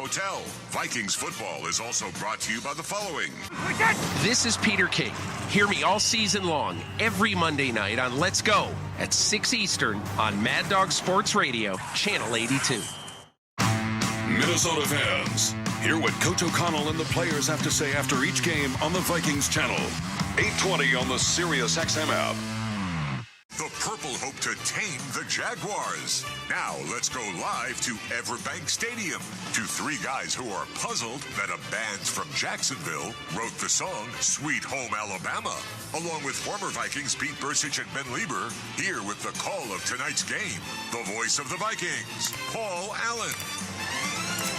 Hotel. Vikings football is also brought to you by the following. This is Peter King. Hear me all season long, every Monday night on Let's Go at 6 Eastern on Mad Dog Sports Radio, Channel 82. Minnesota fans, hear what Coach O'Connell and the players have to say after each game on the Vikings channel. 820 on the Sirius XM app. The Purple hope to tame the Jaguars. Now let's go live to Everbank Stadium to three guys who are puzzled that a band from Jacksonville wrote the song Sweet Home Alabama. Along with former Vikings Pete Bursich and Ben Lieber, here with the call of tonight's game, the voice of the Vikings, Paul Allen.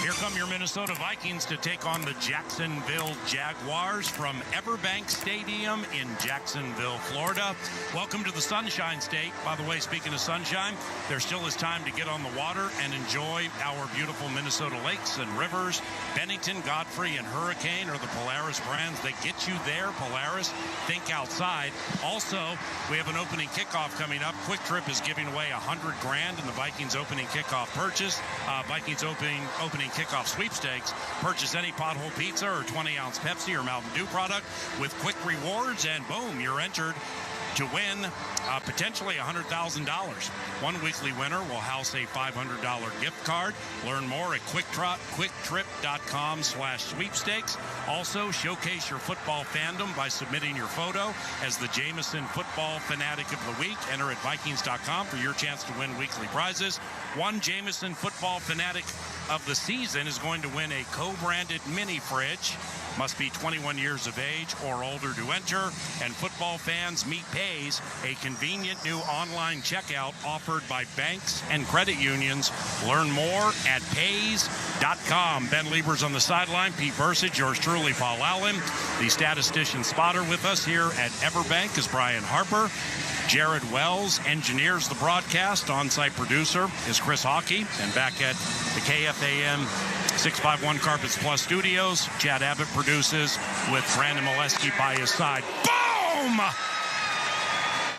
Here come your Minnesota Vikings to take on the Jacksonville Jaguars from Everbank Stadium in Jacksonville, Florida. Welcome to the Sunshine State. By the way, speaking of sunshine, there still is time to get on the water and enjoy our beautiful Minnesota lakes and rivers. Bennington, Godfrey, and Hurricane are the Polaris brands that get you there. Polaris, think outside. Also, we have an opening kickoff coming up. Quick Trip is giving away $100,000 in the Vikings opening kickoff purchase. Vikings opening kickoff sweepstakes. Purchase any pothole pizza or 20-ounce Pepsi or Mountain Dew product with quick rewards, and boom, you're entered to win potentially $100,000. One weekly winner will house a $500 gift card. Learn more at quicktrip.com/sweepstakes. Also, showcase your football fandom by submitting your photo as the Jameson Football Fanatic of the Week. Enter at Vikings.com for your chance to win weekly prizes. One Jameson Football Fanatic of the season is going to win a co-branded mini fridge. Must be 21 years of age or older to enter. And football fans, meet Pays, a convenient new online checkout offered by banks and credit unions. Learn more at Pays.com. Ben Lieber's on the sideline. Pete Bursich, yours truly, Paul Allen. The statistician spotter with us here at Everbank is Brian Harper. Jared Wells engineers the broadcast. On-site producer is Chris Hockey. And back at the KFAN 651 Carpets Plus Studios, Chad Abbott produces with Brandon Molesky by his side. Boom!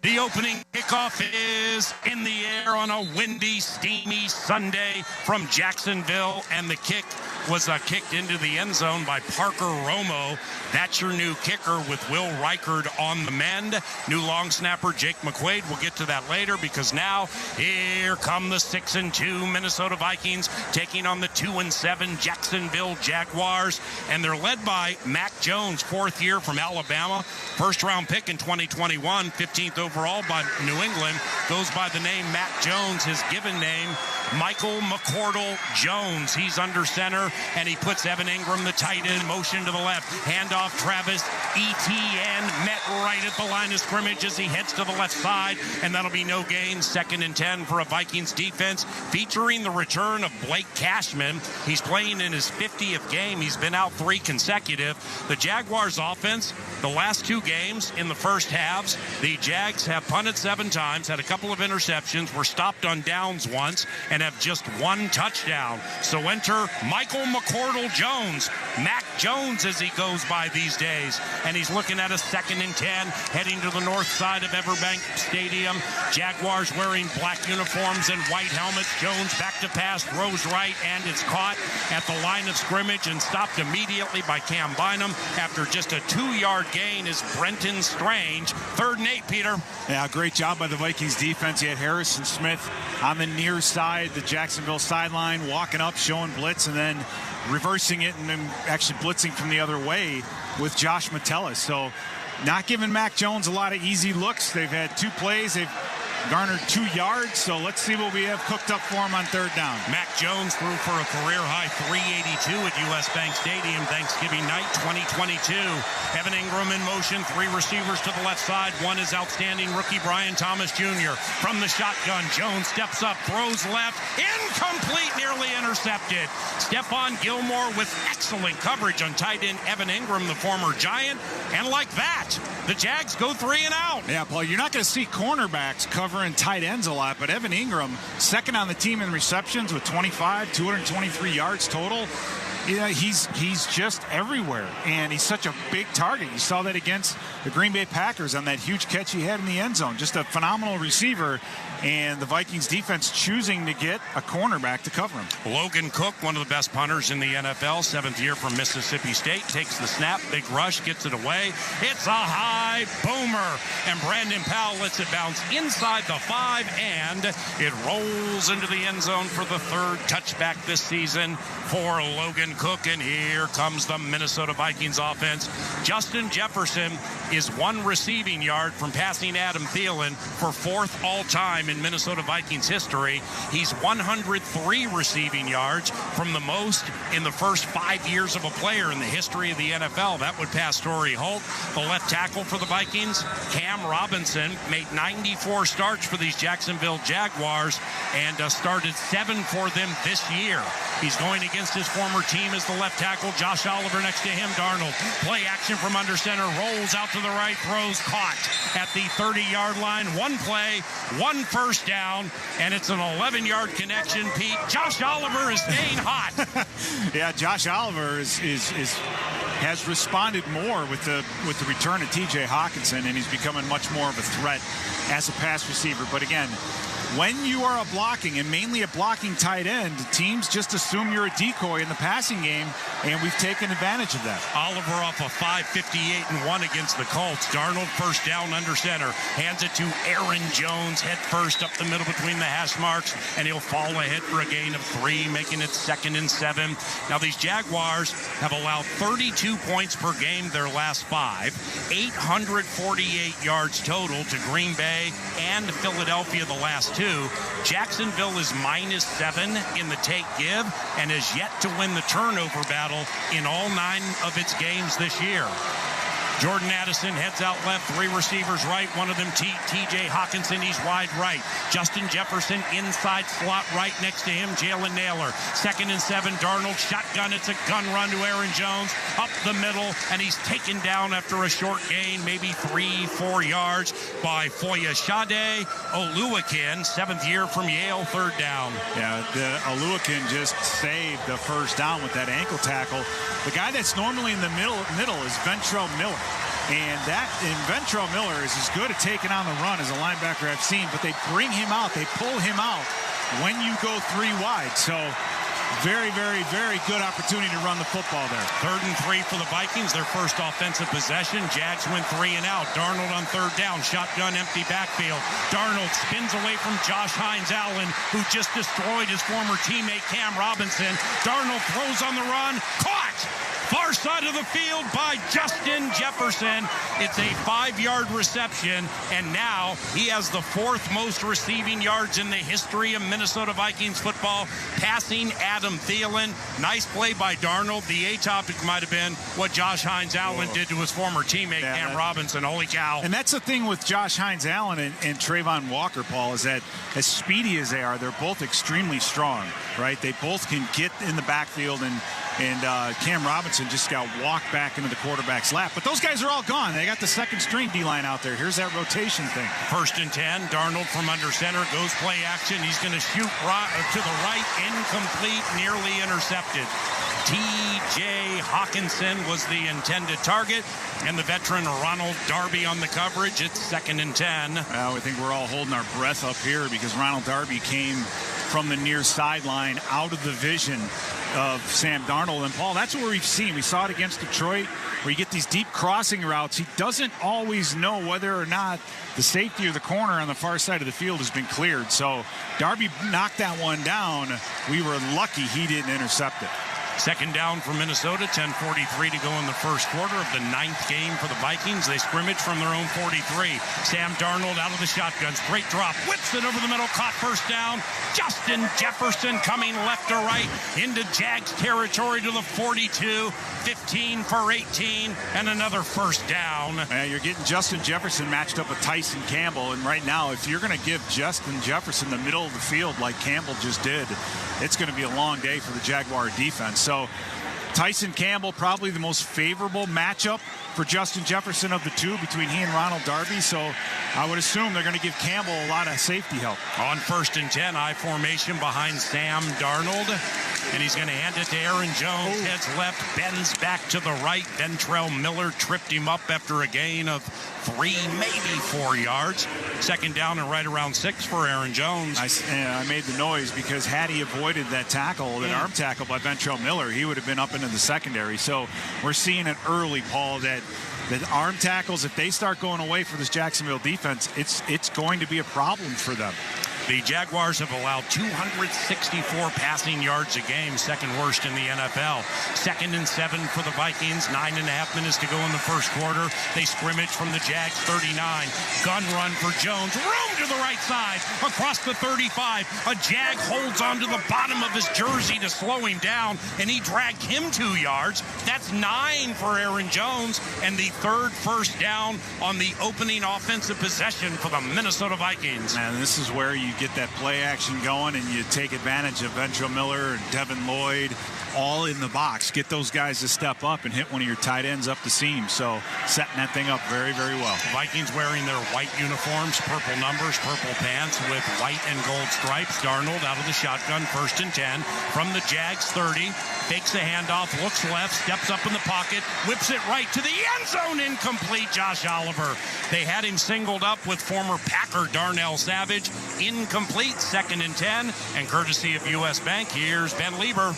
The opening kickoff is in the air on a windy, steamy Sunday from Jacksonville, and the kick was kicked into the end zone by Parker Romo. That's your new kicker with Will Reichard on the mend. New long snapper Jake McQuaid. We'll get to that later because now here come the 6-2 Minnesota Vikings taking on the 2-7 Jacksonville Jaguars, and they're led by Mac Jones, fourth year from Alabama, first round pick in 2021, 15th overall by New England, goes by the name Mac Jones, his given name Michael McCordle Jones. He's under center, and he puts Evan Ingram, the tight end, motion to the left. Handoff, Travis Etienne met right at the line of scrimmage as he heads to the left side, and that'll be no gain. 2nd and 10 for a Vikings defense, featuring the return of Blake Cashman. He's playing in his 50th game. He's been out 3 consecutive. The Jaguars offense, the last 2 games in the first halves, the Jags have punted 7 times, had a couple of interceptions, were stopped on downs once, and have just 1 touchdown. So enter Michael McCordle Jones, Mac Jones as he goes by these days, and he's looking at a 2nd and 10, heading to the north side of Everbank Stadium. Jaguars wearing black uniforms and white helmets. Jones back to pass, throws right, and it's caught at the line of scrimmage and stopped immediately by Cam Bynum after just a 2-yard gain is Brenton Strange. 3rd and 8, Peter. Yeah, great job by the Vikings defense. You had Harrison Smith on the near side, the Jacksonville sideline, walking up, showing blitz, and then reversing it and then actually blitzing from the other way with Josh Metellus. So not giving Mac Jones a lot of easy looks. They've had 2 plays. They've garnered 2 yards, so let's see what we have cooked up for him on 3rd down. Mac Jones threw for a career-high 382 at U.S. Bank Stadium Thanksgiving night 2022. Evan Ingram in motion, 3 receivers to the left side. One is outstanding rookie Brian Thomas Jr. From the shotgun, Jones steps up, throws left, incomplete, nearly intercepted. Stephon Gilmore with excellent coverage on tight end Evan Ingram, the former Giant, and like that, the Jags go 3 and out. Yeah, Paul, you're not going to see cornerbacks covering tight ends a lot, but Evan Ingram, 2nd on the team in receptions with 25, 223 yards total. Yeah, he's just everywhere, and he's such a big target. You saw that against the Green Bay Packers on that huge catch he had in the end zone. Just a phenomenal receiver, and the Vikings defense choosing to get a cornerback to cover him. Logan Cook, one of the best punters in the NFL, 7th year from Mississippi State, takes the snap, big rush, gets it away. It's a high boomer, and Brandon Powell lets it bounce inside the 5, and it rolls into the end zone for the 3rd touchback this season for Logan Cook. And here comes the Minnesota Vikings offense. Justin Jefferson is 1 receiving yard from passing Adam Thielen for 4th all-time in Minnesota Vikings history. He's 103 receiving yards, from the most in the first 5 years of a player in the history of the NFL. That would pass Torrey Holt. The left tackle for the Vikings, Cam Robinson, made 94 starts for these Jacksonville Jaguars and started 7 for them this year. He's going against his former team as the left tackle. Josh Oliver next to him. Darnold, play action from under center, rolls out to the right, throws, caught at the 30-yard line. 1 play, 1 first down, and it's an 11-yard connection, Pete. Josh Oliver is staying hot. Yeah, Josh Oliver has responded more with the return of T.J. Hawkinson, and he's becoming much more of a threat as a pass receiver. But again, when you are a blocking, and mainly a blocking tight end, teams just assume you're a decoy in the passing game, and we've taken advantage of that. Oliver off a 5.58-1 against the Colts. Darnold first down under center. Hands it to Aaron Jones, head first up the middle between the hash marks, and he'll fall ahead for a gain of 3, making it 2nd and 7. Now, these Jaguars have allowed 32 points per game their last 5, 848 yards total to Green Bay and Philadelphia the last 2. Jacksonville is -7 in the take-give and has yet to win the turnover battle in all 9 of its games this year. Jordan Addison heads out left, 3 receivers right, one of them T.J. Hawkinson, he's wide right. Justin Jefferson inside slot right next to him, Jalen Naylor. 2nd and 7, Darnold shotgun, it's a gun run to Aaron Jones, up the middle, and he's taken down after a short gain, maybe 3-4 yards by Foyeshade Oluwakin, 7th year from Yale, 3rd down. Yeah, Oluwakin just saved the first down with that ankle tackle. The guy that's normally in the middle is Ventrell Miller. And Ventrell Miller is as good at taking on the run as a linebacker I've seen, but they bring him out, they pull him out when you go 3 wide. So very, very, very good opportunity to run the football there. 3rd and 3 for the Vikings, their first offensive possession. Jags win 3 and out. Darnold on 3rd down, shotgun, empty backfield. Darnold spins away from Josh Hines-Allen, who just destroyed his former teammate Cam Robinson. Darnold throws on the run, caught! Far side of the field by Justin Jefferson. It's a 5-yard reception, and now he has the 4th most receiving yards in the history of Minnesota Vikings football, passing Adam Thielen. Nice play by Darnold. The A-topic might have been what Josh Hines-Allen did to his former teammate, Cam Robinson. Holy cow. And that's the thing with Josh Hines-Allen and Trayvon Walker, Paul, is that as speedy as they are, they're both extremely strong, right? They both can get in the backfield, and Cam Robinson just got walked back into the quarterback's lap. But those guys are all gone. They got the 2nd string D-line out there. Here's that rotation thing. 1st and 10. Darnold from under center goes play action. He's going to shoot to the right. Incomplete. Nearly intercepted. T.J. Hawkinson was the intended target, and the veteran Ronald Darby on the coverage. It's 2nd and 10. Well, I think we're all holding our breath up here because Ronald Darby came from the near sideline out of the vision of Sam Darnold. And Paul, that's what we've seen. We saw it against Detroit, where you get these deep crossing routes. He doesn't always know whether or not the safety or the corner on the far side of the field has been cleared. So Darby knocked that one down. We were lucky he didn't intercept it. 2nd down for Minnesota, 10:43 to go in the first quarter of the 9th game for the Vikings. They scrimmage from their own 43. Sam Darnold out of the shotgun, straight drop, whips it over the middle, caught first down. Justin Jefferson coming left or right into Jags territory to the 42, 15 for 18, and another first down. You're getting Justin Jefferson matched up with Tyson Campbell, and right now, if you're going to give Justin Jefferson the middle of the field like Campbell just did, it's going to be a long day for the Jaguar defense. So Tyson Campbell, probably the most favorable matchup for Justin Jefferson of the two between he and Ronald Darby. So I would assume they're going to give Campbell a lot of safety help. On 1st and 10, I formation behind Sam Darnold. and he's going to hand it to Aaron Jones. Heads left, bends back to the right. Ventrell Miller tripped him up after a gain of 3, maybe 4 yards. Second down and right around 6 for Aaron Jones. I made the noise because had he avoided that tackle, that arm tackle by Ventrell Miller, he would have been up into the secondary. So we're seeing it early, Paul, that the arm tackles, if they start going away for this Jacksonville defense, it's going to be a problem for them. The Jaguars have allowed 264 passing yards a game, second worst in the NFL. 2nd and 7 for the Vikings, 9.5 minutes to go in the first quarter. They scrimmage from the Jags 39. Gun run for Jones, room to the right side, across the 35. A Jag holds onto the bottom of his jersey to slow him down, and he dragged him 2 yards. That's 9 for Aaron Jones, and the third first down on the opening offensive possession for the Minnesota Vikings. Man, this is where you get that play action going and you take advantage of Ventrell Miller and Devin Lloyd all in the box. Get those guys to step up and hit one of your tight ends up the seam. So setting that thing up very, very well. Vikings wearing their white uniforms, purple numbers, purple pants with white and gold stripes. Darnold out of the shotgun, 1st and 10 from the Jags 30. Fakes a handoff, looks left, steps up in the pocket, whips it right to the end zone, incomplete. Josh Oliver. They had him singled up with former Packer Darnell Savage. Incomplete, 2nd and 10. And courtesy of U.S. Bank, here's Ben Lieber.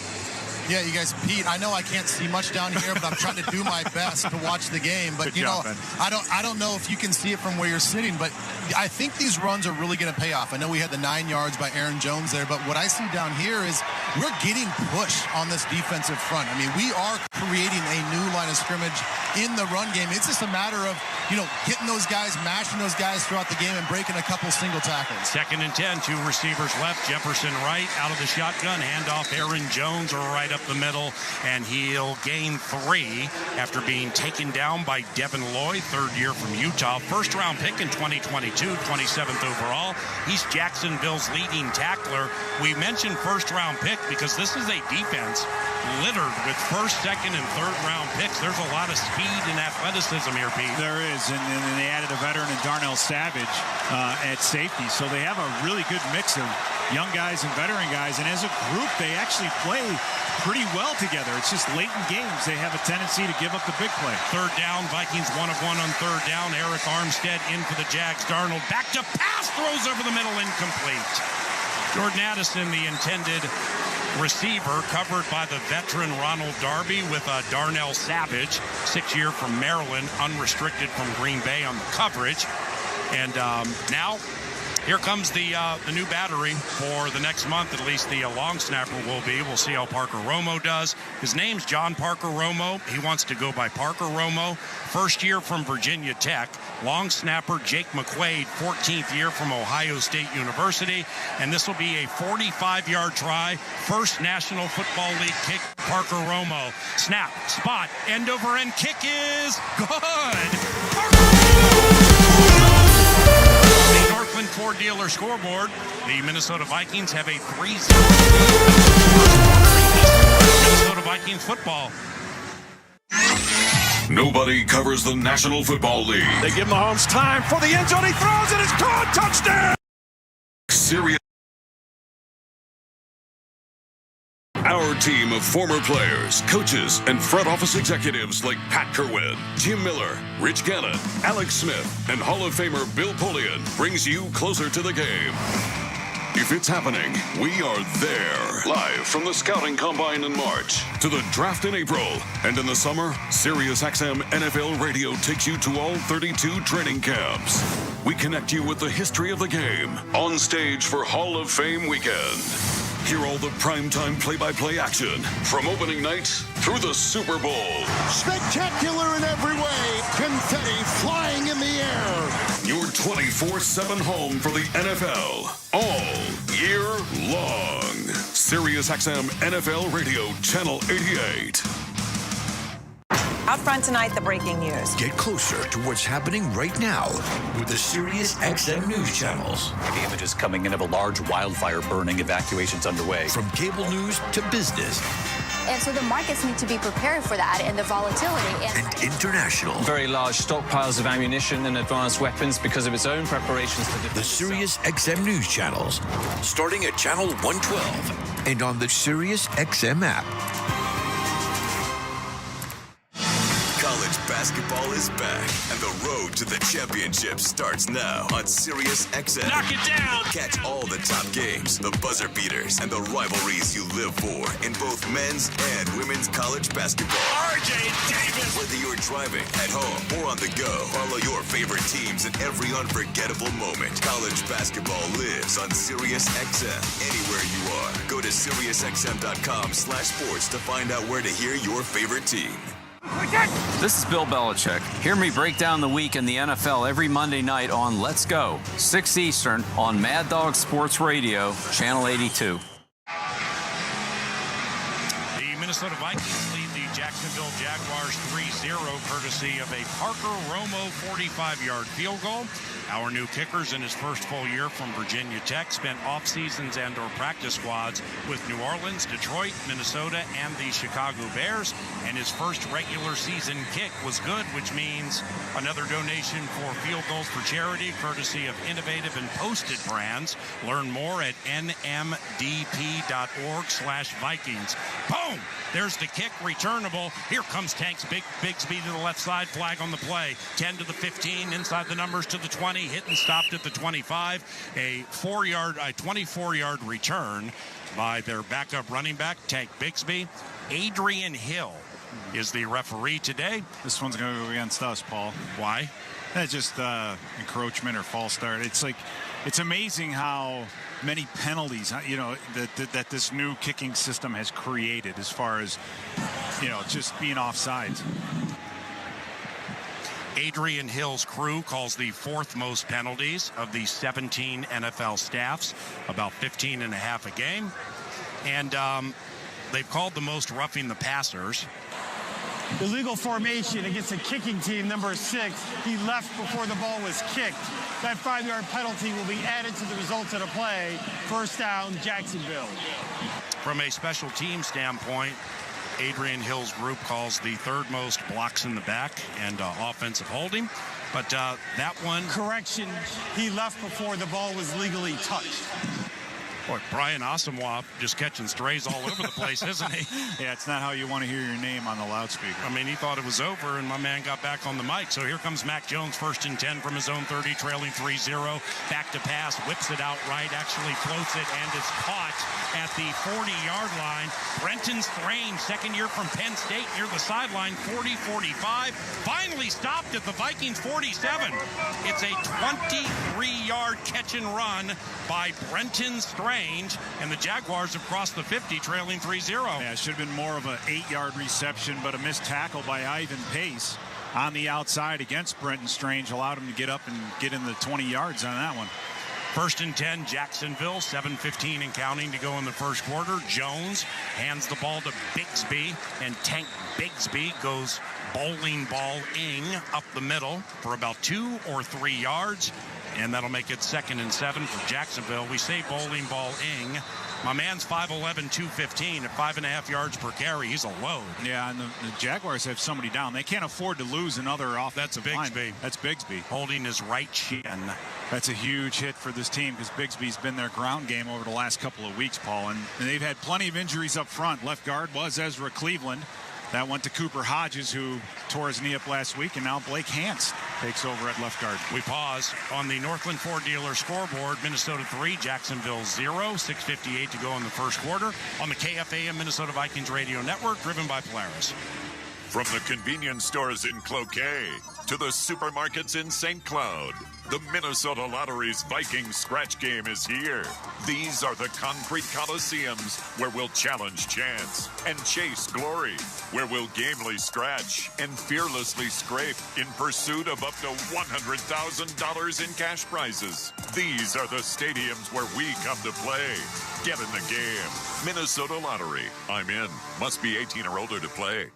Yeah, you guys, Pete, I know I can't see much down here, but I'm trying to do my best to watch the game. But, Good job, Ben. I don't know if you can see it from where you're sitting, but I think these runs are really going to pay off. I know we had the 9 yards by Aaron Jones there, but what I see down here is we're getting push on this defensive front. I mean, we are creating a new line of scrimmage in the run game. It's just a matter of, getting those guys, mashing those guys throughout the game and breaking a couple single tackles. 2nd and 10, 2 receivers left. Jefferson right, out of the shotgun, handoff Aaron Jones right up the middle, and he'll gain 3 after being taken down by Devin Lloyd, 3rd year from Utah. First round pick in 2022, 27th overall. He's Jacksonville's leading tackler. We mentioned first round pick because this is a defense littered with 1st, 2nd, and 3rd round picks. There's a lot of speed and athleticism here, Pete. There is, and then they added a veteran in Darnell Savage at safety. So they have a really good mix of young guys and veteran guys, and as a group, they actually play pretty well together. It's just late in games they have a tendency to give up the big play. 3rd down, Vikings 1 of 1 on 3rd down. Eric Armstead in for the Jags. Darnold back to pass, throws over the middle, incomplete. Jordan Addison, the intended receiver, covered by the veteran Ronald Darby with Darnell Savage, 6-year from Maryland, unrestricted from Green Bay on the coverage. And now here comes the new battery for the next month, at least the long snapper will be. We'll see how Parker Romo does. His name's John Parker Romo. He wants to go by Parker Romo. 1st year from Virginia Tech. Long snapper Jake McQuaid, 14th year from Ohio State University. And this will be a 45-yard try. First National Football League kick, Parker Romo. Snap, spot, end over end kick is good. The Northland Ford Dealer Scoreboard. The Minnesota Vikings have a 3-0 Minnesota Vikings football. Nobody covers the National Football League. They give Mahomes time for the end zone. He throws it. It's caught. Touchdown. Serious. Our team of former players, coaches, and front office executives like Pat Kerwin, Jim Miller, Rich Gannon, Alex Smith, and Hall of Famer Bill Polian brings you closer to the game. If it's happening, we are there. Live from the Scouting Combine in March to the draft in April. And in the summer, Sirius XM NFL Radio takes you to all 32 training camps. We connect you with the history of the game on stage for Hall of Fame weekend. Hear all the primetime play-by-play action from opening night through the Super Bowl. Spectacular in every way. Confetti flying in the air. Your 24/7 home for the NFL all year long. Sirius XM NFL Radio Channel 88. Up front tonight, the breaking news. Get closer to what's happening right now with the Sirius XM News channels. The images coming in of a large wildfire burning, evacuations underway. From cable news to business. And so the markets need to be prepared for that and the volatility. And international. Very large stockpiles of ammunition and advanced weapons because of its own preparations to defend the Sirius XM news channels, starting at channel 112 and on the Sirius XM app. College basketball is back, and the road to the championship starts now on Sirius XM. Knock it down! Catch all the top games, the buzzer beaters, and the rivalries you live for in both men's and women's college basketball. RJ Davis! Whether you're driving, at home, or on the go, follow your favorite teams in every unforgettable moment. College basketball lives on Sirius XM. Anywhere you are, go to SiriusXM.com/sports to find out where to hear your favorite team. This is Bill Belichick. Hear me break down the week in the NFL every Monday night on Let's Go, 6 Eastern on Mad Dog Sports Radio, Channel 82. The Minnesota Vikings lead the Jacksonville Jaguars 3-0 courtesy of a Parker Romo 45-yard field goal. Our new kickers in his first full year from Virginia Tech spent off seasons and or practice squads with New Orleans, Detroit, Minnesota, and the Chicago Bears. And his first regular season kick was good, which means another donation for field goals for charity, courtesy of Innovative and Posted Brands. Learn more at nmdp.org/Vikings. Boom! There's the kick, returnable. Here comes Tanks Bigsby to the left side, flag on the play. 10 to the 15, inside the numbers to the 20, hit and stopped at the 25. A 24-yard return by their backup running back, Tank Bigsby. Adrian Hill is the referee today. This one's going to go against us, Paul. Why? That's just encroachment or false start. It's amazing how many penalties, that this new kicking system has created as far as, just being offsides. Adrian Hill's crew calls the fourth most penalties of the 17 NFL staffs, about 15 and a half a game. And they've called the most roughing the passers. Illegal formation against a kicking team, number 6. He left before the ball was kicked. That 5-yard penalty will be added to the results of the play. First down, Jacksonville. From a special team standpoint, Adrian Hill's group calls the third most blocks in the back and offensive holding. But that one... Correction, he left before the ball was legally touched. Boy, Brian Asamoah just catching strays all over the place, isn't he? Yeah, it's not how you want to hear your name on the loudspeaker. I mean, he thought it was over, and my man got back on the mic. So here comes Mac Jones, 1st and 10 from his own 30, trailing 3-0. Back to pass, whips it out right, actually floats it, and is caught at the 40-yard line. Brenton Strange, second year from Penn State, near the sideline, 40-45. Finally stopped at the Vikings 47. It's a 23-yard catch and run by Brenton Strange. And the Jaguars have crossed the 50, trailing 3-0. Yeah, it should have been more of an 8-yard reception, but a missed tackle by Ivan Pace on the outside against Brenton Strange allowed him to get up and get in the 20 yards on that one. 1st and 10, Jacksonville, 7:15 and counting to go in the first quarter. Jones hands the ball to Bigsby, and Tank Bigsby goes bowling ball-ing up the middle for about 2 or 3 yards. And that'll make it 2nd and 7 for Jacksonville. We say bowling ball-ing. My man's 5'11", 215 at 5.5 yards per carry. He's a load. Yeah, and the Jaguars have somebody down. They can't afford to lose another offensive line. That's Bigsby. Holding his right shin. That's a huge hit for this team because Bigsby's been their ground game over the last couple of weeks, Paul. And they've had plenty of injuries up front. Left guard was Ezra Cleveland. That went to Cooper Hodges, who tore his knee up last week, and now Blake Hance takes over at left guard. We pause on the Northland Ford dealer scoreboard. Minnesota 3, Jacksonville 0. 6:58 to go in the first quarter on the KFAM Minnesota Vikings Radio Network, driven by Polaris. From the convenience stores in Cloquet to the supermarkets in St. Cloud, the Minnesota Lottery's Vikings scratch game is here. These are the concrete coliseums where we'll challenge chance and chase glory, where we'll gamely scratch and fearlessly scrape in pursuit of up to $100,000 in cash prizes. These are the stadiums where we come to play. Get in the game. Minnesota Lottery. I'm in. Must be 18 or older to play.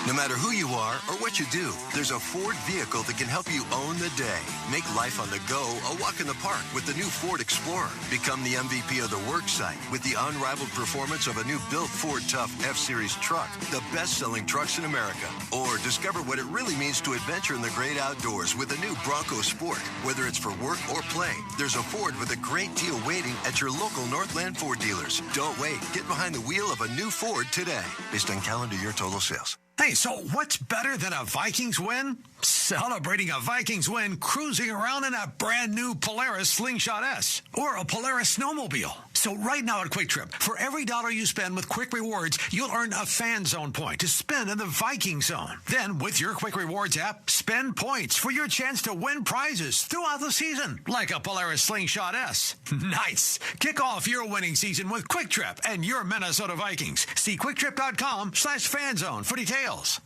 No matter who you are or what you do, there's a Ford vehicle that can help you own the day. Make life on the go a walk in the park with the new Ford Explorer. Become the MVP of the work site with the unrivaled performance of a new built Ford Tough F-Series truck, the best-selling trucks in America. Or discover what it really means to adventure in the great outdoors with the new Bronco Sport. Whether it's for work or play, there's a Ford with a great deal waiting at your local Northland Ford dealers. Don't wait. Get behind the wheel of a new Ford today. Based on calendar year total sales. Hey, so what's better than a Vikings win? Celebrating a Vikings win cruising around in a brand new Polaris Slingshot S or a Polaris snowmobile. So right now at Quick Trip, for every $1 you spend with Quick Rewards, you'll earn a Fan Zone point to spend in the Viking Zone. Then with your Quick Rewards app, spend points for your chance to win prizes throughout the season, like a Polaris Slingshot S. Nice. Kick off your winning season with Quick Trip and your Minnesota Vikings. See QuickTrip.com/fanzone for details.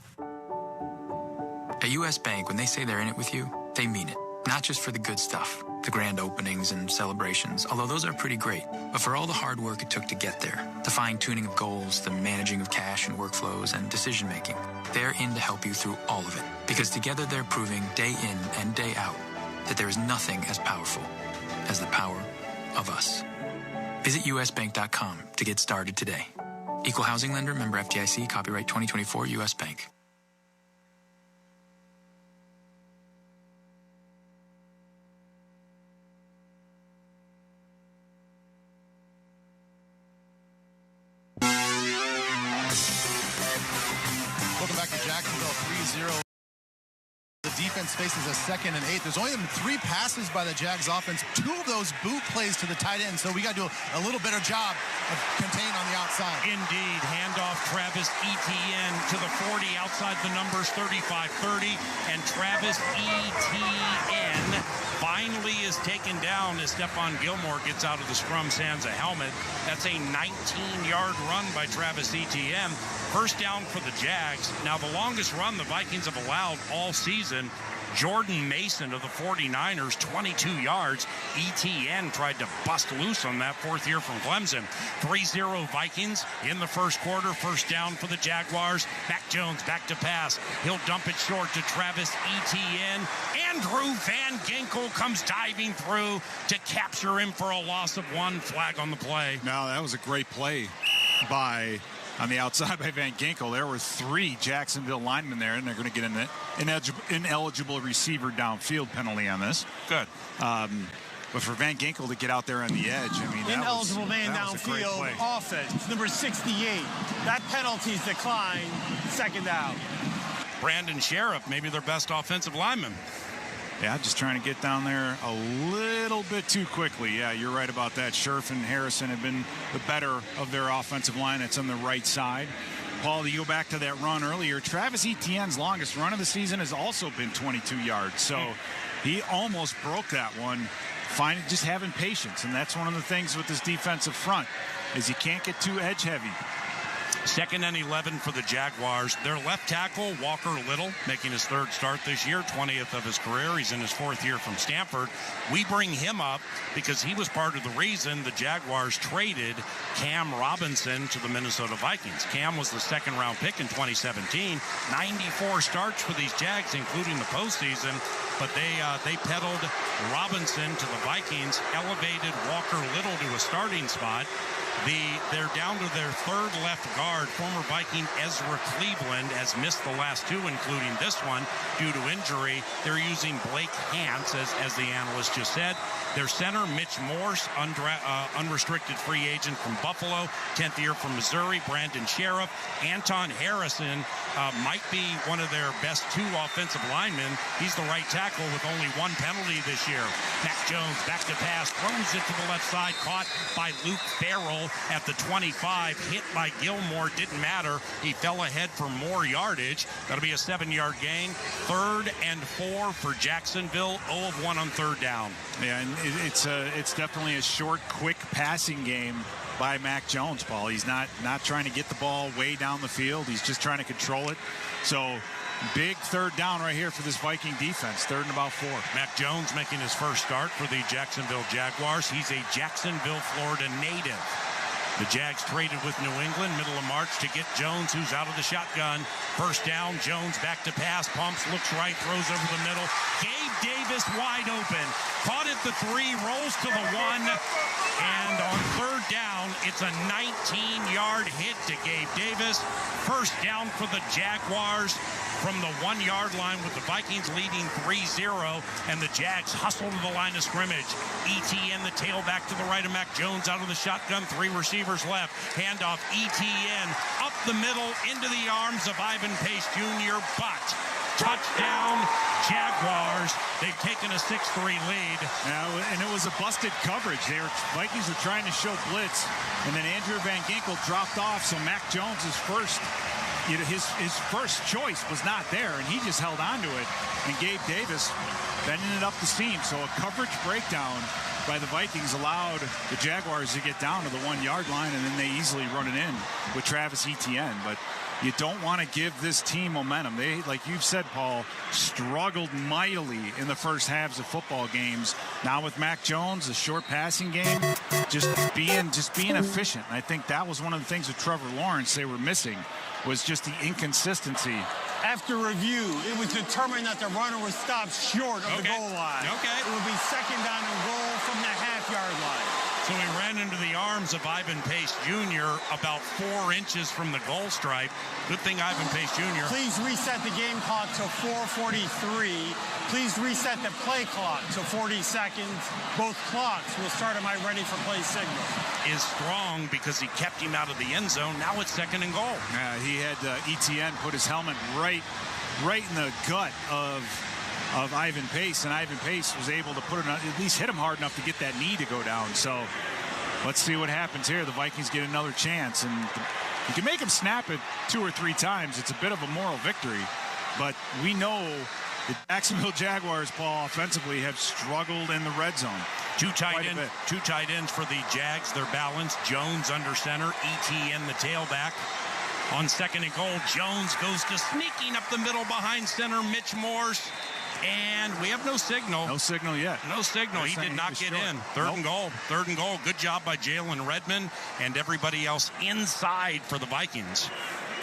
At U.S. Bank, when they say they're in it with you, they mean it. Not just for the good stuff, the grand openings and celebrations, although those are pretty great, but for all the hard work it took to get there, the fine-tuning of goals, the managing of cash and workflows, and decision-making. They're in to help you through all of it, because together they're proving day in and day out that there is nothing as powerful as the power of us. Visit usbank.com to get started today. Equal housing lender, member FDIC, copyright 2024 U.S. Bank. Welcome back to Jacksonville, 3-0. The defense faces a 2nd and 8. There's only been 3 passes by the Jags offense. 2 of those boot plays to the tight end. So we got to do a little better job of containing on the outside. Indeed. Handoff Travis Etienne to the 40 outside the numbers 35-30. And Travis Etienne finally is taken down as Stephon Gilmore gets out of the scrum, sands a helmet. That's a 19-yard run by Travis Etienne. First down for the Jags. Now, the longest run the Vikings have allowed all season, Jordan Mason of the 49ers, 22 yards. Etienne tried to bust loose on that 4th year from Clemson. 3-0 Vikings in the first quarter. First down for the Jaguars. Mac Jones back to pass. He'll dump it short to Travis Etienne. Andrew Van Ginkel comes diving through to capture him for a loss of 1. Flag on the play. No, that was a great play by on the outside by Van Ginkel. There were 3 Jacksonville linemen there, and they're going to get an ineligible receiver downfield penalty on this. Good. But for Van Ginkel to get out there on the edge, I mean, ineligible man downfield offense, number 68. That penalty's declined. 2nd down. Brandon Sheriff, maybe their best offensive lineman. Yeah, just trying to get down there a little bit too quickly. Yeah, you're right about that. Scherf and Harrison have been the better of their offensive line. It's on the right side. Paul, you go back to that run earlier. Travis Etienne's longest run of the season has also been 22 yards. So he almost broke that one. Just having patience. And that's one of the things with this defensive front is you can't get too edge heavy. 2nd and 11 for the Jaguars. Their left tackle, Walker Little, making his 3rd start this year, 20th of his career. He's in his 4th year from Stanford. We bring him up because he was part of the reason the Jaguars traded Cam Robinson to the Minnesota Vikings. Cam was the 2nd-round pick in 2017. 94 starts for these Jags, including the postseason. But they peddled Robinson to the Vikings, elevated Walker Little to a starting spot. They're down to their 3rd left guard. Former Viking Ezra Cleveland has missed the last 2, including this one, due to injury. They're using Blake Hance, as the analyst just said. Their center, Mitch Morse, unrestricted free agent from Buffalo. 10th year from Missouri, Brandon Sheriff. Anton Harrison might be one of their best 2 offensive linemen. He's the right tackle with only 1 penalty this year. Mac Jones back to pass, throws it to the left side, caught by Luke Farrell at the 25, hit by Gilmore, didn't matter. He fell ahead for more yardage. That'll be a 7-yard gain. 3rd and 4 for Jacksonville, 0 of 1 on 3rd down. Yeah, and it's definitely a short, quick passing game by Mac Jones, Paul. He's not trying to get the ball way down the field. He's just trying to control it. So big 3rd down right here for this Viking defense. 3rd and about 4. Mac Jones making his first start for the Jacksonville Jaguars. He's a Jacksonville, Florida native. The Jags traded with New England, middle of March, to get Jones, who's out of the shotgun. First down, Jones back to pass, pumps, looks right, throws over the middle. Gabe Davis wide open. Caught at the 3, rolls to the 1. And on third down, it's a 19-yard hit to Gabe Davis. First down for the Jaguars from the 1-yard line with the Vikings leading 3-0. And the Jags hustle to the line of scrimmage. ETN, the tailback to the right of Mac Jones, out of the shotgun. 3 receivers left. Handoff, ETN, up the middle, into the arms of Ivan Pace Jr., but touchdown, Jaguars. They've taken a 6-3 lead. And it was a busted coverage. Vikings were trying to show blitz, and then Andrew Van Ginkel dropped off, so Mac Jones' his first choice was not there, and he just held on to it. And Gabe Davis bending it up the seam. So a coverage breakdown by the Vikings allowed the Jaguars to get down to the 1-yard line, and then they easily run it in with Travis Etienne. But you don't want to give this team momentum. They, like you've said, Paul, struggled mightily in the first halves of football games. Now with Mac Jones, the short passing game, just being efficient. And I think that was one of the things with Trevor Lawrence they were missing, was just the inconsistency. After review, it was determined that the runner was stopped short of the goal line. It would be second down and goal from the half-yard line. So he ran into the arms of Ivan Pace Jr. about 4 inches from the goal stripe. Good thing Ivan Pace Jr. Please reset the game clock to 4:43. Please reset the play clock to 40 seconds. Both clocks will start on my ready for play signal. Is strong because he kept him out of the end zone. Now it's second and goal. He had ETN put his helmet right in the gut of Ivan Pace, and Ivan Pace was able to at least hit him hard enough to get that knee to go down. So let's see what happens here. The Vikings get another chance, and you can make them snap it 2 or 3 times. It's a bit of a moral victory, but we know the Jacksonville Jaguars, Paul, offensively have struggled in the red zone. Two tight ends for the Jags. They're balanced. Jones under center, ETN the tailback. On second and goal, Jones goes to sneaking up the middle behind center, Mitch Morse. And we have no signal. No signal yet. No signal. He did not get in. Third and goal. Third and goal. Good job by Jalen Redmond and everybody else inside for the Vikings.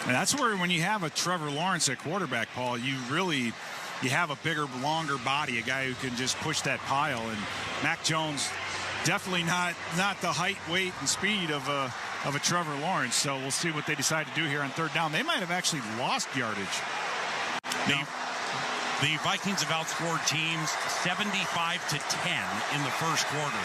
And that's where, when you have a Trevor Lawrence at quarterback, Paul, you have a bigger, longer body, a guy who can just push that pile. And Mac Jones, definitely not the height, weight, and speed of a Trevor Lawrence. So we'll see what they decide to do here on third down. They might have actually lost yardage. The Vikings have outscored teams 75-10 in the first quarter.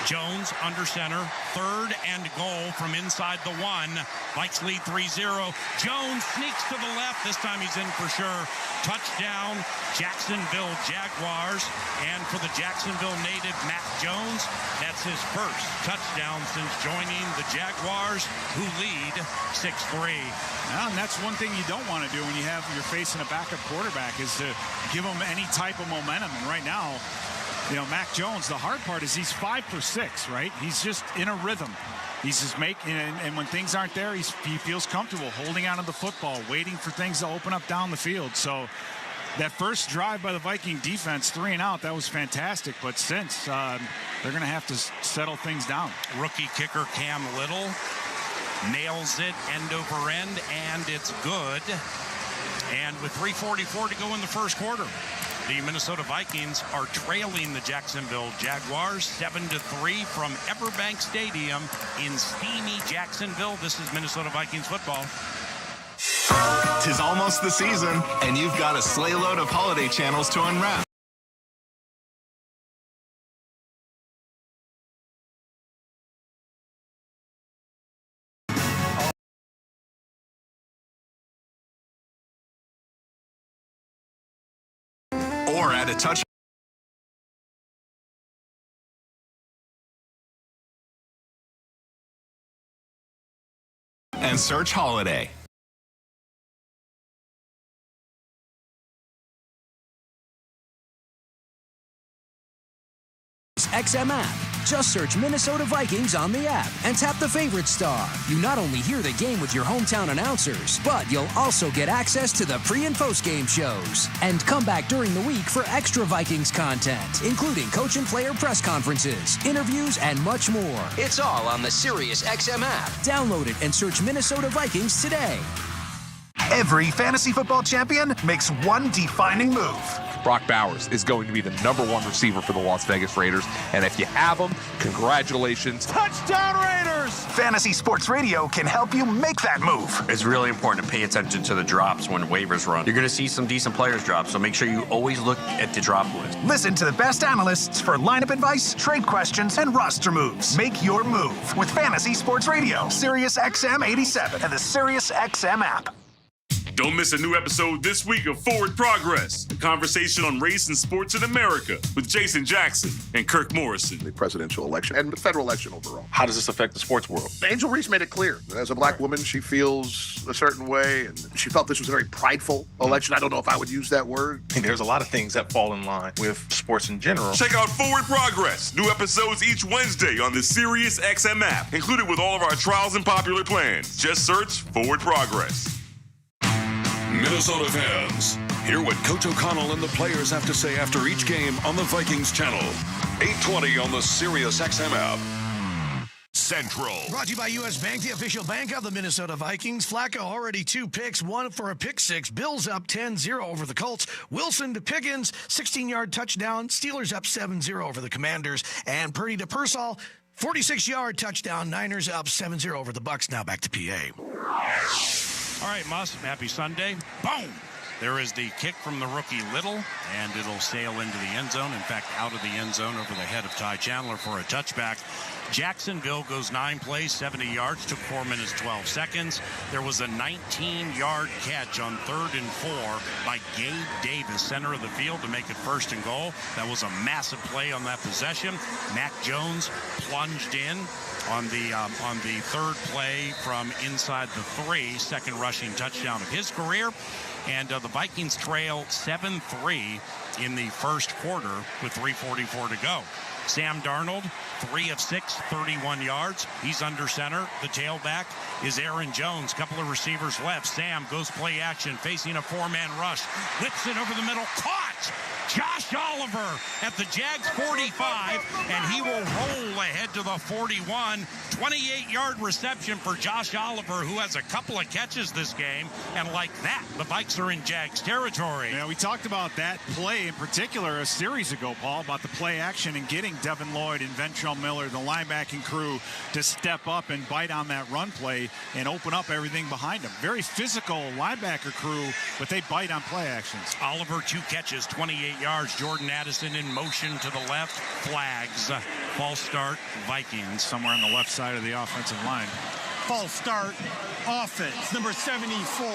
Jones under center, third and goal from inside the 1. Vikes lead 3-0. Jones sneaks to the left. This time he's in for sure. Touchdown, Jacksonville Jaguars. And for the Jacksonville native, Mac Jones, that's his first touchdown since joining the Jaguars, who lead 6-3. And that's one thing you don't want to do when you're facing a backup quarterback, is to give him any type of momentum. And right now, Mac Jones, the hard part is he's 5 for 6, right? He's just in a rhythm. He's just making, and when things aren't there, he feels comfortable holding onto the football, waiting for things to open up down the field. So that first drive by the Viking defense, 3 and out, that was fantastic. But since they're going to have to settle things down. Rookie kicker Cam Little nails it end over end, and it's good. And with 3:44 to go in the first quarter, the Minnesota Vikings are trailing the Jacksonville Jaguars 7-3 from Everbank Stadium in steamy Jacksonville. This is Minnesota Vikings football. 'Tis almost the season, and you've got a sleigh load of holiday channels to unwrap. Or add a touch and search holiday. XM app. Just search Minnesota Vikings on the app and tap the favorite star. You not only hear the game with your hometown announcers, but you'll also get access to the pre- and post-game shows. And come back during the week for extra Vikings content, including coach and player press conferences, interviews, and much more. It's all on the SiriusXM app. Download it and search Minnesota Vikings today. Every fantasy football champion makes one defining move. Brock Bowers is going to be the #1 receiver for the Las Vegas Raiders. And if you have him, congratulations. Touchdown Raiders! Fantasy Sports Radio can help you make that move. It's really important to pay attention to the drops when waivers run. You're going to see some decent players drop, so make sure you always look at the drop list. Listen to the best analysts for lineup advice, trade questions, and roster moves. Make your move with Fantasy Sports Radio, SiriusXM 87, and the SiriusXM app. Don't miss a new episode this week of Forward Progress, a conversation on race and sports in America with Jason Jackson and Kirk Morrison. The presidential election and the federal election overall. How does this affect the sports world? Angel Reese made it clear that as a black woman, she feels a certain way, and she felt this was a very prideful election. I don't know if I would use that word. There's a lot of things that fall in line with sports in general. Check out Forward Progress. New episodes each Wednesday on the SiriusXM app, included with all of our trials and popular plans. Just search Forward Progress. Minnesota fans, hear what Coach O'Connell and the players have to say after each game on the Vikings channel. 820 on the SiriusXM app. Central. Brought to you by U.S. Bank, the official bank of the Minnesota Vikings. Flacco already 2 picks, 1 for a pick 6. Bills up 10-0 over the Colts. Wilson to Pickens, 16-yard touchdown. Steelers up 7-0 over the Commanders. And Purdy to Pearsall, 46-yard touchdown. Niners up 7-0 over the Bucs. Now back to PA. All right, Muss, happy Sunday. Boom! There is the kick from the rookie Little, and it'll sail into the end zone. In fact, out of the end zone over the head of Ty Chandler for a touchback. Jacksonville goes 9 plays, 70 yards, took 4 minutes, 12 seconds. There was a 19-yard catch on 3rd and 4 by Gabe Davis, center of the field, to make it 1st and goal. That was a massive play on that possession. Mac Jones plunged in on the 3rd play from inside the 3, second rushing touchdown of his career. And the Vikings trail 7-3 in the first quarter with 3:44 to go. Sam Darnold, 3 of 6, 31 yards. He's under center. The tailback is Aaron Jones. Couple of receivers left. Sam goes play action, facing a 4-man rush. Whips it over the middle. Caught! Josh Oliver at the Jags 45, and he will roll ahead to the 41. 28-yard reception for Josh Oliver, who has a couple of catches this game. And like that, the Vikes are in Jags territory. Yeah, we talked about that play in particular a series ago, Paul, about the play action and getting Devin Lloyd and Ventrell Miller, the linebacking crew, to step up and bite on that run play and open up everything behind them. Very physical linebacker crew, but they bite on play actions. Oliver, 2 catches, 28 yards. Jordan Addison in motion to the left. Flags. False start, Vikings. Somewhere on the left side of the offensive line. False start, offense, number 74.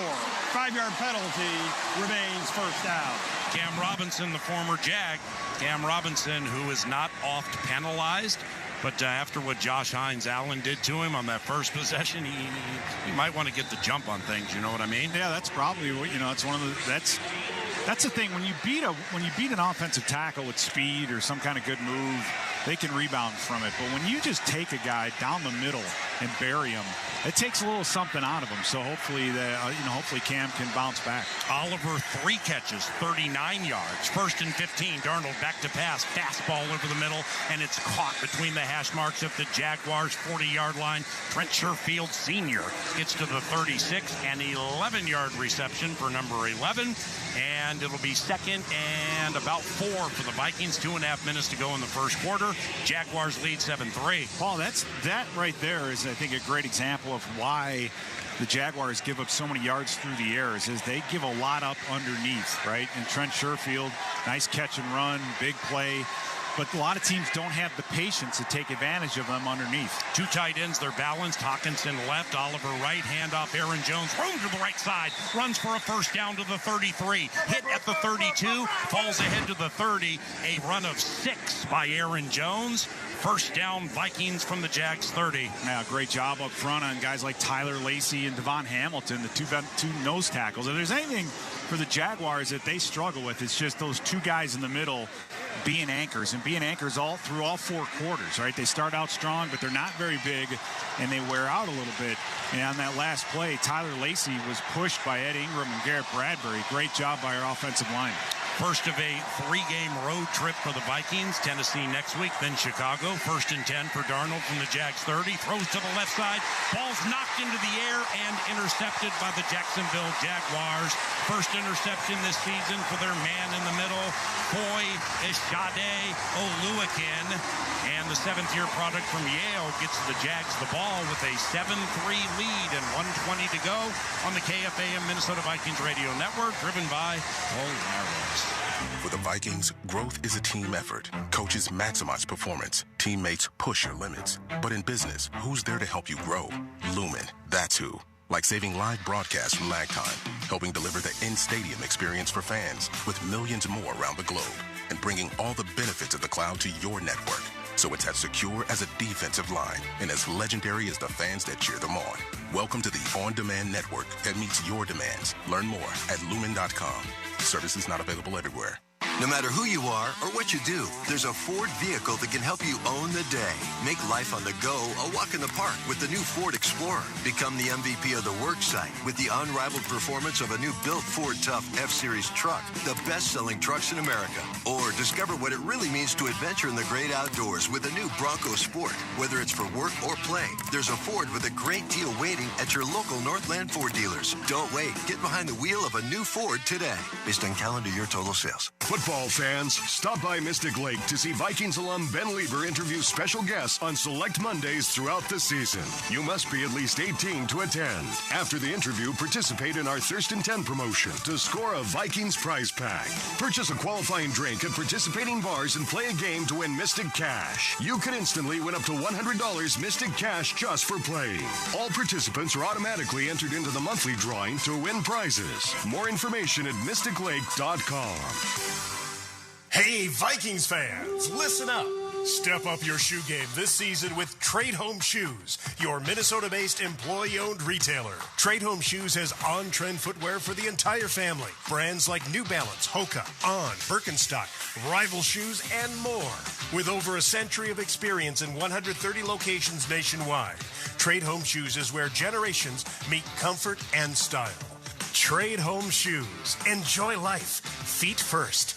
5-yard penalty, remains 1st down. Cam Robinson, the former Jag. Cam Robinson, who is not oft penalized, but after what Josh Hines-Allen did to him on that first possession, he might want to get the jump on things. You know what I mean? Yeah, that's probably what, it's one of the, that's the thing. When you beat an offensive tackle with speed or some kind of good move, they can rebound from it. But when you just take a guy down the middle and bury him, it takes a little something out of him. So hopefully, hopefully Cam can bounce back. Oliver, 3 catches, 39 yards. 1st and 15. Darnold back to pass. Fastball over the middle, and it's caught between the hash marks of the Jaguars' 40-yard line. Trent Sherfield Sr. gets to the 36, and 11-yard reception for number 11. And it'll be 2nd and about 4 for the Vikings. 2.5 minutes to go in the first quarter. Jaguars lead 7-3. Paul, that right there is, I think, a great example of why the Jaguars give up so many yards through the air. Is they give a lot up underneath, right? And Trent Sherfield, nice catch and run, big play. But a lot of teams don't have the patience to take advantage of them underneath. 2 tight ends, they're balanced. Hawkinson left, Oliver right, handoff Aaron Jones, room to the right side, runs for a 1st down to the 33, hit at the 32, falls ahead to the 30, a run of 6 by Aaron Jones First down, Vikings from the Jags 30. Yeah, great job up front on guys like Tyler Lacey and Devon Hamilton, the two nose tackles. If there's anything for the Jaguars that they struggle with, it's just those two guys in the middle being anchors, and being anchors all through all four quarters, right? They start out strong, but they're not very big, and they wear out a little bit. And on that last play, Tyler Lacey was pushed by Ed Ingram and Garrett Bradbury. Great job by our offensive line. First of a 3-game road trip for the Vikings. Tennessee next week, then Chicago. 1st and 10 for Darnold from the Jags 30. Throws to the left side. Ball's knocked into the air and intercepted by the Jacksonville Jaguars. First interception this season for their man in the middle, Foy Eshade Oluwakin. And the 7th-year product from Yale gets the Jags the ball with a 7-3 lead and 1:20 to go on the KFAM Minnesota Vikings Radio Network, driven by Polaris. For the Vikings, growth is a team effort. Coaches maximize performance. Teammates push your limits. But in business, who's there to help you grow? Lumen, that's who. Like saving live broadcasts from lag time, helping deliver the in-stadium experience for fans with millions more around the globe, and bringing all the benefits of the cloud to your network. So it's as secure as a defensive line and as legendary as the fans that cheer them on. Welcome to the on-demand network that meets your demands. Learn more at lumen.com. Services not available everywhere. No matter who you are or what you do, there's a Ford vehicle that can help you own the day. Make life on the go a walk in the park with the new Ford Explorer. Become the MVP of the work site with the unrivaled performance of a new built Ford Tough F-Series truck, the best-selling trucks in America. Or discover what it really means to adventure in the great outdoors with a new Bronco Sport. Whether it's for work or play, there's a Ford with a great deal waiting at your local Northland Ford dealers. Don't wait. Get behind the wheel of a new Ford today. Based on calendar year total sales. Football fans, stop by Mystic Lake to see Vikings alum Ben Lieber interview special guests on select Mondays throughout the season. You must be at least 18 to attend. After the interview, participate in our Thirst and 10 promotion to score a Vikings prize pack. Purchase a qualifying drink at participating bars and play a game to win Mystic Cash. You could instantly win up to $100 Mystic Cash just for playing. All participants are automatically entered into the monthly drawing to win prizes. More information at mysticlake.com. Hey, Vikings fans, listen up. Step up your shoe game this season with Trade Home Shoes, your Minnesota-based employee-owned retailer. Trade Home Shoes has on-trend footwear for the entire family. Brands like New Balance, Hoka, On, Birkenstock, Rival Shoes, and more. With over a century of experience in 130 locations nationwide, Trade Home Shoes is where generations meet comfort and style. Trade Home Shoes. Enjoy life. Feet first.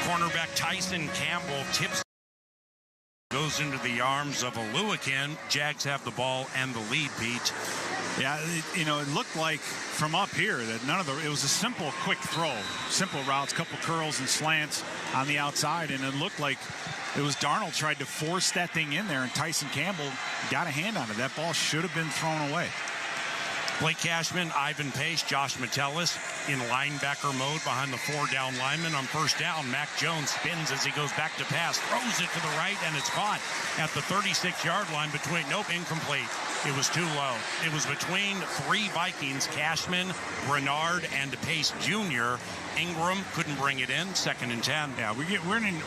Cornerback Tyson Campbell tips, goes into the arms of Oluwakin. Jags have the ball and the lead, Pete. Yeah, it looked like from up here that it was a simple, quick throw, simple routes, couple curls and slants on the outside, and it looked like it was Darnold tried to force that thing in there, and Tyson Campbell got a hand on it. That ball should have been thrown away. Blake Cashman, Ivan Pace, Josh Metellus in linebacker mode behind the 4-down lineman. On first down, Mac Jones spins as he goes back to pass, throws it to the right, and it's caught at the 36-yard line incomplete. It was too low. It was between three Vikings, Cashman, Bernard, and Pace Jr. Ingram couldn't bring it in, 2nd and 10. Yeah,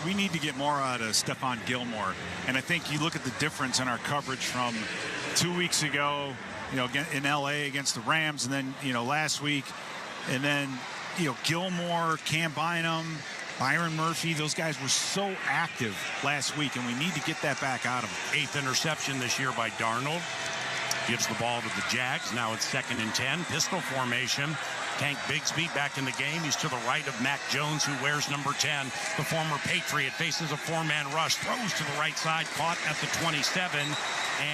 we need to get more out of Stephon Gilmore. And I think you look at the difference in our coverage from 2 weeks ago, in LA against the Rams, and then, last week, and then, Gilmore, Cam Bynum, Byron Murphy, those guys were so active last week, and we need to get that back out of them. 8th interception this year by Darnold. Gives the ball to the Jags. Now it's 2nd and 10. Pistol formation. Tank Bigsby back in the game. He's to the right of Mac Jones, who wears number 10. The former Patriot faces a 4-man rush. Throws to the right side. Caught at the 27.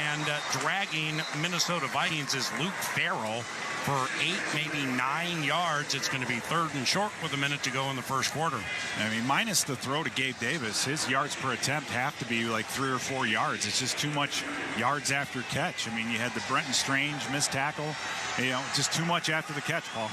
And dragging Minnesota Vikings is Luke Farrell for 8, maybe 9 yards. It's going to be 3rd and short with a minute to go in the first quarter. I mean, minus the throw to Gabe Davis, his yards per attempt have to be like 3 or 4 yards. It's just too much yards after catch. I mean, you had the Brenton Strange missed tackle. Just too much after the catch, Paul.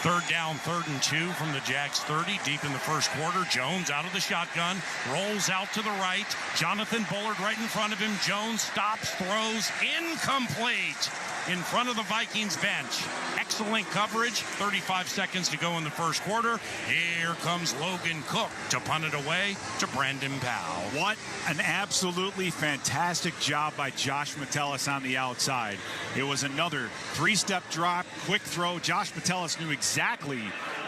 Third down, 3rd and 2 from the Jags 30, deep in the first quarter. Jones out of the shotgun, rolls out to the right. Jonathan Bullard right in front of him. Jones stops, throws, incomplete in front of the Vikings bench. Excellent coverage. 35 seconds to go in the first quarter. Here comes Logan Cook to punt it away to Brandon Powell. What an absolutely fantastic job by Josh Metellus on the outside. It was another 3-step drop, quick throw. Josh Metellus knew exactly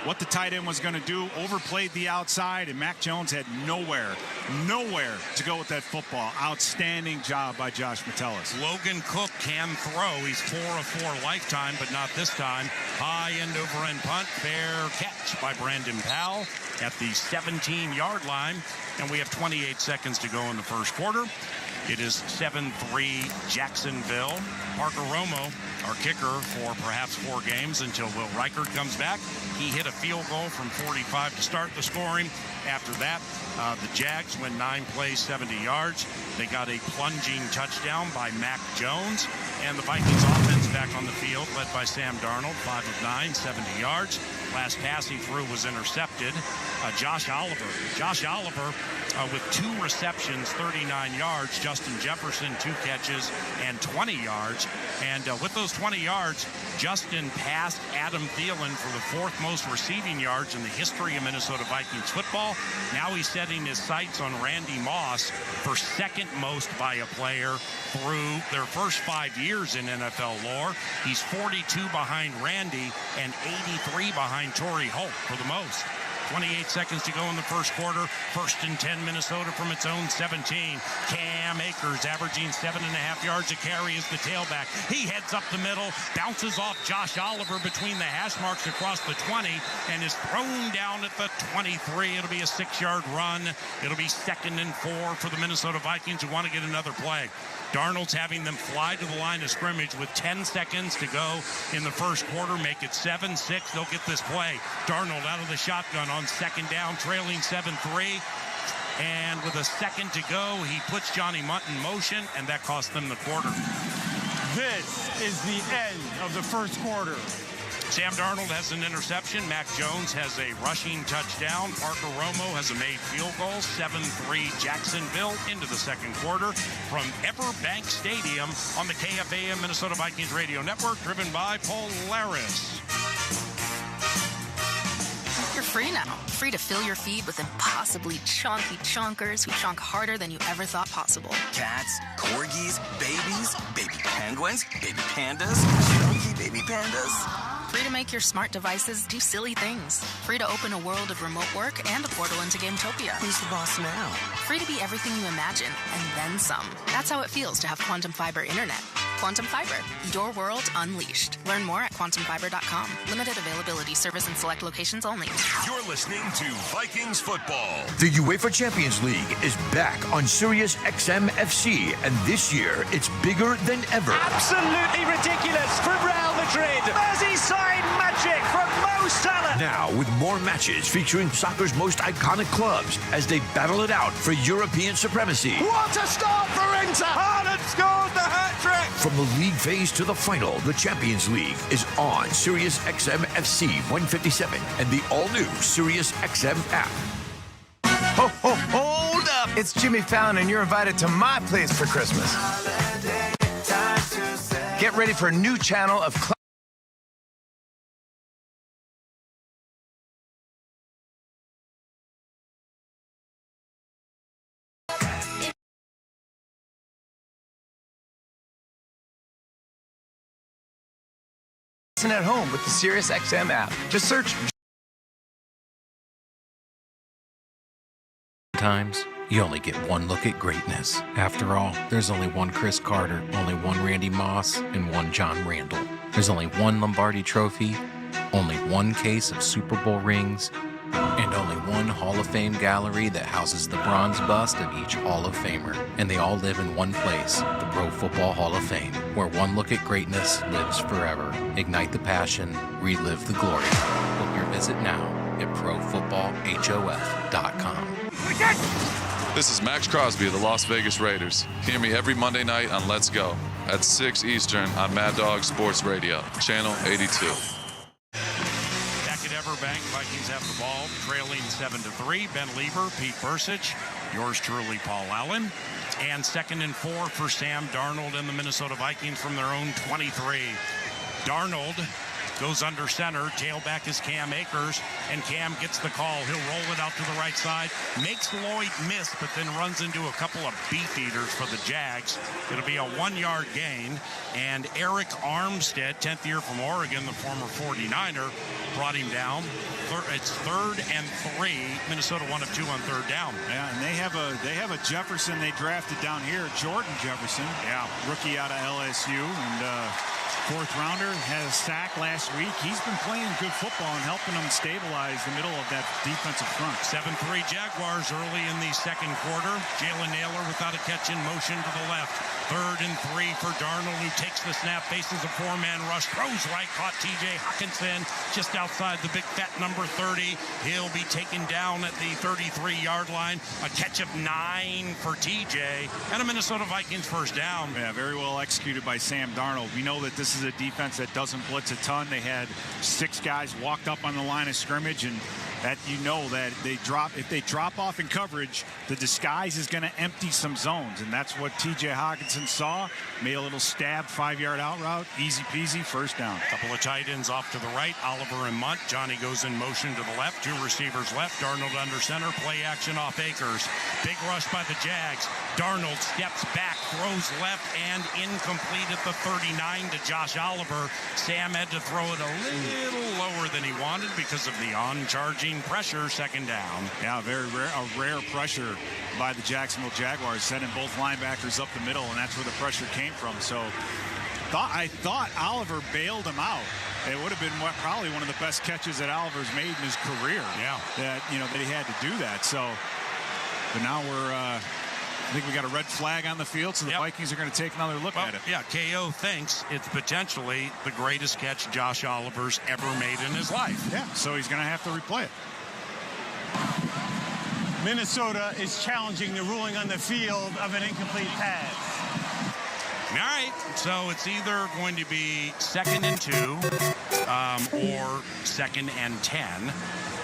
what the tight end was going to do, overplayed the outside, and Mac Jones had nowhere to go with that football. Outstanding job by Josh Metellus. Logan Cook can throw. He's 4 of 4 lifetime, but not this time. High end over end punt. Fair catch by Brandon Powell at the 17-yard line. And we have 28 seconds to go in the first quarter. It is 7-3 Jacksonville. Parker Romo, our kicker for perhaps 4 games until Will Reichert comes back. He hit a field goal from 45 to start the scoring. After that, the Jags went 9 plays, 70 yards. They got a plunging touchdown by Mac Jones. And the Vikings offense back on the field, led by Sam Darnold, 5 of 9, 70 yards. Last pass he threw was intercepted. Josh Oliver with 2 receptions, 39 yards. Justin Jefferson, 2 catches and 20 yards. And with those 20 yards, Justin passed Adam Thielen for the 4th most receiving yards in the history of Minnesota Vikings football. Now he's setting his sights on Randy Moss for 2nd most by a player through their first 5 years in NFL lore. He's 42 behind Randy and 83 behind Torrey Holt for the most. 28 seconds to go in the first quarter. 1st and 10 Minnesota from its own 17. Cam Akers averaging 7.5 yards a carry as the tailback. He heads up the middle, bounces off Josh Oliver between the hash marks across the 20 and is thrown down at the 23. It'll be a 6-yard run. It'll be 2nd and 4 for the Minnesota Vikings who want to get another play. Darnold's having them fly to the line of scrimmage with 10 seconds to go in the first quarter. Make it 7-6. They'll get this play. Darnold out of the shotgun on 2nd down, trailing 7-3. And with a second to go, he puts Johnny Munt in motion, and that cost them the quarter. This is the end of the first quarter. Sam Darnold has an interception. Mac Jones has a rushing touchdown. Parker Romo has a made field goal. 7-3 Jacksonville into the second quarter from Everbank Stadium on the KFAM Minnesota Vikings Radio Network, driven by Polaris. You're free now. Free to fill your feed with impossibly chonky chonkers who chonk harder than you ever thought possible. Cats, corgis, babies, baby penguins, baby pandas, chunky baby pandas. Free to make your smart devices do silly things. Free to open a world of remote work and a portal into Gametopia. Who's the boss now? Free to be everything you imagine, and then some. That's how it feels to have Quantum Fiber Internet. Quantum Fiber, your world unleashed. Learn more at quantumfiber.com. Limited availability, service in select locations only. You're listening to Vikings football. The UEFA Champions League is back on Sirius XM FC, and this year it's bigger than ever. Absolutely ridiculous from Real Madrid. Merseyside magic from Mo Salah. Now with more matches featuring soccer's most iconic clubs as they battle it out for European supremacy. What a start for Inter! Haaland scores the hat-trick! From the league phase to the final, the Champions League is on Sirius XM FC 157 and the all-new Sirius XM app. Hold up! It's Jimmy Fallon, and you're invited to my place for Christmas. Get ready for a new channel of at home with the Sirius XM app. Just search. Sometimes you only get one look at greatness. After all, there's only one Chris Carter, only one Randy Moss, and one John Randall. There's only one Lombardi Trophy, only one case of Super Bowl rings, and only one Hall of Fame gallery that houses the bronze bust of each Hall of Famer. And they all live in one place, the Pro Football Hall of Fame, where one look at greatness lives forever. Ignite the passion, relive the glory. Book your visit now at ProFootballHof.com. This is Max Crosby of the Las Vegas Raiders. Hear me every Monday night on Let's Go at 6 Eastern on Mad Dog Sports Radio, Channel 82. Riverbank. Vikings have the ball, trailing 7-3. Ben Lieber, Pete Bursich, yours truly, Paul Allen. And 2nd and 4 for Sam Darnold and the Minnesota Vikings from their own 23. Darnold goes under center. Tailback is Cam Akers, and Cam gets the call. He'll roll it out to the right side. Makes Lloyd miss, but then runs into a couple of beef eaters for the Jags. It'll be a 1-yard gain, and Eric Armstead, 10th year from Oregon, the former 49er, brought him down. It's 3rd and 3. Minnesota 1 of 2 on 3rd down. Yeah, and they have a Jefferson they drafted down here, Jordan Jefferson. Yeah, rookie out of LSU, and 4th rounder, had a sack last week. He's been playing good football and helping them stabilize the middle of that defensive front. 7-3 Jaguars early in the second quarter. Jalen Naylor without a catch in motion to the left. 3rd and 3 for Darnold, who takes the snap, faces a 4-man rush, throws right, caught T.J. Hockenson just outside the big fat number 30. He'll be taken down at the 33-yard line. A catch of 9 for T.J. and a Minnesota Vikings first down. Yeah, very well executed by Sam Darnold. We know that this is a defense that doesn't blitz a ton. They had 6 guys walked up on the line of scrimmage, and that that if they drop off in coverage, the disguise is going to empty some zones, and that's what T.J. Hockenson saw. Made a little stab 5-yard out route, easy peasy, first down. Couple of tight ends off to the right, Oliver and Munt. Johnny goes in motion to the left, 2 receivers left. Darnold under center, play action off Akers. Big rush by the Jags. Darnold steps back, throws left, and incomplete at the 39 to Josh Oliver. Sam had to throw it a little lower than he wanted because of the on-charging pressure. Second down. Yeah, a rare pressure by the Jacksonville Jaguars, sending both linebackers up the middle, and that's where the pressure came from. So I thought Oliver bailed him out. It would have been probably one of the best catches that Oliver's made in his career. Yeah, that he had to do that. So, but now I think we got a red flag on the field, so the Vikings are going to take another look at it. Yeah, KO thinks it's potentially the greatest catch Josh Oliver's ever made in his life. Yeah, so he's going to have to replay it. Minnesota is challenging the ruling on the field of an incomplete pass. All right, so it's either going to be 2nd and 2 or 2nd and 10.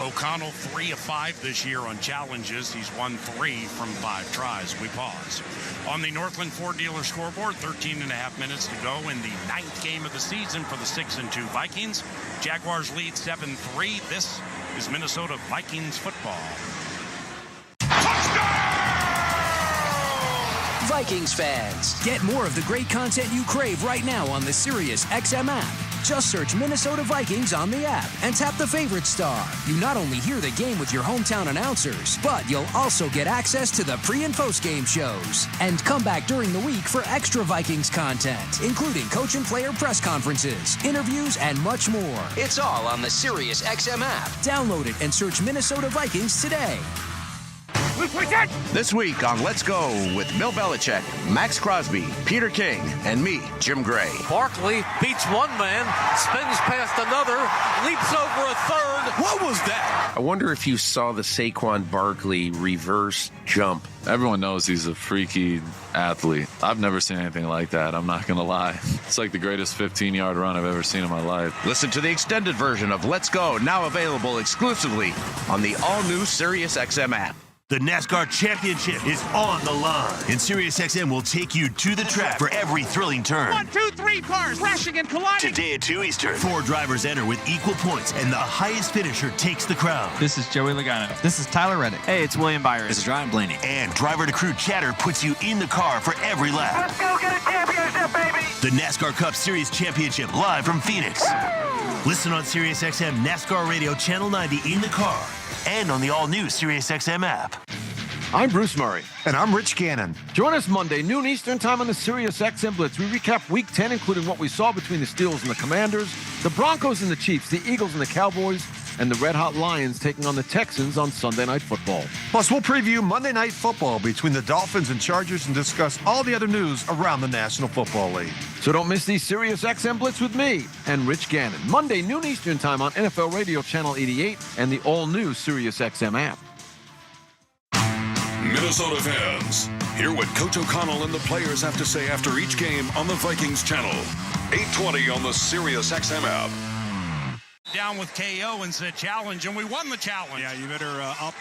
O'Connell 3 of 5 this year on challenges. He's won 3 from 5 tries. We pause. On the Northland Ford dealer scoreboard, 13 and a half minutes to go in the 9th game of the season for the 6-2 Vikings. Jaguars lead 7-3. This is Minnesota Vikings football. Vikings fans, get more of the great content you crave right now on the Sirius XM app. Just search Minnesota Vikings on the app and tap the favorite star. You not only hear the game with your hometown announcers, but you'll also get access to the pre- and post-game shows. And come back during the week for extra Vikings content, including coach and player press conferences, interviews, and much more. It's all on the Sirius XM app. Download it and search Minnesota Vikings today. This week on Let's Go with Bill Belichick, Max Crosby, Peter King, and me, Jim Gray. Barkley beats one man, spins past another, leaps over a third. What was that? I wonder if you saw the Saquon Barkley reverse jump. Everyone knows he's a freaky athlete. I've never seen anything like that, I'm not going to lie. It's like the greatest 15-yard run I've ever seen in my life. Listen to the extended version of Let's Go, now available exclusively on the all-new SiriusXM app. The NASCAR Championship is on the line, and SiriusXM will take you to the track for every thrilling turn. 1, 2, 3 cars crashing and colliding. Today at 2 Eastern, 4 drivers enter with equal points, and the highest finisher takes the crown. This is Joey Logano. This is Tyler Reddick. Hey, it's William Byron. This is Ryan Blaney. And driver-to-crew chatter puts you in the car for every lap. Let's go get a championship, baby! The NASCAR Cup Series Championship live from Phoenix. Listen on SiriusXM NASCAR Radio Channel 90 in the car and on the all-new SiriusXM app. I'm Bruce Murray. And I'm Rich Gannon. Join us Monday, noon Eastern time on the Sirius XM Blitz. We recap Week 10, including what we saw between the Steelers and the Commanders, the Broncos and the Chiefs, the Eagles and the Cowboys, and the Red Hot Lions taking on the Texans on Sunday Night Football. Plus, we'll preview Monday Night Football between the Dolphins and Chargers and discuss all the other news around the National Football League. So don't miss the Sirius XM Blitz with me and Rich Gannon. Monday, noon Eastern time on NFL Radio Channel 88 and the all-new Sirius XM app. Minnesota fans, hear what Coach O'Connell and the players have to say after each game on the Vikings channel. 8:20 on the Sirius XM app. down with KO and said challenge, and we won the challenge. Yeah, you better up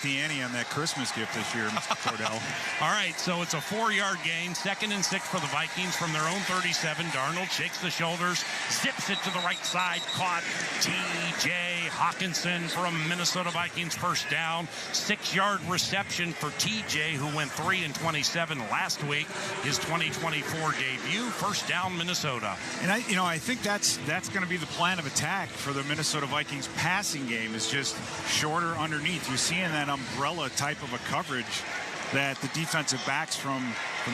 the ante on that Christmas gift this year, Mr. Cordell. All right, so it's a 4-yard gain, 2nd and 6 for the Vikings from their own 37. Darnold shakes the shoulders, zips it to the right side, caught T.J. Hawkinson from Minnesota Vikings, first down. 6-yard reception for T.J., who went 3-27 last week, his 2024 debut. First down, Minnesota. And I think that's going to be the plan of attack for the Minnesota Vikings passing game, is just shorter underneath. You're seeing that umbrella type of a coverage that the defensive backs from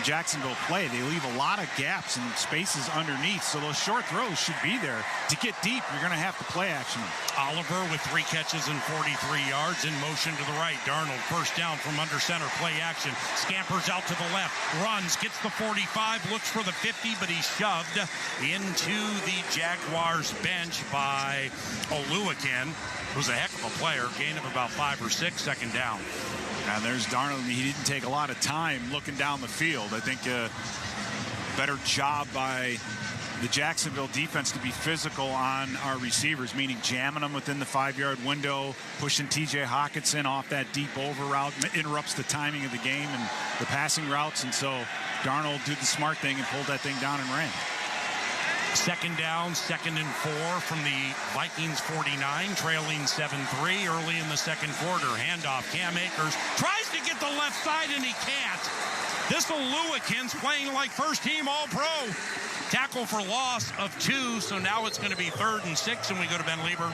Jacksonville play. They leave a lot of gaps and spaces underneath, so those short throws should be there. To get deep, you're going to have to play action them. Oliver with 3 catches and 43 yards, in motion to the right. Darnold, first down from under center, play action, scampers out to the left, runs, gets the 45, looks for the 50, but he's shoved into the Jaguars bench by Oluwakin, who's a heck of a player. Gain of about 5 or 6, second down. And there's Darnold. He didn't take a lot of time looking down the field. I think a better job by the Jacksonville defense to be physical on our receivers, meaning jamming them within the 5-yard window, pushing T.J. Hawkinson off that deep over route, interrupts the timing of the game and the passing routes. And so Darnold did the smart thing and pulled that thing down and ran. Second down, 2nd and 4 from the Vikings 49, trailing 7-3 early in the second quarter. Handoff, Cam Akers tries to get the left side, and he can't. This Oluwakin's playing like first-team All-Pro. Tackle for loss of 2, so now it's going to be 3rd and 6, and we go to Ben Lieber.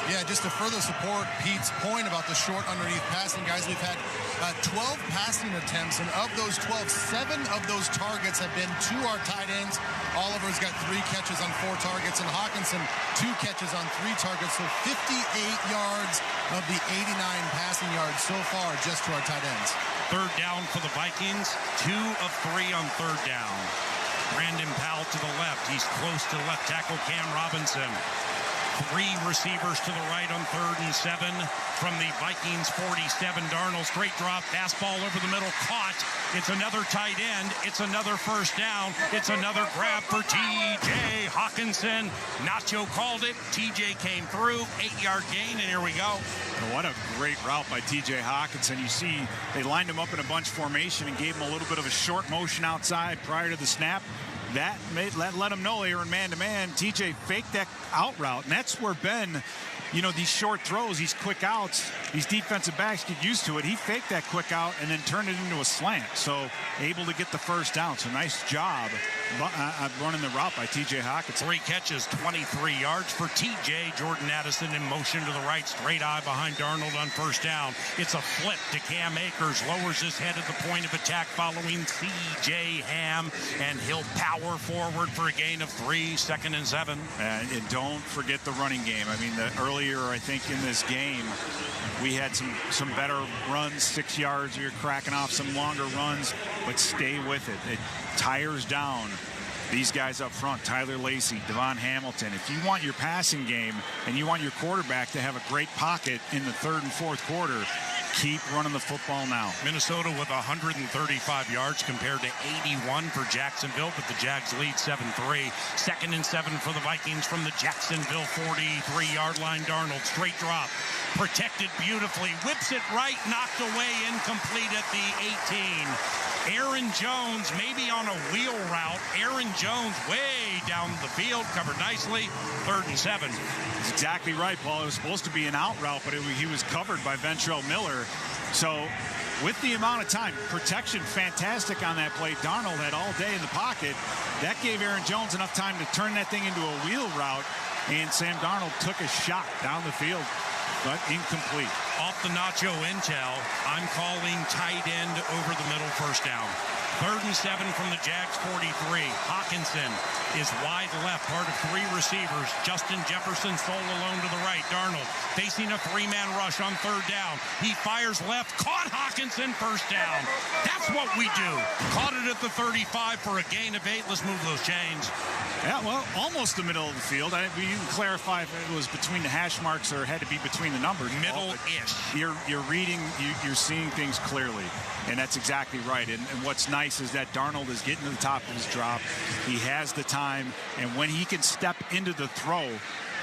Yeah, just to further support Pete's point about the short underneath passing, guys, we've had 12 passing attempts, and of those 12, 7 of those targets have been to our tight ends. Oliver's got 3 catches on 4 targets, and Hawkinson 2 catches on 3 targets, so 58 yards of the 89 passing yards so far just to our tight ends. Third down for the Vikings, 2 of 3 on third down. Brandon Powell to the left. He's close to left tackle Cam Robinson. 3 receivers to the right on 3rd and 7 from the Vikings 47. Darnold, straight drop, fastball over the middle, caught. It's another tight end. It's another first down. It's another grab for T.J. Hawkinson. Nacho called it. T.J. came through. 8-yard gain, and here we go. What a great route by T.J. Hawkinson. You see they lined him up in a bunch formation and gave him a little bit of a short motion outside prior to the snap. That let him know they were in man-to-man. TJ faked that out route, and that's where Ben, these short throws, these quick outs, these defensive backs get used to it. He faked that quick out and then turned it into a slant, so able to get the first down. So nice job running the route by T.J. Hawkinson. 3 catches, 23 yards for T.J. Jordan Addison in motion to the right, straight eye behind Darnold on first down. It's a flip to Cam Akers, lowers his head at the point of attack following C.J. Ham, and he'll power forward for a gain of 3, 2nd and 7. And don't forget the running game. I mean, earlier, I think, in this game, we had some better runs, 6 yards. You're cracking off some longer runs, but stay with it. It tires down these guys up front, Tyler Lacey, Devon Hamilton. If you want your passing game and you want your quarterback to have a great pocket in the 3rd and 4th quarter, keep running the football now. Minnesota with 135 yards compared to 81 for Jacksonville, but the Jags lead 7-3. 2nd and 7 for the Vikings from the Jacksonville 43-yard line. Darnold, straight drop, protected beautifully, whips it right, knocked away, incomplete at the 18. Aaron Jones maybe on a wheel route. Aaron Jones way down the field, covered nicely. 3rd and 7. That's exactly right, Paul. It was supposed to be an out route, but he was covered by Ventrell Miller. So with the amount of time, protection fantastic on that play. Darnold had all day in the pocket. That gave Aaron Jones enough time to turn that thing into a wheel route, and Sam Darnold took a shot down the field, but incomplete. Off the Nacho intel, I'm calling tight end over the middle, first down. 3rd and 7 from the Jags 43. Hawkinson is wide left, part of 3 receivers. Justin Jefferson sole alone to the right. Darnold facing a 3-man rush on 3rd down. He fires left, caught Hawkinson, first down. That's what we do. Caught it at the 35 for a gain of 8. Let's move those chains. Yeah, well, almost the middle of the field. You can clarify if it was between the hash marks or had to be between the numbers. Middle-ish. You're reading, you're seeing things clearly, and that's exactly right. And what's nice is that Darnold is getting to the top of his drop. He has the time, and when he can step into the throw,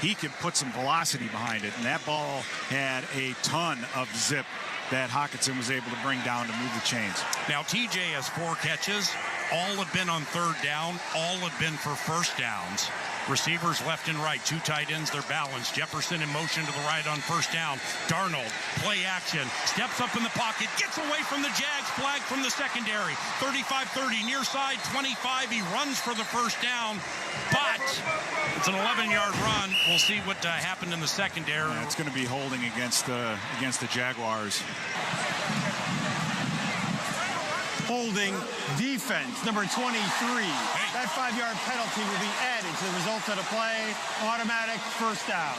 he can put some velocity behind it. And that ball had a ton of zip that Hockenson was able to bring down to move the chains. Now, TJ has 4 catches. All have been on third down. All have been for first downs. Receivers left and right, 2 tight ends, they're balanced. Jefferson in motion to the right on first down. Darnold, play action, steps up in the pocket, gets away from the Jags, flag from the secondary. 35-30, near side, 25. He runs for the first down, but it's an 11-yard run. We'll see what happened in the secondary. Yeah, it's going to be holding against the Jaguars. Holding defense, number 23. That 5-yard penalty will be added to the result of the play. Automatic first down.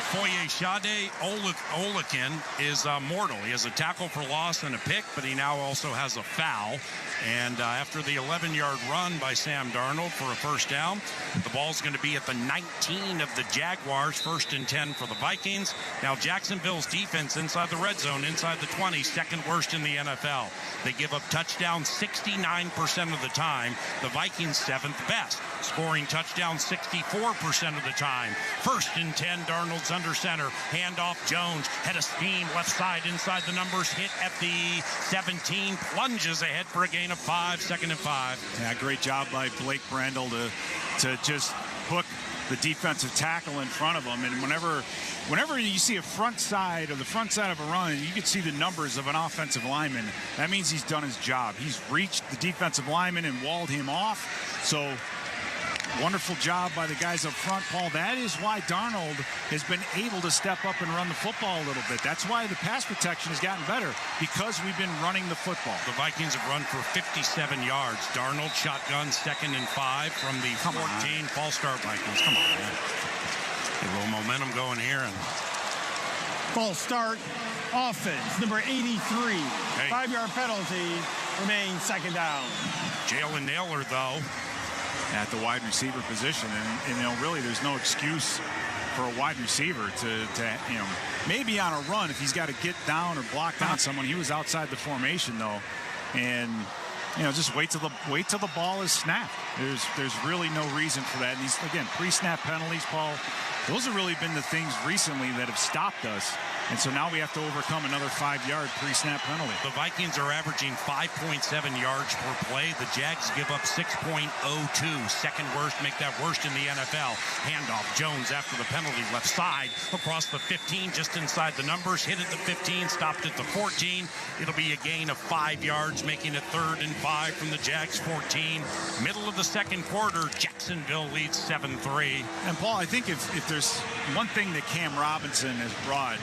Foyeshade Olakin is mortal. He has a tackle for loss and a pick, but he now also has a foul. And after the 11-yard run by Sam Darnold for a first down, the ball's going to be at the 19 of the Jaguars, 1st and 10 for the Vikings. Now Jacksonville's defense inside the red zone, inside the 20, second worst in the NFL. They give up touchdowns 69% of the time. The Vikings 7th best, scoring touchdowns 64% of the time. 1st and 10, Darnold's under center. Handoff, Jones, head of steam, left side, inside the numbers, hit at the 17, plunges ahead for a gain of 5, 2nd and 5. Yeah, great job by Blake Brendel to just hook the defensive tackle in front of him. And whenever you see the front side of a run, you can see the numbers of an offensive lineman. That means he's done his job. He's reached the defensive lineman and walled him off. So wonderful job by the guys up front, Paul. That is why Darnold has been able to step up and run the football a little bit. That's why the pass protection has gotten better, because we've been running the football. The Vikings have run for 57 yards. Darnold shotgun, 2nd and 5 from the 14 false start Vikings. Come on, man. Get a little momentum going here. And false start offense, number 83. 5-yard penalty, remains 2nd down. Jalen Naylor, though, at the wide receiver position, and really there's no excuse for a wide receiver to maybe on a run if he's got to get down or block down someone. He was outside the formation though, and just wait till the ball is snapped. There's really no reason for that. And these, again, pre-snap penalties, Paul, those have really been the things recently that have stopped us. And so now we have to overcome another 5-yard pre-snap penalty. The Vikings are averaging 5.7 yards per play. The Jags give up 6.02. Second worst, make that worst in the NFL. Handoff, Jones after the penalty, left side, across the 15, just inside the numbers. Hit at the 15, stopped at the 14. It'll be a gain of 5 yards, making it 3rd and 5 from the Jags 14. Middle of the second quarter, Jacksonville leads 7-3. And Paul, I think if there's one thing that Cam Robinson has brought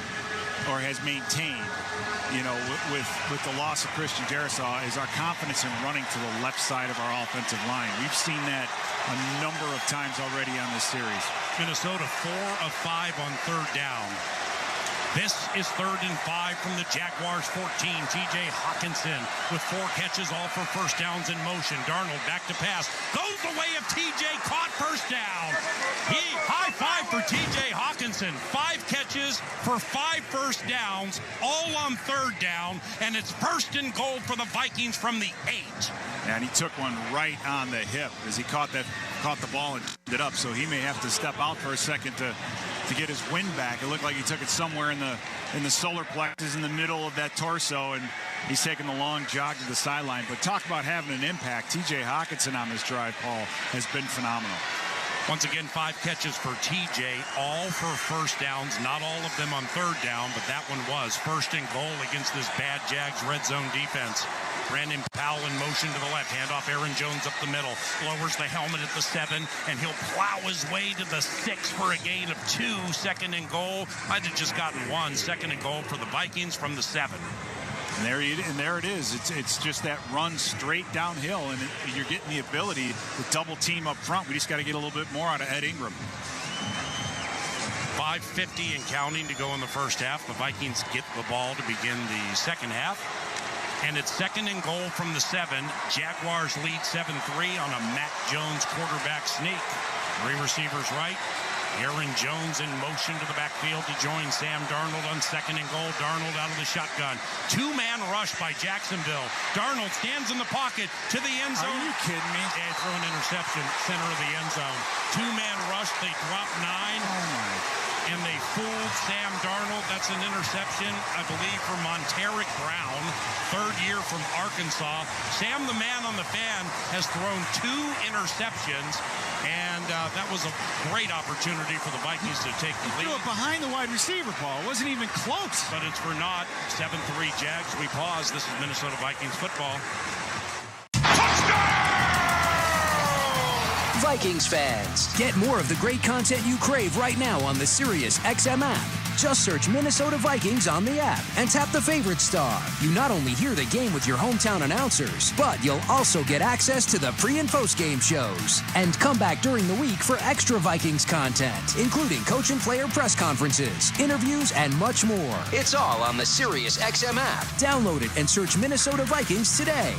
or has maintained, with the loss of Christian Darrisaw, is our confidence in running to the left side of our offensive line. We've seen that a number of times already on this series. Minnesota 4 of 5 on third down. This is 3rd and 5 from the Jaguars 14. TJ Hockenson with 4 catches, all for first downs in motion. Darnold back to pass. Goes the way of TJ, caught first down. High five for TJ Hockenson. 5 catches for 5 first downs, all on third down, and it's 1st and goal for the Vikings from the 8. And he took one right on the hip as he caught the ball and it up. So he may have to step out for a second to get his wind back. It looked like he took it somewhere in the solar plexus in the middle of that torso, and he's taking the long jog to the sideline. But talk about having an impact. TJ Hockenson on this drive, Paul, has been phenomenal. Once again, 5 catches for TJ, all for first downs, not all of them on third down, but that one was 1st and goal against this bad Jags red zone defense. Brandon Powell in motion to the left, handoff Aaron Jones up the middle, lowers the helmet at the 7, and he'll plow his way to the 6 for a gain of 2, 2nd and goal. Might have just gotten 1, 2nd and goal for the Vikings from the 7. And there it is. It's just that run straight downhill, and you're getting the ability to double team up front. We just got to get a little bit more out of Ed Ingram. 5:50 and counting to go in the first half. The Vikings get the ball to begin the second half. And it's 2nd and goal from the 7. Jaguars lead 7-3 on a Mac Jones quarterback sneak. 3 receivers right, Aaron Jones in motion to the backfield to join Sam Darnold on 2nd and goal. Darnold out of the shotgun. 2-man rush by Jacksonville. Darnold stands in the pocket to the end zone. Are you kidding me? They throw an interception, center of the end zone. 2-man rush. They drop 9. Oh, my. And they fooled Sam Darnold. That's an interception, I believe, for Monteric Brown, 3rd year from Arkansas. Sam, the man on the fan, has thrown 2 interceptions, and that was a great opportunity for the Vikings to take the lead. Threw it behind the wide receiver, Paul. It wasn't even close. But it's for naught. 7-3 Jags. We pause. This is Minnesota Vikings football. Vikings fans, get more of the great content you crave right now on the Sirius XM app. Just search Minnesota Vikings on the app and tap the favorite star. You not only hear the game with your hometown announcers, but you'll also get access to the pre- and post-game shows. And come back during the week for extra Vikings content, including coach and player press conferences, interviews, and much more. It's all on the Sirius XM app. Download it and search Minnesota Vikings today.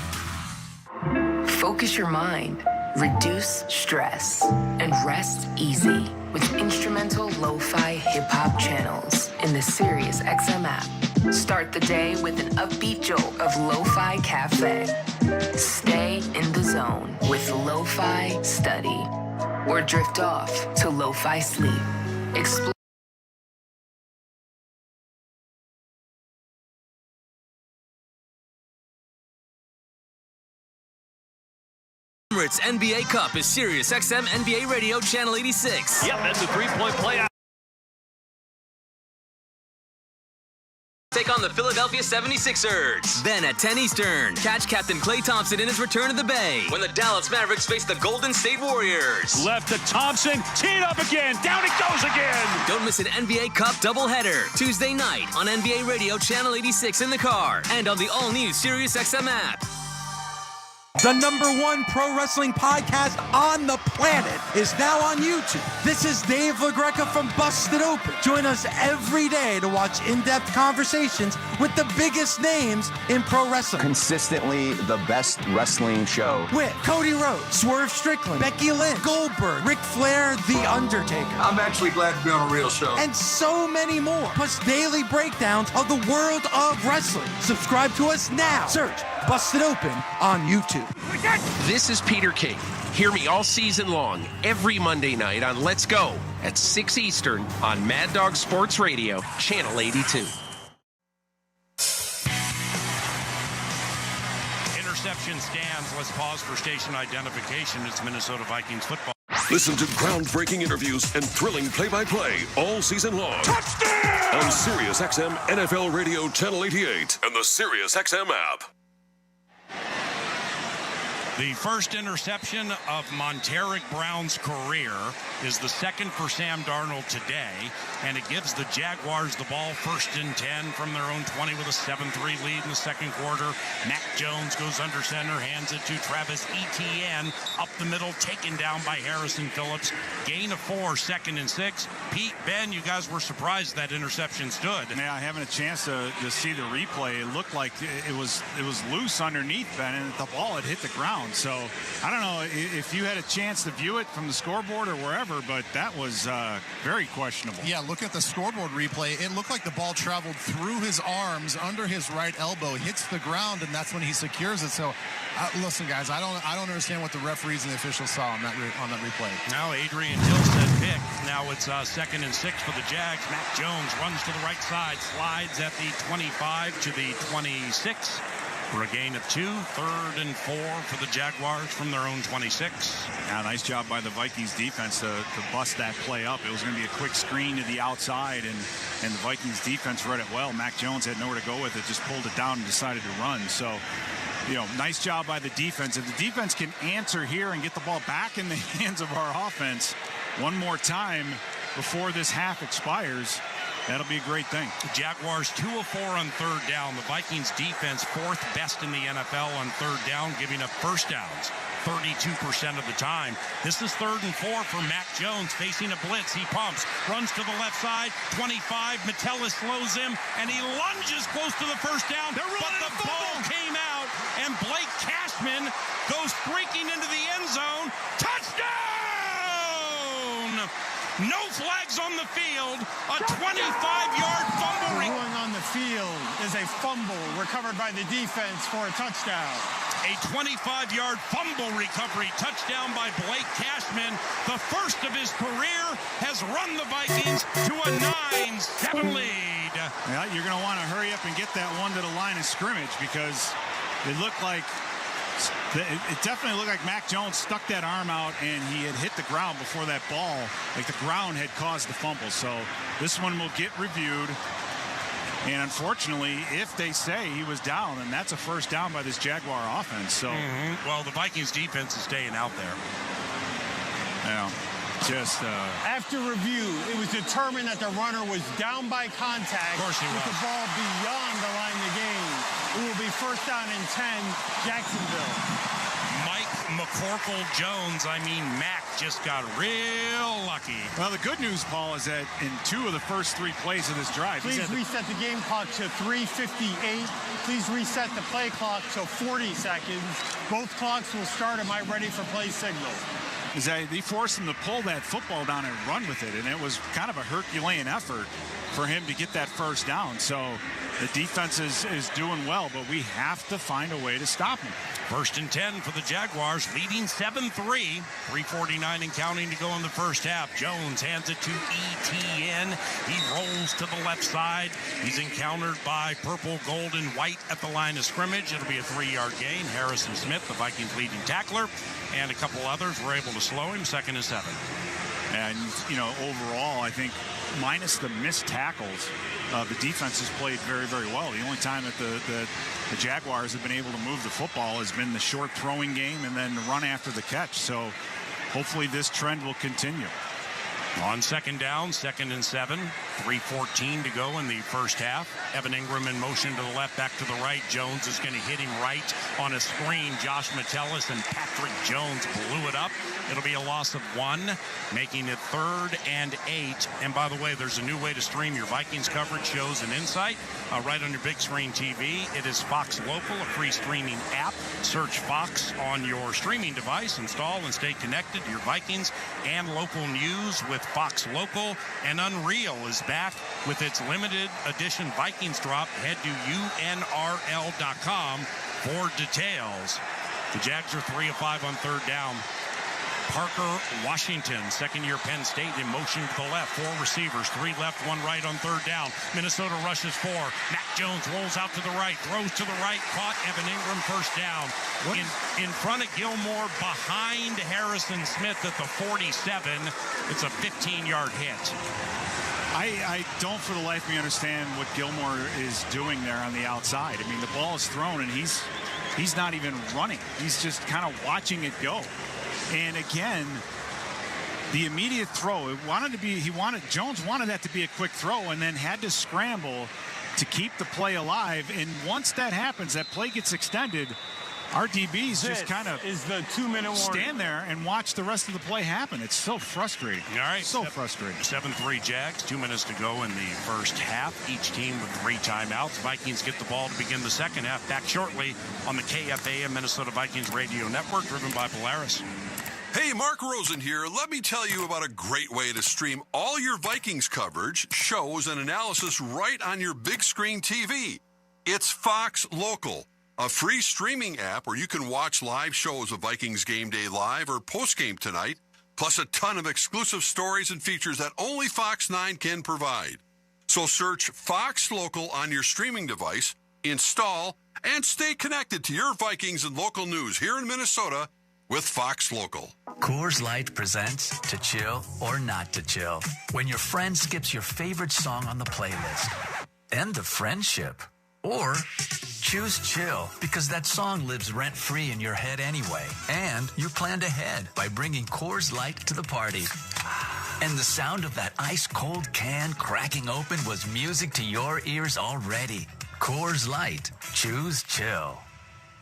Focus your mind. Reduce stress and rest easy with instrumental lo-fi hip-hop channels in the Sirius XM app. Start the day with an upbeat jolt of Lo-Fi Cafe. Stay in the zone with Lo-Fi Study or drift off to Lo-Fi Sleep. Explore Emirates NBA Cup is Sirius XM NBA Radio Channel 86. Yep, that's a three-point play. Take on the Philadelphia 76ers. Then at 10 Eastern, catch Captain Klay Thompson in his return to the Bay when the Dallas Mavericks face the Golden State Warriors. Left to Thompson, teed up again, down it goes again. Don't miss an NBA Cup doubleheader Tuesday night on NBA Radio Channel 86 in the car and on the all-new Sirius XM app. The #1 pro wrestling podcast on the planet is now on YouTube. This is Dave LaGreca from Busted Open. Join us every day to watch in-depth conversations with the biggest names in pro wrestling. Consistently the best wrestling show. With Cody Rhodes, Swerve Strickland, Becky Lynch, Goldberg, Ric Flair, The Undertaker. I'm actually glad to be on a real show. And so many more. Plus daily breakdowns of the world of wrestling. Subscribe to us now. Search Busted Open on YouTube. This is Peter King. Hear me all season long, every Monday night on Let's Go at 6 Eastern on Mad Dog Sports Radio, Channel 82. Interception stands. Let's pause for station identification. It's Minnesota Vikings football. Listen to groundbreaking interviews and thrilling play-by-play all season long. Touchdown! On Sirius XM NFL Radio Channel 88 and the Sirius XM app. The first interception of Monteric Brown's career is the second for Sam Darnold today, and it gives the Jaguars the ball 1st and 10 from their own 20 with a 7-3 lead in the second quarter. Mac Jones goes under center, hands it to Travis Etienne up the middle, taken down by Harrison Phillips. Gain of 4, 2nd and 6. Pete, Ben, you guys were surprised that interception stood. Yeah, having a chance to see the replay, it looked like it was loose underneath, Ben, and the ball had hit the ground. So I don't know if you had a chance to view it from the scoreboard or wherever, but that was very questionable. Yeah, look at the scoreboard replay. It looked like the ball traveled through his arms, under his right elbow, hits the ground, and that's when he secures it. So listen, guys, I don't understand what the referees and the officials saw on that replay. Now Adrian Hill said pick. Now it's 2nd and 6 for the Jags. Mac Jones runs to the right side, slides at the 25 to the 26. For a gain of 2, 3rd and 4 for the Jaguars from their own 26. Yeah, nice job by the Vikings defense to bust that play up. It was going to be a quick screen to the outside, and the Vikings defense read it well. Mac Jones had nowhere to go with it, just pulled it down and decided to run. So, nice job by the defense. If the defense can answer here and get the ball back in the hands of our offense one more time before this half expires, that'll be a great thing. The Jaguars 2 of 4 on 3rd down. The Vikings defense 4th best in the NFL on 3rd down, giving up first downs 32% of the time. This is 3rd and 4 for Mac Jones facing a blitz. He pumps, runs to the left side, 25. Metellus slows him, and he lunges close to the first down. But the ball came out, and Blake Cashman goes streaking into the end zone. Touchdown! No flags on the field. A 25-yard fumble. Going on the field is a fumble recovered by the defense for a touchdown. A 25-yard fumble recovery touchdown by Blake Cashman. The first of his career has run the Vikings to a 9-7 lead. Yeah, you're going to want to hurry up and get that one to the line of scrimmage because it looked like it definitely looked like Mac Jones stuck that arm out and he had hit the ground before that ball. Like the ground had caused the fumble. So this one will get reviewed. And unfortunately, if they say he was down, then that's a first down by this Jaguar offense. So, well, the Vikings defense is staying out there. Yeah, just after review, it was determined that the runner was down by contact. Of course he was. With the ball beyond the line of the game. It will be first down and 10, Jacksonville. Mike McCorkle-Jones, Mac just got real lucky. Well, the good news, Paul, is that in 2 of the first 3 plays of this drive, please reset the game clock to 3:58. Please reset the play clock to 40 seconds. Both clocks will start at my ready for play signal. Is that he forced him to pull that football down and run with it, and it was kind of a Herculean effort for him to get that first down. So the defense is doing well, but we have to find a way to stop him. First and 10 for the Jaguars, leading 7-3. 3:49 and counting to go in the first half. Jones hands it to Etienne. He rolls to the left side. He's encountered by purple, gold, and white at the line of scrimmage. It'll be a 3-yard gain. Harrison Smith, the Vikings leading tackler, and a couple others were able to slow him. 2nd and 7. And, overall, I think minus the missed tackles, the defense has played very, very well. The only time that the Jaguars have been able to move the football has been the short throwing game and then the run after the catch. So hopefully this trend will continue. On 2nd down, 2nd and 7, 3:14 to go in the first half. Evan Ingram in motion to the left, back to the right. Jones is going to hit him right on a screen. Josh Metellus and Patrick Jones blew it up. It'll be a loss of 1, making it 3rd and 8. And by the way, there's a new way to stream your Vikings coverage, shows, and insight right on your big screen TV. It is Fox Local, a free streaming app. Search Fox on your streaming device, install, and stay connected to your Vikings and local news with Fox Local. And Unreal is back with its limited edition Vikings drop. Head to unrl.com for details. The Jags are 3 of 5 on 3rd down. Parker Washington, second-year Penn State, in motion to the left. 4 receivers, 3 left, 1 right on 3rd down. Minnesota rushes 4. Mac Jones rolls out to the right, throws to the right, caught Evan Ingram, first down. In front of Gilmore, behind Harrison Smith at the 47. It's a 15-yard hit. I don't for the life of me understand what Gilmore is doing there on the outside. The ball is thrown and he's not even running. He's just kind of watching it go. And again, the immediate throw, Jones wanted that to be a quick throw and then had to scramble to keep the play alive. And once that happens, that play gets extended, our DBs just kind of is the 2-minute warning. Stand there and watch the rest of the play happen. It's so frustrating. All right. So frustrating. 7-3 Jags, 2 minutes to go in the first half. Each team with 3 timeouts. Vikings get the ball to begin the second half. Back shortly on the KFAN Minnesota Vikings Radio Network, driven by Polaris. Hey, Mark Rosen here. Let me tell you about a great way to stream all your Vikings coverage, shows, and analysis right on your big screen TV. It's Fox Local, a free streaming app where you can watch live shows of Vikings Game Day Live or Postgame Tonight, plus a ton of exclusive stories and features that only Fox 9 can provide. So search Fox Local on your streaming device, install, and stay connected to your Vikings and local news here in Minnesota with Fox Local. Coors Light presents To Chill or Not to Chill. When your friend skips your favorite song on the playlist. End of friendship. Or choose chill because that song lives rent-free in your head anyway. And you planned ahead by bringing Coors Light to the party. And the sound of that ice-cold can cracking open was music to your ears already. Coors Light. Choose chill.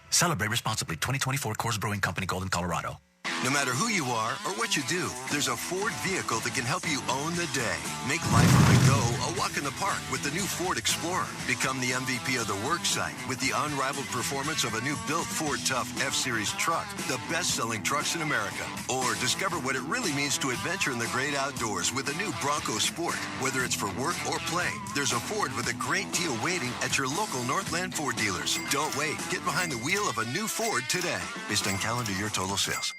Celebrate responsibly. 2024 Coors Brewing Company, Golden, Colorado. No matter who you are or what you do, there's a Ford vehicle that can help you own the day. Make life on the go a walk in the park with the new Ford Explorer. Become the MVP of the work site with the unrivaled performance of a new built Ford Tough F-Series truck, the best-selling trucks in America. Or discover what it really means to adventure in the great outdoors with the new Bronco Sport. Whether it's for work or play, there's a Ford with a great deal waiting at your local Northland Ford dealers. Don't wait. Get behind the wheel of a new Ford today. Based on calendar year total sales.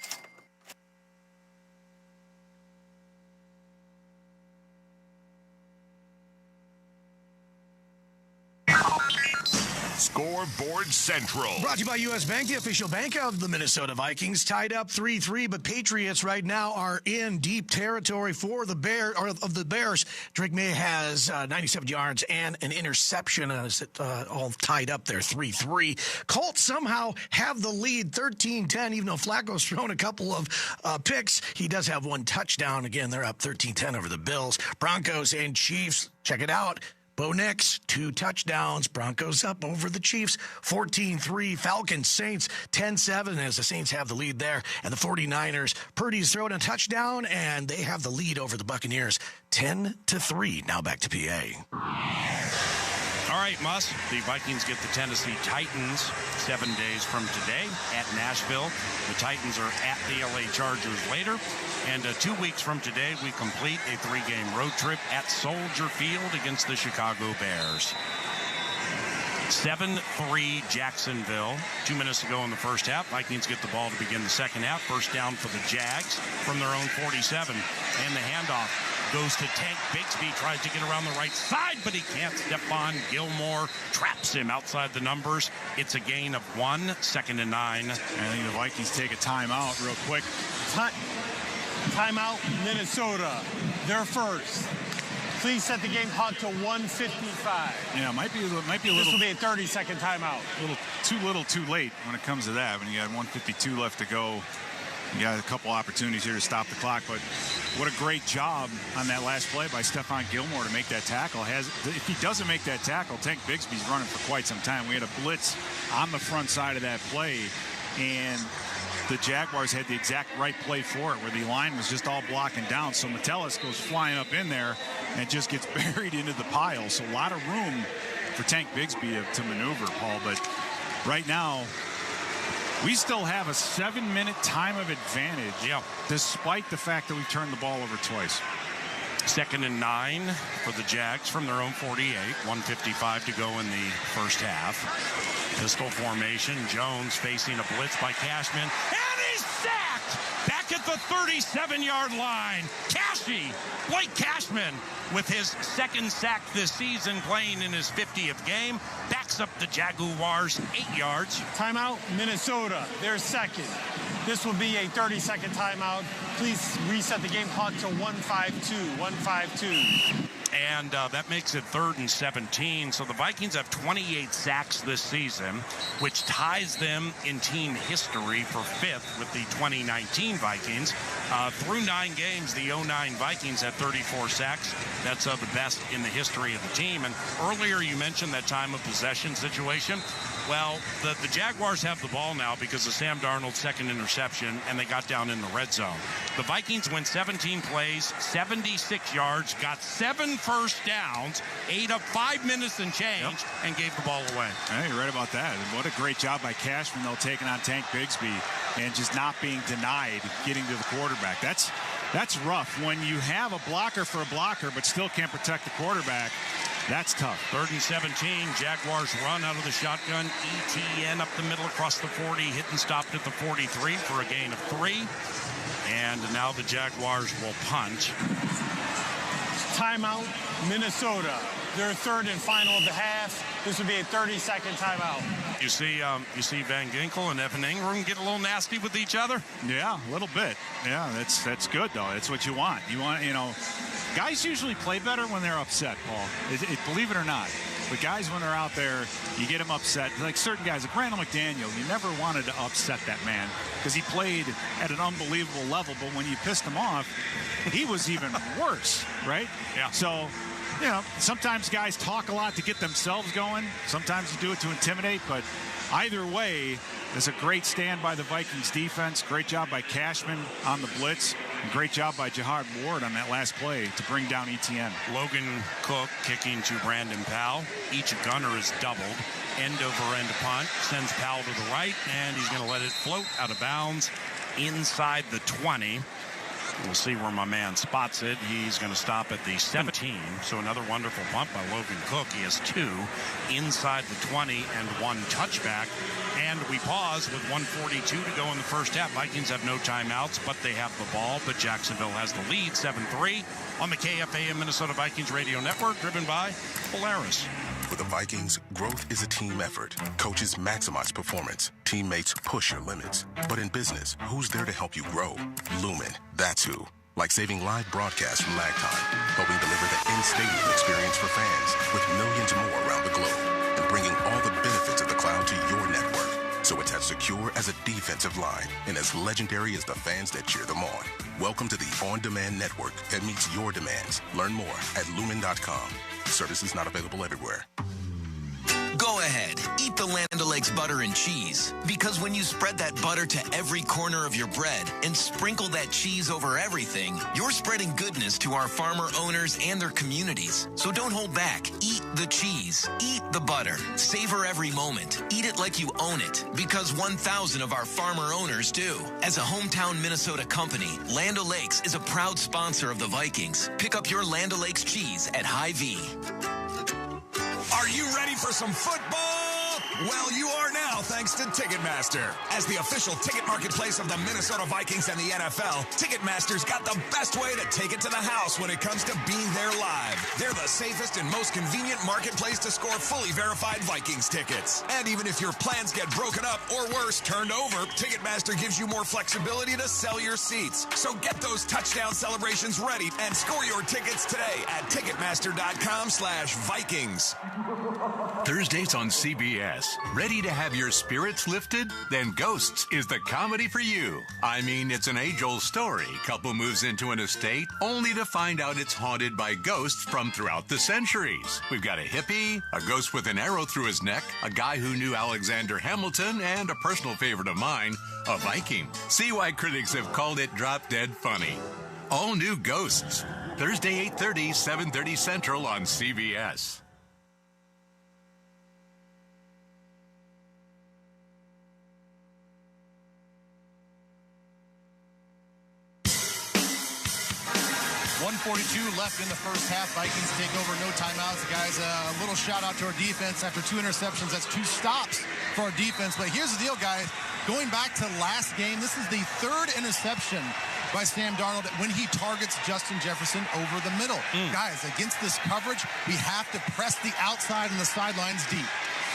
Scoreboard Central. Brought to you by U.S. Bank, the official bank of the Minnesota Vikings. Tied up 3-3, but Patriots right now are in deep territory for the Bears. Drake May has 97 yards and an interception. All tied up there, 3-3. Colts somehow have the lead, 13-10, even though Flacco's thrown a couple of picks. He does have one touchdown. Again, they're up 13-10 over the Bills. Broncos and Chiefs, check it out. Bo Nix, 2 touchdowns. Broncos up over the Chiefs, 14-3. Falcons, Saints, 10-7, as the Saints have the lead there. And the 49ers, Purdy's thrown a touchdown, and they have the lead over the Buccaneers, 10-3. Now back to PA. All right, Muss, the Vikings get the Tennessee Titans 7 days from today at Nashville. The Titans are at the LA Chargers later. And 2 weeks from today, we complete a 3-game road trip at Soldier Field against the Chicago Bears. 7-3 Jacksonville. 2 minutes to go in the first half. Vikings get the ball to begin the second half. First down for the Jags from their own 47. And the handoff goes to Tank Bigsby, tries to get around the right side, but he can't. Stephon Gilmore traps him outside the numbers. It's a gain of 1, 2nd and 9. I think the Vikings take a timeout real quick. Timeout, Minnesota. They're first. Please set the game clock to 1:55. Yeah, might be a little. This will be a 30-second timeout. A little too late when it comes to that. When you got 1:52 left to go, you got a couple opportunities here to stop the clock. But what a great job on that last play by Stephon Gilmore to make that tackle. If he doesn't make that tackle, Tank Bigsby's running for quite some time. We had a blitz on the front side of that play, and the Jaguars had the exact right play for it, where the line was just all blocking down. So Metellus goes flying up in there and just gets buried into the pile. So a lot of room for Tank Bigsby to maneuver, Paul. But right now, we still have a 7-minute time of advantage, despite the fact that we've turned the ball over twice. 2nd and 9 for the Jags from their own 48. 1:55 to go in the first half. Pistol formation. Jones facing a blitz by Cashman. And he's sacked! Back at the 37-yard line. Blake Cashman, with his 2nd sack this season, playing in his 50th game, backs up the Jaguars 8 yards. Timeout, Minnesota. They're second. This will be a 30-second timeout. Please reset the game clock to 1:52. 1:52. And that makes it 3rd and 17. So the Vikings have 28 sacks this season, which ties them in team history for 5th with the 2019 Vikings. Through 9 games, the 09 Vikings had 34 sacks. That's the best in the history of the team. And earlier you mentioned that time of possession situation. Well, the Jaguars have the ball now because of Sam Darnold's 2nd interception, and they got down in the red zone. The Vikings went 17 plays, 76 yards, got 7 first downs, ate up 5 minutes and change, and gave the ball away. Hey, you're right about that. And what a great job by Cashman, though, taking on Tank Bigsby and just not being denied getting to the quarterback. That's rough. When you have a blocker for a blocker but still can't protect the quarterback, that's tough. 3rd and 17. Jaguars run out of the shotgun. ETN up the middle across the 40. Hit and stopped at the 43 for a gain of 3. And now the Jaguars will punt. Timeout, Minnesota. Their 3rd and final of the half. This would be a 30-second timeout. You see Van Ginkel and Evan Ingram get a little nasty with each other? Yeah, a little bit. Yeah, that's good, though. That's what you want. Guys usually play better when they're upset, Paul. Believe it or not. But guys, when they're out there, you get them upset. Like certain guys, like Randall McDaniel, you never wanted to upset that man because he played at an unbelievable level. But when you pissed him off, he was even worse, right? Yeah. So, sometimes guys talk a lot to get themselves going. Sometimes you do it to intimidate. But either way, It's a great stand by the Vikings defense. Great job by Cashman on the blitz. And great job by Jihad Ward on that last play to bring down ETN. Logan Cook kicking to Brandon Powell. Each gunner is doubled. End over end punt. Sends Powell to the right, and he's going to let it float out of bounds inside the 20. We'll see where my man spots it. He's going to stop at the 17. So another wonderful punt by Logan Cook. He has 2 inside the 20 and 1 touchback. And we pause with 1:42 to go in the first half. Vikings have no timeouts, but they have the ball. But Jacksonville has the lead, 7-3 on the KFAN Minnesota Vikings Radio Network, driven by Polaris. For the Vikings, growth is a team effort. Coaches maximize performance. Teammates push your limits. But in business, who's there to help you grow? Lumen, that's who. Like saving live broadcasts from lag time, helping deliver the in-stadium experience for fans with millions more around the globe, and bringing all the benefits of the cloud to your network. So it's as secure as a defensive line and as legendary as the fans that cheer them on. Welcome to the on-demand network that meets your demands. Learn more at lumen.com. Services not available everywhere. Go ahead, eat the Land O'Lakes butter and cheese. Because when you spread that butter to every corner of your bread and sprinkle that cheese over everything, you're spreading goodness to our farmer owners and their communities. So don't hold back. Eat the cheese. Eat the butter. Savor every moment. Eat it like you own it. Because 1,000 of our farmer owners do. As a hometown Minnesota company, Land O'Lakes is a proud sponsor of the Vikings. Pick up your Land O'Lakes cheese at Hy-Vee. Are you ready for some football? Well, you are now, thanks to Ticketmaster. As the official ticket marketplace of the Minnesota Vikings and the NFL, Ticketmaster's got the best way to take it to the house when it comes to being there live. They're the safest and most convenient marketplace to score fully verified Vikings tickets. And even if your plans get broken up or worse, turned over, Ticketmaster gives you more flexibility to sell your seats. So get those touchdown celebrations ready and score your tickets today at Ticketmaster.com/Vikings. Thursdays on CBS. Ready to have your spirits lifted? Then Ghosts is the comedy for you. I mean, it's an age-old story. Couple moves into an estate only to find out it's haunted by ghosts from throughout the centuries. We've got a hippie, a ghost with an arrow through his neck, a guy who knew Alexander Hamilton, and a personal favorite of mine, a Viking. See why critics have called it drop-dead funny. All new Ghosts. Thursday, 8:30, 7:30 Central on CBS. .42 left in the first half. Vikings take over, no timeouts. Guys, a little shout out to our defense after 2 interceptions. That's 2 stops for our defense. But here's the deal, guys. Going back to last game, this is the 3rd interception by Sam Darnold when he targets Justin Jefferson over the middle. Guys, against this coverage, we have to press the outside and the sidelines deep.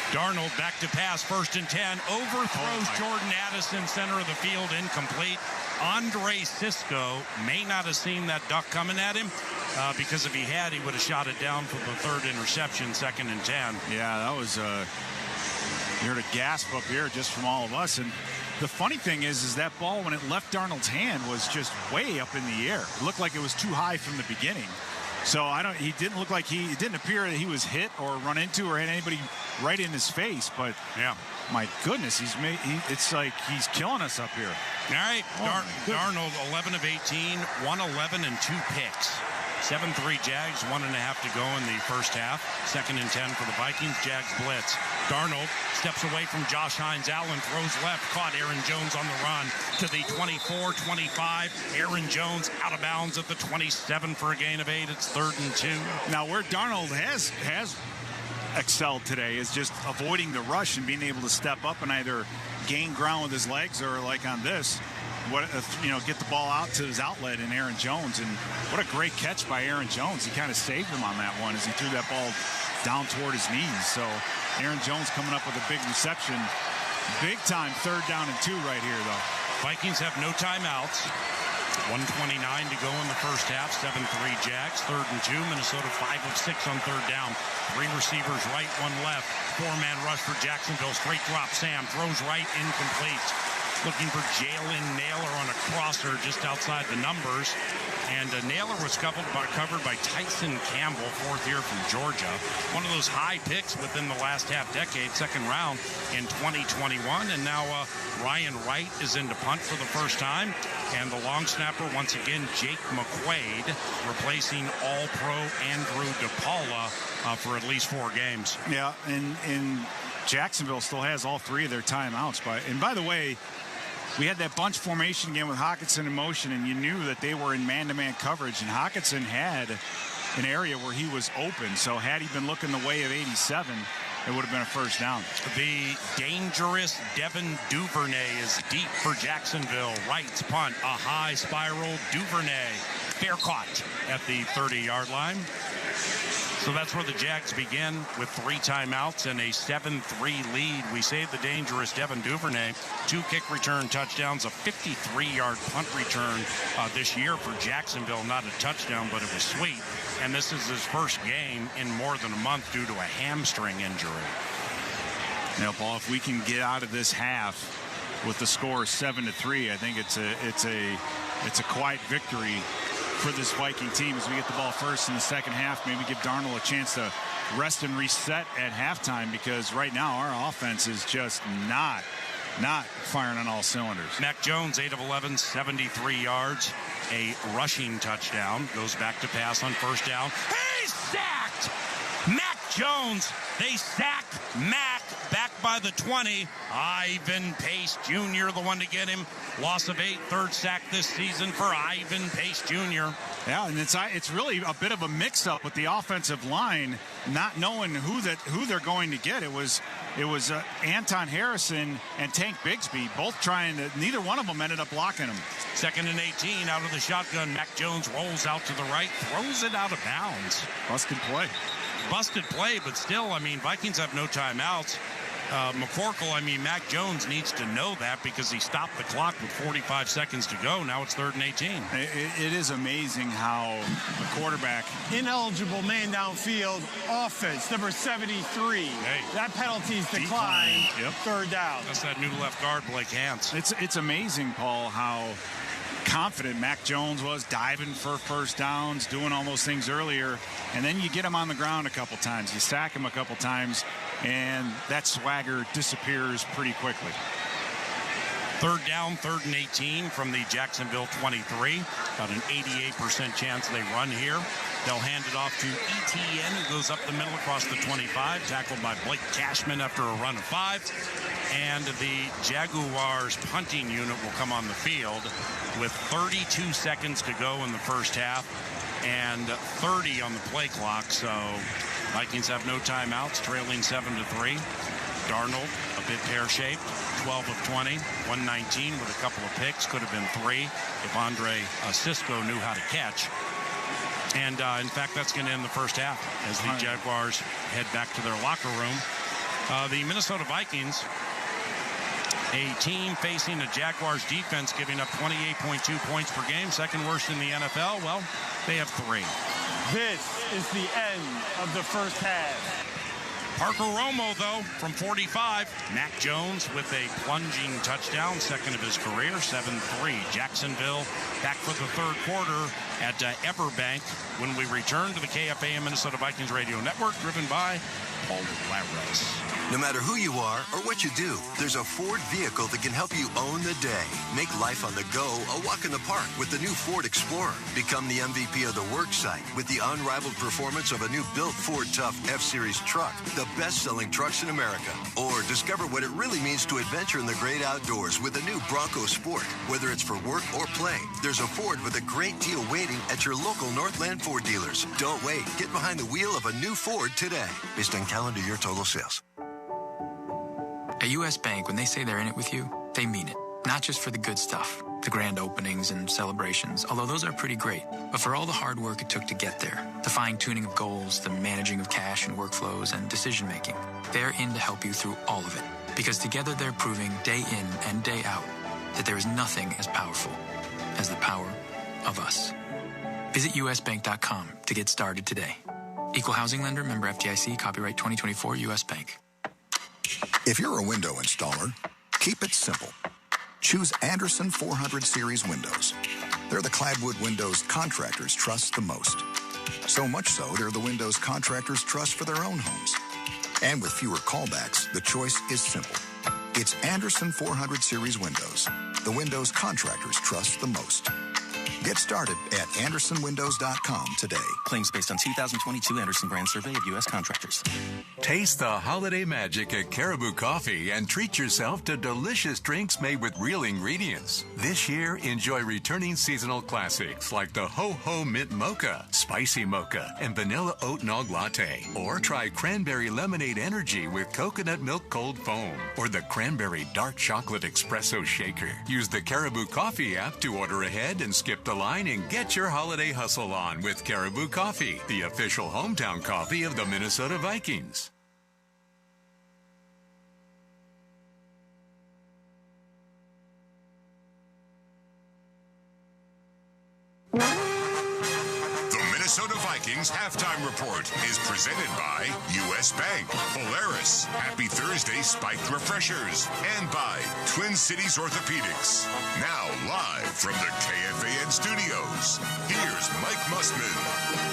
Darnold back to pass, 1st and 10. Overthrows Jordan Addison, center of the field, incomplete. Andre Sisco may not have seen that duck coming at him because if he had, he would have shot it down for the 3rd interception, 2nd and 10. Yeah, that was you're to gasp up here just from all of us. And the funny thing is that ball, when it left Darnold's hand, was just way up in the air. It looked like it was too high from the beginning. So it didn't appear that he was hit or run into or had anybody right in his face. But yeah, my goodness, it's like he's killing us up here. All right, Darnold, 11 of 18, 111 and 2 picks. 7-3 Jags, 1.5 to go in the first half. 2nd and 10 for the Vikings. Jags blitz. Darnold steps away from Josh Hines. Allen throws left. Caught Aaron Jones on the run to the 24-25. Aaron Jones out of bounds at the 27 for a gain of 8. It's 3rd and 2. Now, where Darnold has excelled today is just avoiding the rush and being able to step up and either gain ground with his legs or, like on this, get the ball out to his outlet in Aaron Jones. And what a great catch by Aaron Jones. He kind of saved him on that one as he threw that ball down toward his knees. So Aaron Jones coming up with a big reception. Big time 3rd down and 2 right here, though. Vikings have no timeouts. 1:29 to go in the first half. 7-3 Jags. 3rd and 2. Minnesota 5 of 6 on 3rd down. 3 receivers right, 1 left. 4-man rush for Jacksonville. Straight drop. Sam throws right, incomplete. Looking for Jalen Naylor on a crosser just outside the numbers. And Naylor was covered by Tyson Campbell, fourth year from Georgia. One of those high picks within the last half decade, second round in 2021. And now Ryan Wright is in to punt for the first time. And the long snapper, once again, Jake McQuaid, replacing All-Pro Andrew DePaula for at least 4 games. Yeah, and Jacksonville still has all 3 of their timeouts. And by the way, we had that bunch formation game with Hockenson in motion, and you knew that they were in man-to-man coverage, and Hockenson had an area where he was open. So had he been looking the way of 87, it would have been a first down. The dangerous Devin Duvernay is deep for Jacksonville. Wright's punt, a high spiral. Duvernay, fair caught at the 30-yard line. So that's where the Jags begin with 3 timeouts and a 7-3 lead. We saved the dangerous Devin Duvernay. 2 kick return touchdowns, a 53-yard punt return this year for Jacksonville. Not a touchdown, but it was sweet. And this is his first game in more than a month due to a hamstring injury. Now, Paul, if we can get out of this half with the score 7-3, I think it's a quiet victory for this Viking team as we get the ball first in the second half. Maybe give Darnold a chance to rest and reset at halftime, because right now our offense is just not firing on all cylinders. Mac Jones, 8 of 11, 73 yards, a rushing touchdown. Goes back to pass on first down. He's sacked! Mac Jones, they sack Mac back by the 20. Ivan Pace Jr., the one to get him. Loss of 8, third sack this season for Ivan Pace Jr. Yeah, and it's really a bit of a mix-up with the offensive line, not knowing who they're going to get. It was Anton Harrison and Tank Bigsby, both trying to. Neither one of them ended up blocking him. 2nd and 18, out of the shotgun. Mac Jones rolls out to the right, throws it out of bounds. Busted play, but still, Vikings have no timeouts. McCorkle, Mac Jones needs to know that, because he stopped the clock with 45 seconds to go. Now it's 3rd and 18. It is amazing how the quarterback. Ineligible man downfield offense, number 73. Hey. That penalty's declined. Yep. 3rd down. That's that new left guard, Blake Hance. It's amazing, Paul, how confident Mac Jones was, diving for first downs, doing all those things earlier, and then you get him on the ground a couple times, you sack him a couple times, and that swagger disappears pretty quickly. 3rd down, 3rd and 18 from the Jacksonville 23. Got an 88% chance they run here. They'll hand it off to Etienne, who goes up the middle across the 25, tackled by Blake Cashman after a run of 5. And the Jaguars punting unit will come on the field with 32 seconds to go in the first half and 30 on the play clock. So Vikings have no timeouts, trailing 7-3. Darnold, a bit pear-shaped, 12 of 20, 119 with a couple of picks. Could have been 3 if Andre Sisco knew how to catch. And, in fact, that's going to end the first half as the Jaguars head back to their locker room. The Minnesota Vikings, a team facing a Jaguars defense giving up 28.2 points per game, second worst in the NFL. Well, they have 3. This is the end of the first half. Parker Romo, though, from 45. Mac Jones with a plunging touchdown, second of his career, 7-3. Jacksonville back for the 3rd quarter at Everbank when we return to the KFAN Minnesota Vikings Radio Network, driven by Paul Laros. No matter who you are or what you do, there's a Ford vehicle that can help you own the day. Make life on the go a walk in the park with the new Ford Explorer. Become the MVP of the work site with the unrivaled performance of a new built Ford Tough F-Series truck, the best-selling trucks in America. Or discover what it really means to adventure in the great outdoors with the new Bronco Sport. Whether it's for work or play, there's a Ford with a great deal waiting at your local Northland Ford dealers. Don't wait. Get behind the wheel of a new Ford today. Based on calendar year total sales. At U.S. Bank, when they say they're in it with you, they mean it. Not just for the good stuff, the grand openings and celebrations, although those are pretty great, but for all the hard work it took to get there, the fine-tuning of goals, the managing of cash and workflows, and decision-making. They're in to help you through all of it, because together they're proving day in and day out that there is nothing as powerful as the power of us. Visit usbank.com to get started today. Equal housing lender, member FDIC, copyright 2024, U.S. Bank. If you're a window installer, keep it simple. Choose Anderson 400 Series windows. They're the clapboard windows contractors trust the most. So much so, they're the windows contractors trust for their own homes. And with fewer callbacks, the choice is simple. It's Anderson 400 Series windows, the windows contractors trust the most. Get started at AndersonWindows.com today. Claims based on 2022 Anderson Brand Survey of U.S. contractors. Taste the holiday magic at Caribou Coffee and treat yourself to delicious drinks made with real ingredients. This year, enjoy returning seasonal classics like the Ho Ho Mint Mocha, Spicy Mocha, and Vanilla Oat Nog Latte. Or try Cranberry Lemonade Energy with Coconut Milk Cold Foam. Or the Cranberry Dark Chocolate Espresso Shaker. Use the Caribou Coffee app to order ahead and skip the line and get your holiday hustle on with Caribou Coffee, the official hometown coffee of the Minnesota Vikings. Minnesota Vikings Halftime Report is presented by U.S. Bank, Polaris, Happy Thursday Spiked Refreshers, and by Twin Cities Orthopedics. Now live from the KFAN studios, here's Mike Mussman.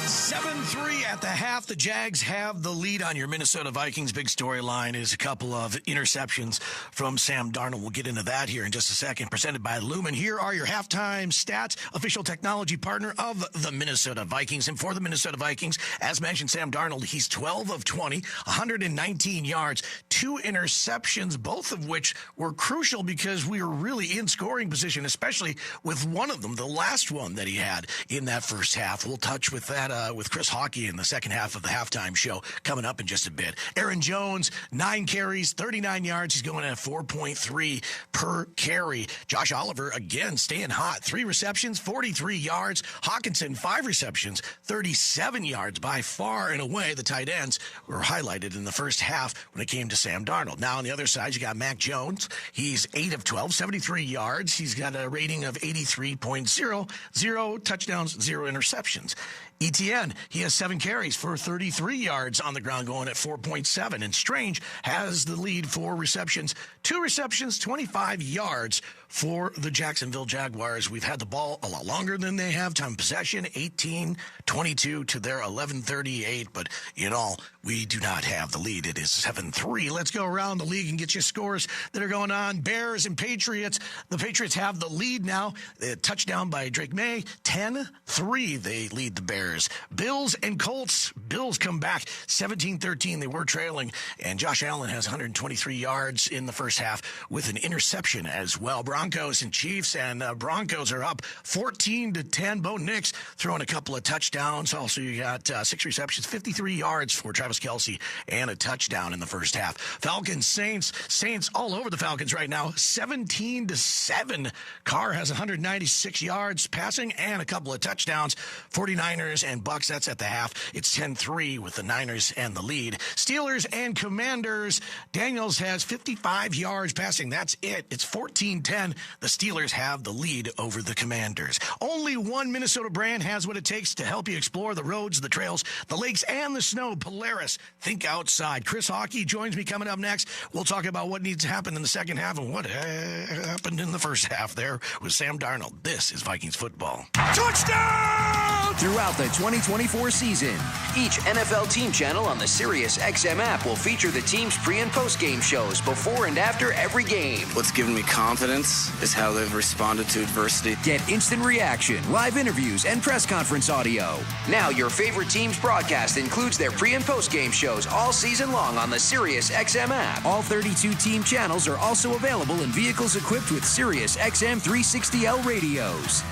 7-3 at the half. The Jags have the lead on your Minnesota Vikings. Big storyline is a couple of interceptions from Sam Darnold. We'll get into that here in just a second. Presented by Lumen. Here are your halftime stats, official technology partner of the Minnesota Vikings. And for the Minnesota Vikings, as mentioned, Sam Darnold, he's 12 of 20, 119 yards, 2 interceptions, both of which were crucial because we were really in scoring position, especially with one of them, the last one that he had in that first half. We'll touch with that with Chris Hockey in the second half of the halftime show coming up in just a bit. Aaron Jones, 9 carries, 39 yards. He's going at 4.3 per carry. Josh Oliver, again, staying hot. 3 receptions, 43 yards. Hawkinson, 5 receptions, 37 yards. By far and away, the tight ends were highlighted in the first half when it came to Sam Darnold. Now, on the other side, you got Mac Jones. He's 8 of 12, 73 yards. He's got a rating of 83.0, 0 touchdowns, 0 interceptions. ETN, he has 7 carries for 33 yards on the ground, going at 4.7. And Strange has the lead for receptions. 2 receptions, 25 yards for the Jacksonville Jaguars. We've had the ball a lot longer than they have. Time possession, 18-22 to their 11-38. But in all, we do not have the lead. It is 7-3. Let's go around the league and get you scores that are going on. Bears and Patriots. The Patriots have the lead now. A touchdown by Drake May. 10-3. They lead the Bears. Bills and Colts. Bills come back 17-13. They were trailing, and Josh Allen has 123 yards in the first half with an interception as well. Broncos and Chiefs, and Broncos are up 14-10. Bo Nix throwing a couple of touchdowns. Also, you got 6 receptions, 53 yards for Travis Kelce, and a touchdown in the first half. Falcons, Saints all over the Falcons right now, 17-7. Carr has 196 yards passing and a couple of touchdowns. 49ers and Bucks, that's at the half. It's 10-3 with the Niners and the lead. Steelers and Commanders. Daniels has 55 yards passing. That's it. It's 14-10. The Steelers have the lead over the Commanders. Only one Minnesota brand has what it takes to help you explore the roads, the trails, the lakes, and the snow. Polaris. Think outside. Chris Hockey joins me coming up next. We'll talk about what needs to happen in the second half and what happened in the first half there with Sam Darnold. This is Vikings football. Touchdown! Throughout the 2024 season, each NFL team channel on the Sirius XM app will feature the team's pre- and post-game shows before and after every game. What's given me confidence is how they've responded to adversity. Get instant reaction, live interviews, and press conference audio. Now your favorite team's broadcast includes their pre- and post-game shows all season long on the Sirius XM app. All 32 team channels are also available in vehicles equipped with Sirius XM 360L radios.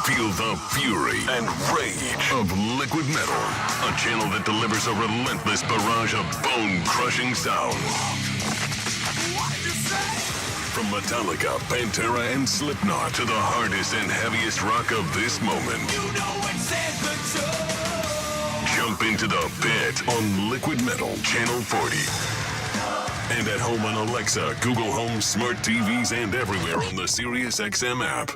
Feel the fury and rage of Liquid Metal, a channel that delivers a relentless barrage of bone-crushing sound. From Metallica, Pantera, and Slipknot to the hardest and heaviest rock of this moment. Jump into the pit on Liquid Metal, Channel 40. And at home on Alexa, Google Home, smart TVs, and everywhere on the SiriusXM app.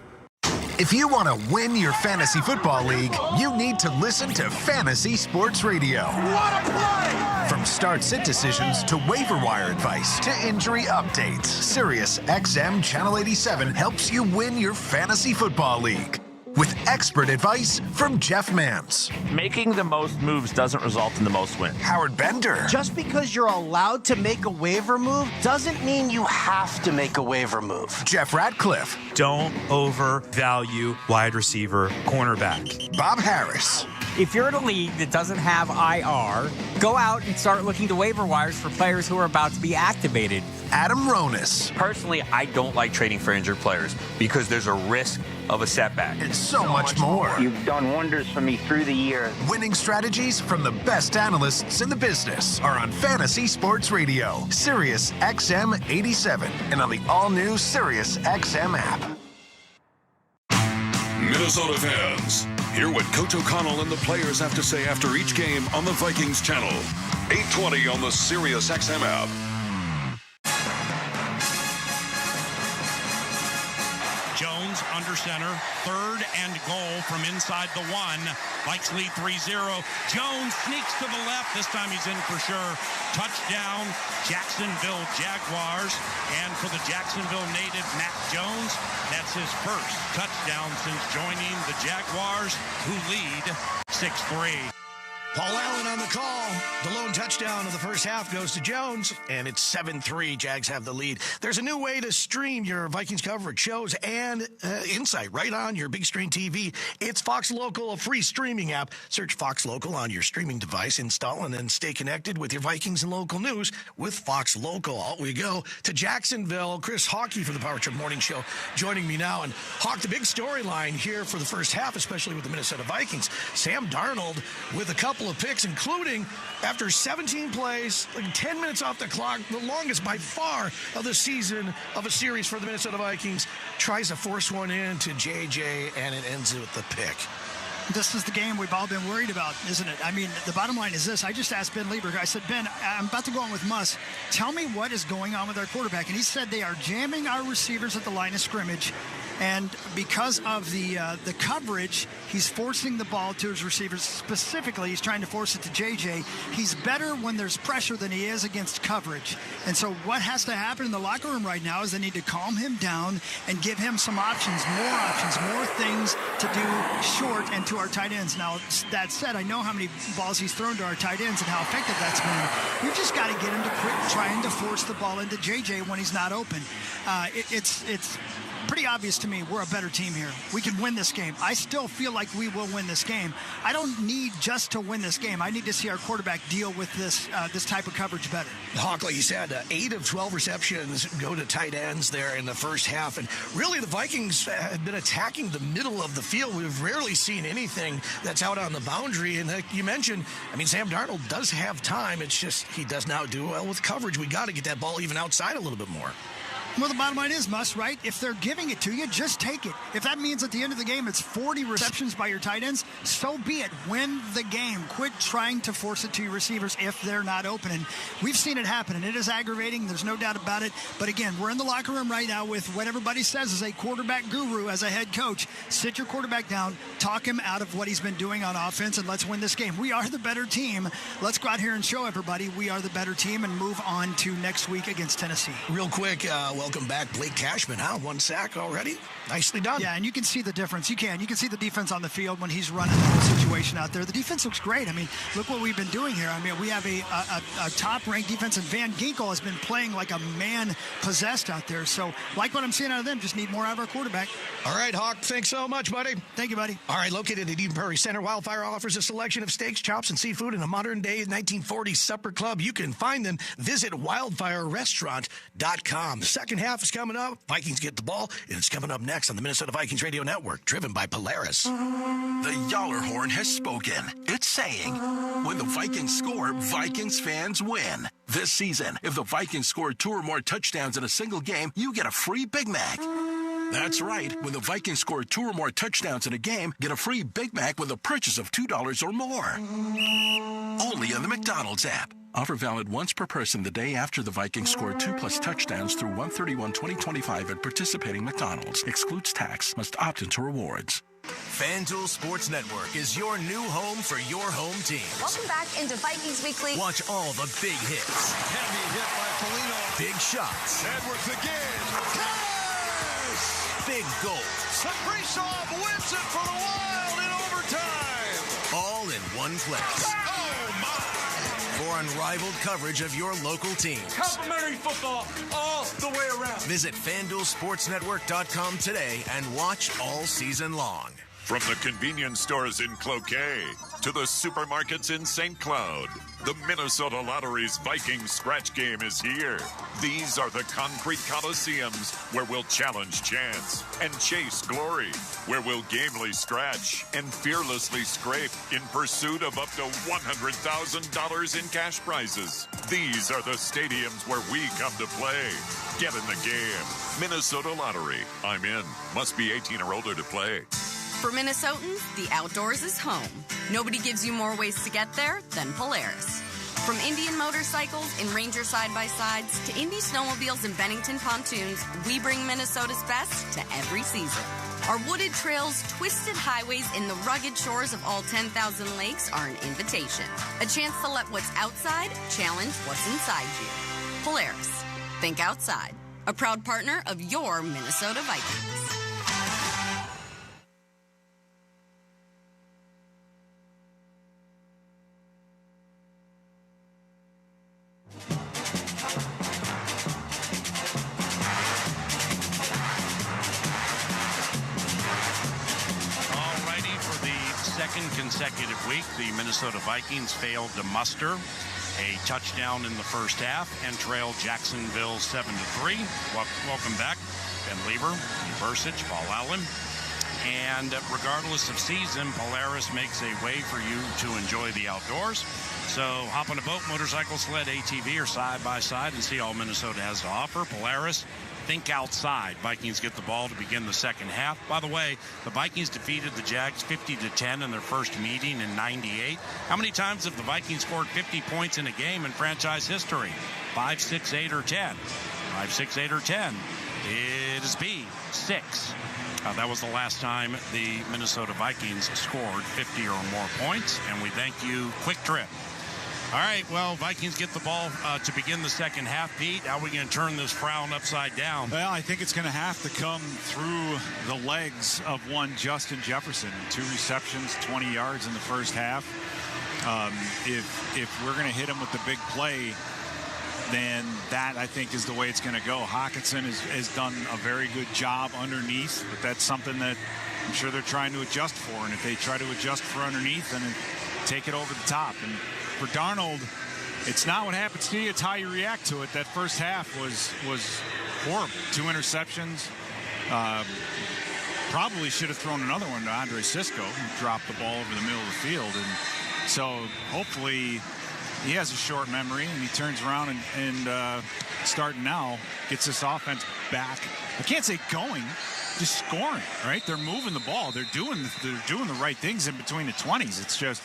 If you want to win your fantasy football league, you need to listen to Fantasy Sports Radio. What a play! From start-sit decisions to waiver wire advice to injury updates, Sirius XM Channel 87 helps you win your fantasy football league. With expert advice from Jeff Mans. Making the most moves doesn't result in the most wins. Howard Bender. Just because you're allowed to make a waiver move doesn't mean you have to make a waiver move. Jeff Ratcliffe. Don't overvalue wide receiver cornerback. Bob Harris. If you're in a league that doesn't have IR, go out and start looking to waiver wires for players who are about to be activated. Adam Ronis. Personally, I don't like trading for injured players because there's a risk of a setback. And so much more. You've done wonders for me through the year. Winning strategies from the best analysts in the business are on Fantasy Sports Radio, Sirius XM 87, and on the all-new Sirius XM app. Minnesota fans, hear what Coach O'Connell and the players have to say after each game on the Vikings channel. 820 on the Sirius XM app. Jones under center, 3rd and goal from inside the 1. Vikes lead 3-0. Jones sneaks to the left. This time he's in for sure. Touchdown, Jacksonville Jaguars. And for the Jacksonville native, Matt Jones, that's his first touchdown since joining the Jaguars, who lead 6-3. Paul Allen on the call. The lone touchdown of the first half goes to Jones, and it's 7-3. Jags have the lead. There's a new way to stream your Vikings coverage, shows, and insight right on your big screen TV. It's Fox Local, a free streaming app. Search Fox Local on your streaming device, install, and then stay connected with your Vikings and local news with Fox Local. Out we go to Jacksonville. Chris Hawkey from the Power Trip Morning Show joining me now. And Hawk, the big storyline here for the first half, especially with the Minnesota Vikings, Sam Darnold with a couple of picks, including after 17 plays, 10 minutes off the clock, the longest by far of the season of a series for the Minnesota Vikings, tries to force one in to JJ, and it ends with the pick. This is the game we've all been worried about, isn't it? I mean, the bottom line is this. I just asked Ben Lieber. I said, Ben, I'm about to go on with Muss. Tell me what is going on with our quarterback. And he said they are jamming our receivers at the line of scrimmage. And because of the coverage, he's forcing the ball to his receivers. Specifically, he's trying to force it to JJ. He's better when there's pressure than he is against coverage. And so what has to happen in the locker room right now is they need to calm him down and give him some options, more things to do short and to our tight ends. Now, that said, I know how many balls he's thrown to our tight ends and how effective that's been. You just got to get him to quit trying to force the ball into JJ when he's not open. It's pretty obvious to me we're a better team here. We can win this game. I still feel like we will win this game. I don't need just to win this game. I need to see our quarterback deal with this type of coverage better. Hawk, like you said, 8 of 12 receptions go to tight ends there in the first half. And really, the Vikings have been attacking the middle of the field. We've rarely seen anything that's out on the boundary. And like you mentioned, I mean, Sam Darnold does have time. It's just he does not do well with coverage. We got to get that ball even outside a little bit more. Well, the bottom line is, Muss, right? If they're giving it to you, just take it. If that means at the end of the game it's 40 receptions by your tight ends, so be it. Win the game. Quit trying to force it to your receivers if they're not open. And we've seen it happen, and it is aggravating. There's no doubt about it. But again, we're in the locker room right now with what everybody says is a quarterback guru as a head coach. Sit your quarterback down, talk him out of what he's been doing on offense, and let's win this game. We are the better team. Let's go out here and show everybody we are the better team and move on to next week against Tennessee. Real quick, welcome back, Blake Cashman, huh? 1 sack already. Nicely done. Yeah, and you can see the difference. You can see the defense on the field when he's running the whole situation out there. The defense looks great. I mean, look what we've been doing here. I mean, we have a top-ranked defense, and Van Ginkel has been playing like a man possessed out there. So, like what I'm seeing out of them, just need more out of our quarterback. All right, Hawk, thanks so much, buddy. Thank you, buddy. All right, located at Eden Prairie Center, Wildfire offers a selection of steaks, chops, and seafood in a modern-day 1940s supper club. You can find them. Visit wildfirerestaurant.com. The second half is coming up. Vikings get the ball, and it's coming up next on the Minnesota Vikings Radio Network, driven by Polaris. The Yaller horn has spoken. It's saying, when the Vikings score, Vikings fans win. This season, if the Vikings score 2 or more touchdowns in a single game, you get a free Big Mac. That's right. When the Vikings score 2 or more touchdowns in a game, get a free Big Mac with a purchase of $2 or more. Only on the McDonald's app. Offer valid once per person the day after the Vikings score 2+ touchdowns through 1/31/2025 at participating McDonald's. Excludes tax. Must opt into rewards. FanDuel Sports Network is your new home for your home team. Welcome back into Vikings Weekly. Watch all the big hits. Heavy hit by Polino. Big shots. Edwards again. Cash! Big goals. Kaprizov wins it for the Wild in overtime. All in one place. Oh, my. For unrivaled coverage of your local teams. Complimentary football all the way around. Visit FanDuelSportsNetwork.com today and watch all season long. From the convenience stores in Cloquet to the supermarkets in St. Cloud, the Minnesota Lottery's Vikings scratch game is here. These are the concrete coliseums where we'll challenge chance and chase glory, where we'll gamely scratch and fearlessly scrape in pursuit of up to $100,000 in cash prizes. These are the stadiums where we come to play. Get in the game. Minnesota Lottery. I'm in. Must be 18 or older to play. For Minnesotans, the outdoors is home. Nobody gives you more ways to get there than Polaris. From Indian motorcycles and Ranger side-by-sides to Indy snowmobiles and Bennington pontoons, we bring Minnesota's best to every season. Our wooded trails, twisted highways, and the rugged shores of all 10,000 lakes are an invitation. A chance to let what's outside challenge what's inside you. Polaris. Think outside. A proud partner of your Minnesota Vikings. Consecutive week, the Minnesota Vikings failed to muster a touchdown in the first half and trailed Jacksonville 7-3. Welcome back, Ben Lieber, Versich, Paul Allen. And regardless of season, Polaris makes a way for you to enjoy the outdoors. So hop on a boat, motorcycle, sled, ATV, or side-by-side and see all Minnesota has to offer. Polaris. Think outside. Vikings get the ball to begin the second half. By the way, the Vikings defeated the Jags 50-10 in their first meeting in '98. How many times have the Vikings scored 50 points in a game in franchise history? 5, 6, 8, or 10? 5, 6, 8, or 10? It is B, 6. That was the last time the Minnesota Vikings scored 50 or more points. And we thank you, Quick Trip. All right, well, Vikings get the ball to begin the second half. Pete, how are we going to turn this frown upside down? Well, I think it's going to have to come through the legs of one Justin Jefferson. 2 receptions, 20 yards in the first half. If we're going to hit him with the big play, then that, I think, is the way it's going to go. Hawkinson has done a very good job underneath, but that's something that I'm sure they're trying to adjust for. And if they try to adjust for underneath, then take it over the top. And for Darnold, it's not what happens to you, it's how you react to it. That first half was horrible. 2 interceptions. Probably should have thrown another one to Andre Sisco, who dropped the ball over the middle of the field. And so hopefully he has a short memory and he turns around and starting now, gets this offense back. I can't say going, just scoring, right? They're moving the ball. They're doing the right things in between the 20s. It's just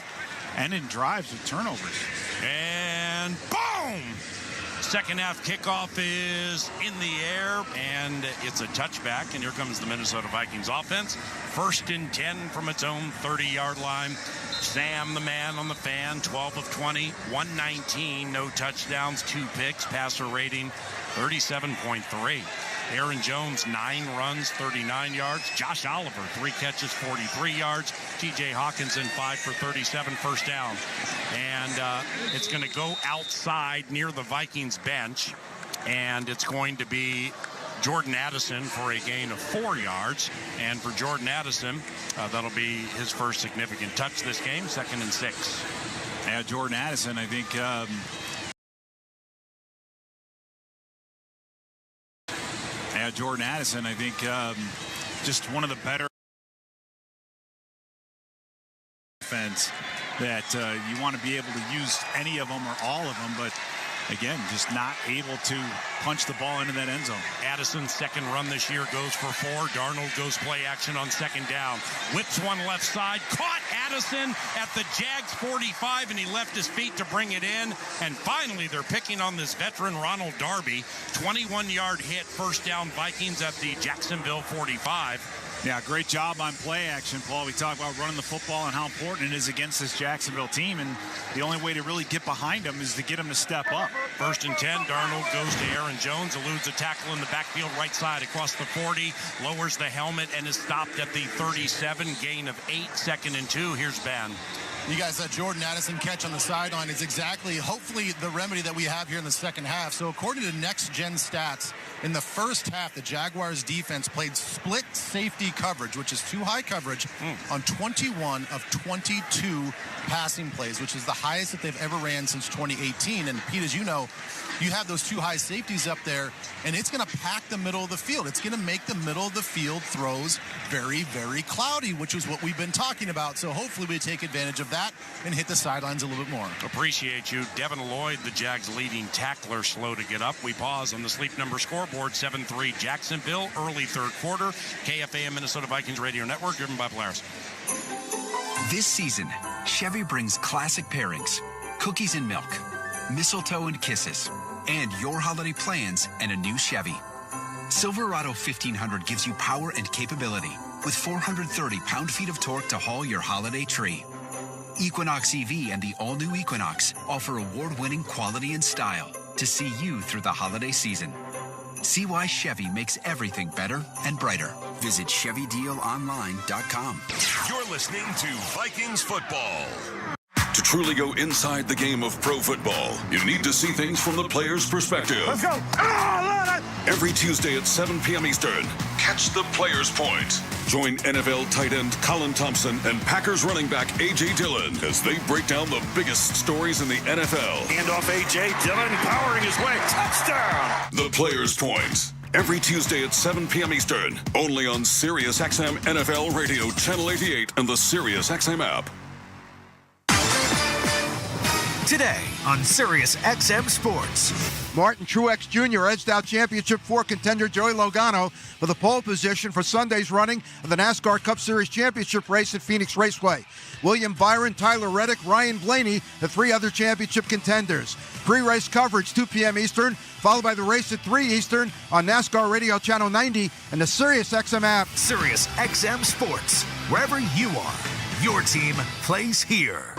ending drives with turnovers. And boom! Second half kickoff is in the air, and it's a touchback. And here comes the Minnesota Vikings offense. 1st and 10 from its own 30-yard line. Sam, the man on the fan, 12 of 20, 119, no touchdowns, 2 picks, passer rating 37.3. Aaron Jones, 9 runs, 39 yards. Josh Oliver, 3 catches, 43 yards. T.J. Hawkinson, 5 for 37, first down. And it's going to go outside near the Vikings bench, and it's going to be Jordan Addison for a gain of 4 yards. And for Jordan Addison, that'll be his first significant touch this game, 2nd and 6. Yeah, Jordan Addison, I think... Jordan Addison, I think, just one of the better defense that you want to be able to use any of them or all of them, but again, just not able to punch the ball into that end zone. Addison's second run this year goes for 4. Darnold goes play action on 2nd down. Whips one left side. Caught Addison at the Jags 45, and he left his feet to bring it in. And finally, they're picking on this veteran Ronald Darby. 21-yard hit, first down Vikings at the Jacksonville 45. Yeah, great job on play action, Paul. We talk about running the football and how important it is against this Jacksonville team, and the only way to really get behind them is to get them to step up. 1st and 10, Darnold goes to Aaron Jones, eludes a tackle in the backfield right side across the 40, lowers the helmet, and is stopped at the 37, gain of 8, 2nd and 2. Here's Ben. You guys, that Jordan Addison catch on the sideline is exactly, hopefully, the remedy that we have here in the second half. So according to Next Gen Stats, in the first half, the Jaguars defense played split safety coverage, which is too high coverage, on 21 of 22 passing plays, which is the highest that they've ever ran since 2018. And Pete, as you know, you have those 2 high safeties up there, and it's going to pack the middle of the field. It's going to make the middle of the field throws very, very cloudy, which is what we've been talking about. So hopefully we take advantage of that and hit the sidelines a little bit more. Appreciate you. Devin Lloyd, the Jags' leading tackler, slow to get up. We pause on the Sleep Number scoreboard, 7-3 Jacksonville, early third quarter. KFAN Minnesota Vikings Radio Network, driven by Polaris. This season, Chevy brings classic pairings, cookies and milk, mistletoe and kisses, and your holiday plans and a new Chevy. Silverado 1500 gives you power and capability with 430 pound-feet of torque to haul your holiday tree. Equinox EV and the all-new Equinox offer award-winning quality and style to see you through the holiday season. See why Chevy makes everything better and brighter. Visit ChevyDealOnline.com. You're listening to Vikings football. To truly go inside the game of pro football, you need to see things from the player's perspective. Let's go. Every Tuesday at 7 p.m. Eastern, catch the Player's Point. Join NFL tight end Colin Thompson and Packers running back A.J. Dillon as they break down the biggest stories in the NFL. Hand off A.J. Dillon, powering his way. Touchdown! The Player's Point. Every Tuesday at 7 p.m. Eastern, only on SiriusXM NFL Radio, Channel 88, and the SiriusXM app. Today on Sirius XM Sports. Martin Truex Jr. edged out Championship 4 contender Joey Logano for the pole position for Sunday's running of the NASCAR Cup Series Championship race at Phoenix Raceway. William Byron, Tyler Reddick, Ryan Blaney, the 3 other championship contenders. Pre-race coverage 2 p.m. Eastern, followed by the race at 3 Eastern on NASCAR Radio Channel 90 and the Sirius XM app. Sirius XM Sports. Wherever you are, your team plays here.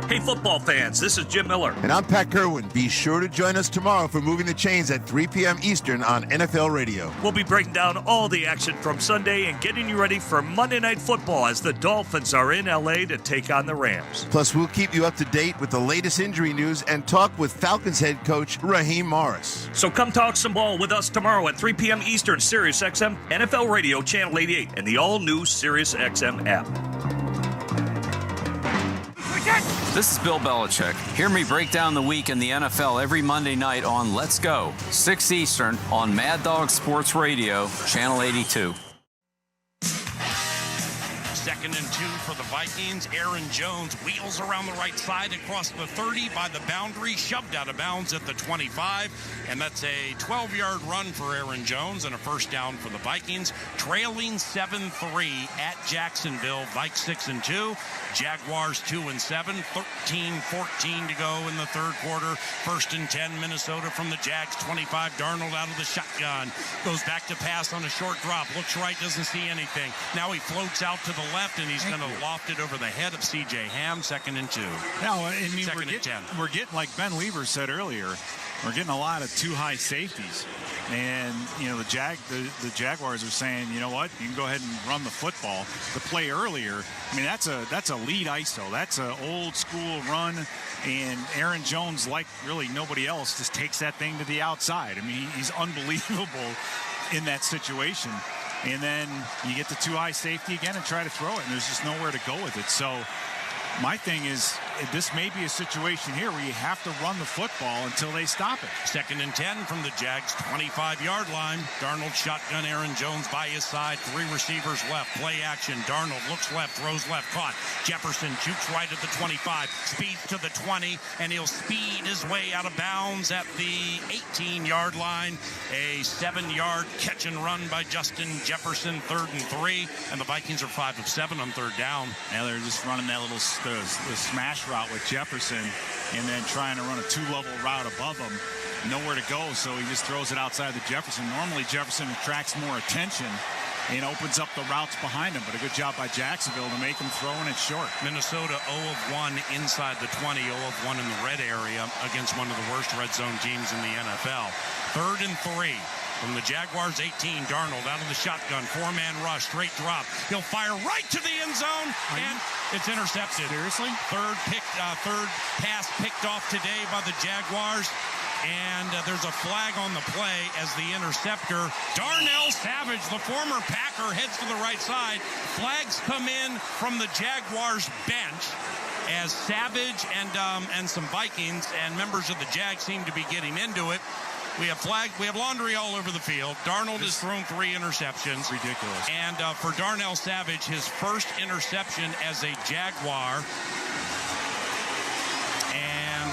Hey, football fans, this is Jim Miller. And I'm Pat Kerwin. Be sure to join us tomorrow for Moving the Chains at 3 p.m. Eastern on NFL Radio. We'll be breaking down all the action from Sunday and getting you ready for Monday Night Football as the Dolphins are in L.A. to take on the Rams. Plus, we'll keep you up to date with the latest injury news and talk with Falcons head coach Raheem Morris. So come talk some ball with us tomorrow at 3 p.m. Eastern, Sirius XM, NFL Radio, Channel 88, and the all-new Sirius XM app. This is Bill Belichick. Hear me break down the week in the NFL every Monday night on Let's Go, 6 Eastern on Mad Dog Sports Radio, Channel 82. 2nd and 2 for the Vikings. Aaron Jones wheels around the right side across the 30 by the boundary, shoved out of bounds at the 25, and that's a 12-yard run for Aaron Jones and a first down for the Vikings. Trailing 7-3 at Jacksonville. Vikes 6-2. Jaguars 2-7. 13-14 to go in the third quarter. 1st and 10, Minnesota from the Jags 25. Darnold out of the shotgun. Goes back to pass on a short drop. Looks right, doesn't see anything. Now he floats out to the left, and he's going to loft it over the head of C.J. Ham. 2nd and 2. Now, I mean, we're getting, like Ben Weaver said earlier, we're getting a lot of 2 high safeties. And, you know, the Jaguars are saying, you know what, you can go ahead and run the football. The play earlier, I mean, that's a lead ISO. That's an old school run. And Aaron Jones, like really nobody else, just takes that thing to the outside. I mean, he's unbelievable in that situation. And then you get the 2 high safety again and try to throw it, and there's just nowhere to go with it. So my thing is, this may be a situation here where you have to run the football until they stop it. 2nd and 10 from the Jags 25-yard line. Darnold shotgun, Aaron Jones by his side. 3 receivers left. Play action. Darnold looks left, throws left, caught. Jefferson jukes right at the 25, speeds to the 20, and he'll speed his way out of bounds at the 18-yard line. A 7-yard catch and run by Justin Jefferson, 3rd and 3, and the Vikings are 5 of 7 on 3rd down. Now they're just running that little the smash route with Jefferson and then trying to run a 2-level route above him. Nowhere to go, so he just throws it outside the Jefferson. Normally Jefferson attracts more attention and opens up the routes behind him. But a good job by Jacksonville to make him throwing it short. Minnesota 0 of 1 inside the 20, 0 of 1 in the red area against one of the worst red zone teams in the NFL. 3rd and 3 from the Jaguars 18. Darnold out of the shotgun, 4-man rush, straight drop. He'll fire right to the end zone, and it's intercepted. Seriously? Third pass picked off today by the Jaguars. And there's a flag on the play as the interceptor, Darnell Savage, the former Packer, heads to the right side. Flags come in from the Jaguars bench as Savage and some Vikings and members of the Jags seem to be getting into it. We have laundry all over the field. Darnold has thrown 3 interceptions. Ridiculous. And for Darnell Savage, his first interception as a Jaguar.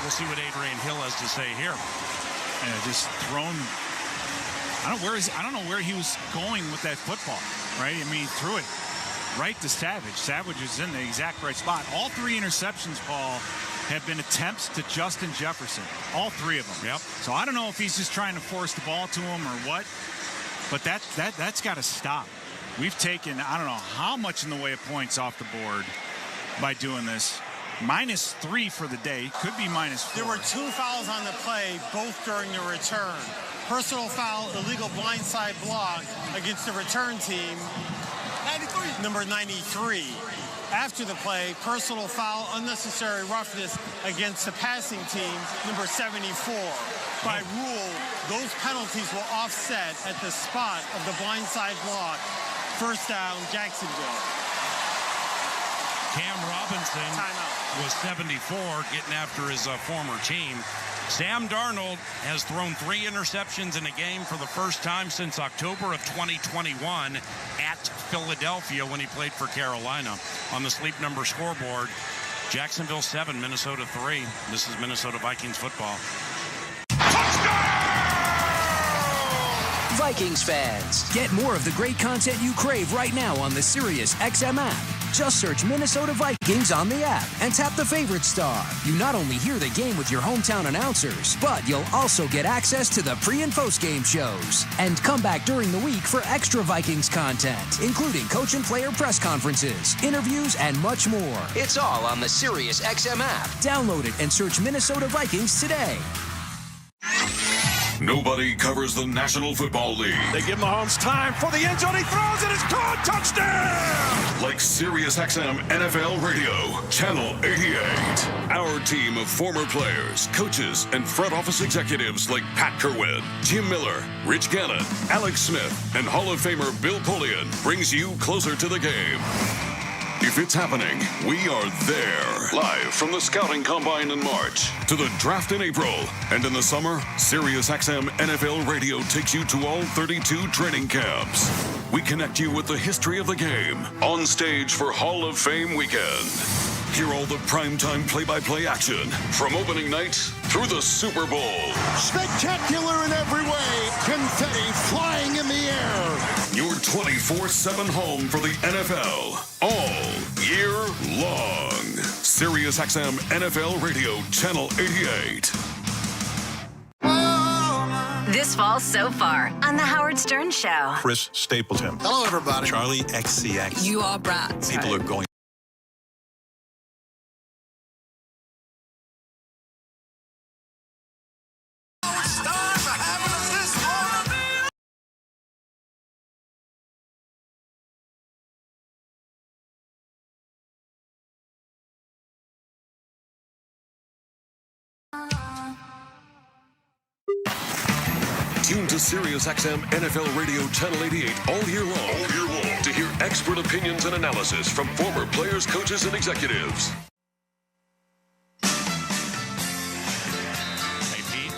We'll see what Adrian Hill has to say here. And just thrown. I don't know where he was going with that football, right? I mean, he threw it right to Savage. Savage was in the exact right spot. All 3 interceptions, Paul, have been attempts to Justin Jefferson. All 3 of them. Yep. So I don't know if he's just trying to force the ball to him or what, but that's got to stop. We've taken, I don't know how much in the way of points off the board by doing this. -3 for the day. Could be -4. There were 2 fouls on the play, both during the return. Personal foul, illegal blindside block against the return team, number 93. After the play, personal foul, unnecessary roughness against the passing team, number 74. By rule, those penalties will offset at the spot of the blindside block. First down, Jacksonville. Cam Robinson was 74, getting after his former team. Sam Darnold has thrown 3 interceptions in a game for the first time since October of 2021 at Philadelphia when he played for Carolina. On the Sleep Number scoreboard, Jacksonville 7, Minnesota 3. This is Minnesota Vikings football. Vikings fans, get more of the great content you crave right now on the Sirius XM app. Just search Minnesota Vikings on the app and tap the favorite star. You not only hear the game with your hometown announcers, but you'll also get access to the pre- and post-game shows. And come back during the week for extra Vikings content, including coach and player press conferences, interviews, and much more. It's all on the Sirius XM app. Download it and search Minnesota Vikings today. Nobody covers the National Football League. They give Mahomes time for the end zone. He throws it. It's caught. Touchdown! Like SiriusXM NFL Radio, Channel 88. Our team of former players, coaches, and front office executives like Pat Kerwin, Jim Miller, Rich Gannon, Alex Smith, and Hall of Famer Bill Polian brings you closer to the game. If it's happening, we are there. Live from the Scouting Combine in March to the draft in April. And in the summer, SiriusXM NFL Radio takes you to all 32 training camps. We connect you with the history of the game on stage for Hall of Fame weekend. Hear all the primetime play-by-play action from opening night through the Super Bowl. Spectacular in every way. Confetti flying in the air. Your 24/7 home for the NFL all year long. SiriusXM NFL Radio, Channel 88. This fall so far on The Howard Stern Show. Chris Stapleton. Hello, everybody. Charlie XCX. You are brats. People are going. Tune to SiriusXM NFL Radio Channel 88 all year long to hear expert opinions and analysis from former players, coaches, and executives. Hey, Pete.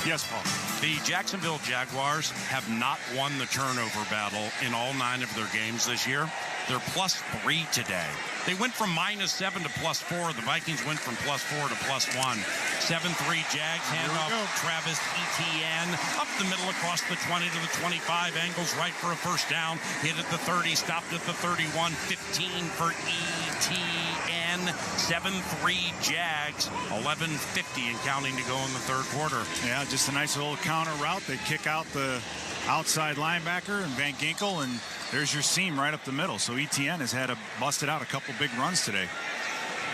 Yes, Paul. The Jacksonville Jaguars have not won the turnover battle in all 9 of their games this year. They're +3 today. They went from -7 to +4. The Vikings went from +4 to +1. 7-3 Jags, handoff Travis Etienne. Up the middle across the 20 to the 25. Angles right for a first down. Hit at the 30, stopped at the 31. 15 for Etienne. 7-3 Jags. 11:50 and counting to go in the third quarter. Yeah, just a nice little counter route. They kick out the outside linebacker and Van Ginkel and there's your seam right up the middle. So ETN has had busted out a couple big runs today.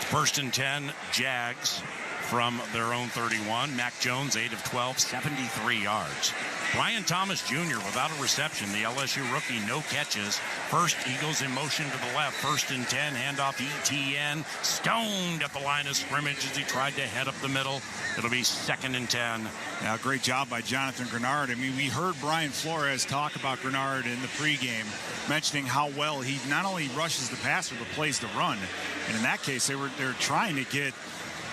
First and 10, Jags from their own 31. Mac Jones, 8 of 12, 73 yards. Brian Thomas Jr. without a reception. The LSU rookie, no catches. First, Eagles in motion to the left. First and 10, handoff ETN. Stoned at the line of scrimmage as he tried to head up the middle. It'll be 2nd and 10. Yeah, great job by Jonathan Grenard. I mean, we heard Brian Flores talk about Grenard in the pregame, mentioning how well he not only rushes the passer, but plays the run. And in that case, they're trying to get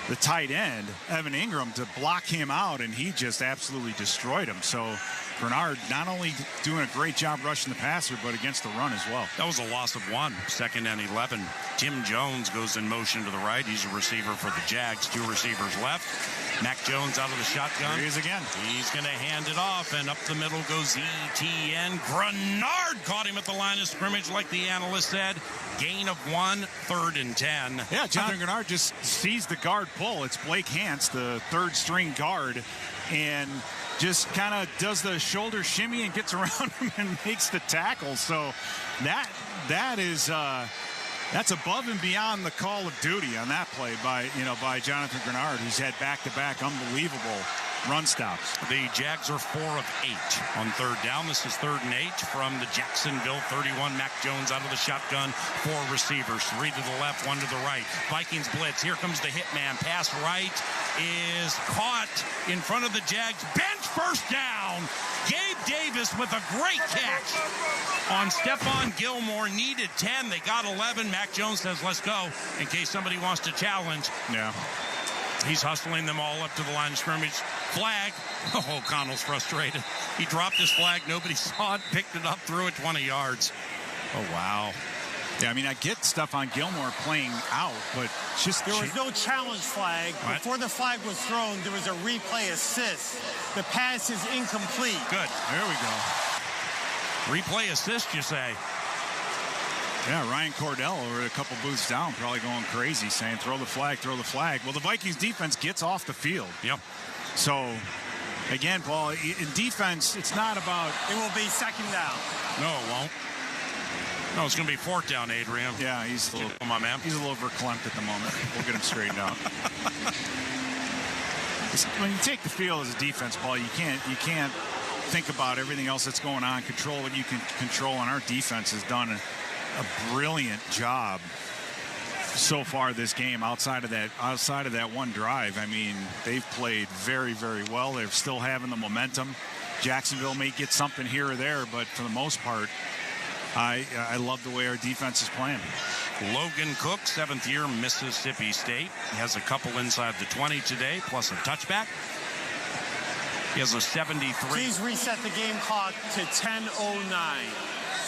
the tight end, Evan Ingram, to block him out, and he just absolutely destroyed him. So Grenard not only doing a great job rushing the passer, but against the run as well. That was a loss of 1, 2nd and 11. Tim Jones goes in motion to the right. He's a receiver for the Jags. 2 receivers left. Mac Jones out of the shotgun. There he is again. He's going to hand it off, and up the middle goes ETN. Grenard caught him at the line of scrimmage, like the analyst said. Gain of 1, 3rd and 10. Yeah, Jonathan Grenard just sees the guard pull. It's Blake Hance, the 3rd-string guard, and just kind of does the shoulder shimmy and gets around him and makes the tackle. So that is that's above and beyond the call of duty on that play by Jonathan Grenard, who's had back-to-back unbelievable run stops. The Jags are 4 of 8 on 3rd down. This is 3rd and 8 from the Jacksonville 31. Mac Jones out of the shotgun. 4 receivers, 3 to the left, 1 to the right. Vikings blitz. Here comes the hitman. Pass right is caught in front of the Jags. Bench first down. Gabe Davis with a great catch on Stephon Gilmore. Needed 10. They got 11. Mac Jones says, let's go, in case somebody wants to challenge. Yeah. He's hustling them all up to the line of scrimmage. Flag. Oh, Connell's frustrated. He dropped his flag. Nobody saw it. Picked it up. Threw it 20 yards. Oh, wow. Yeah, I mean, I get Stephon Gilmore playing out, but just... There was no challenge flag. What? Before the flag was thrown, there was a replay assist. The pass is incomplete. Good. There we go. Replay assist, you say? Yeah, Ryan Cordell over a couple booths down, probably going crazy, saying, throw the flag, throw the flag. Well, the Vikings defense gets off the field. Yep. So, again, Paul, in defense, it's not about... It will be 2nd down. No, it won't. No, it's going to be 4th down, Adrian. Yeah, he's a little, come on, man. He's a little verklempt at the moment. We'll get him straightened out. When you take the field as a defense, Paul, you can't think about everything else that's going on. Control what you can control, and our defense has done a brilliant job so far this game. Outside of that one drive, I mean, they've played very, very well. They're still having the momentum. Jacksonville may get something here or there, but for the most part, I love the way our defense is playing. Logan Cook, 7th year, Mississippi State. He has a couple inside the 20 today, plus a touchback. He has a 73. Please reset the game clock to 10:09.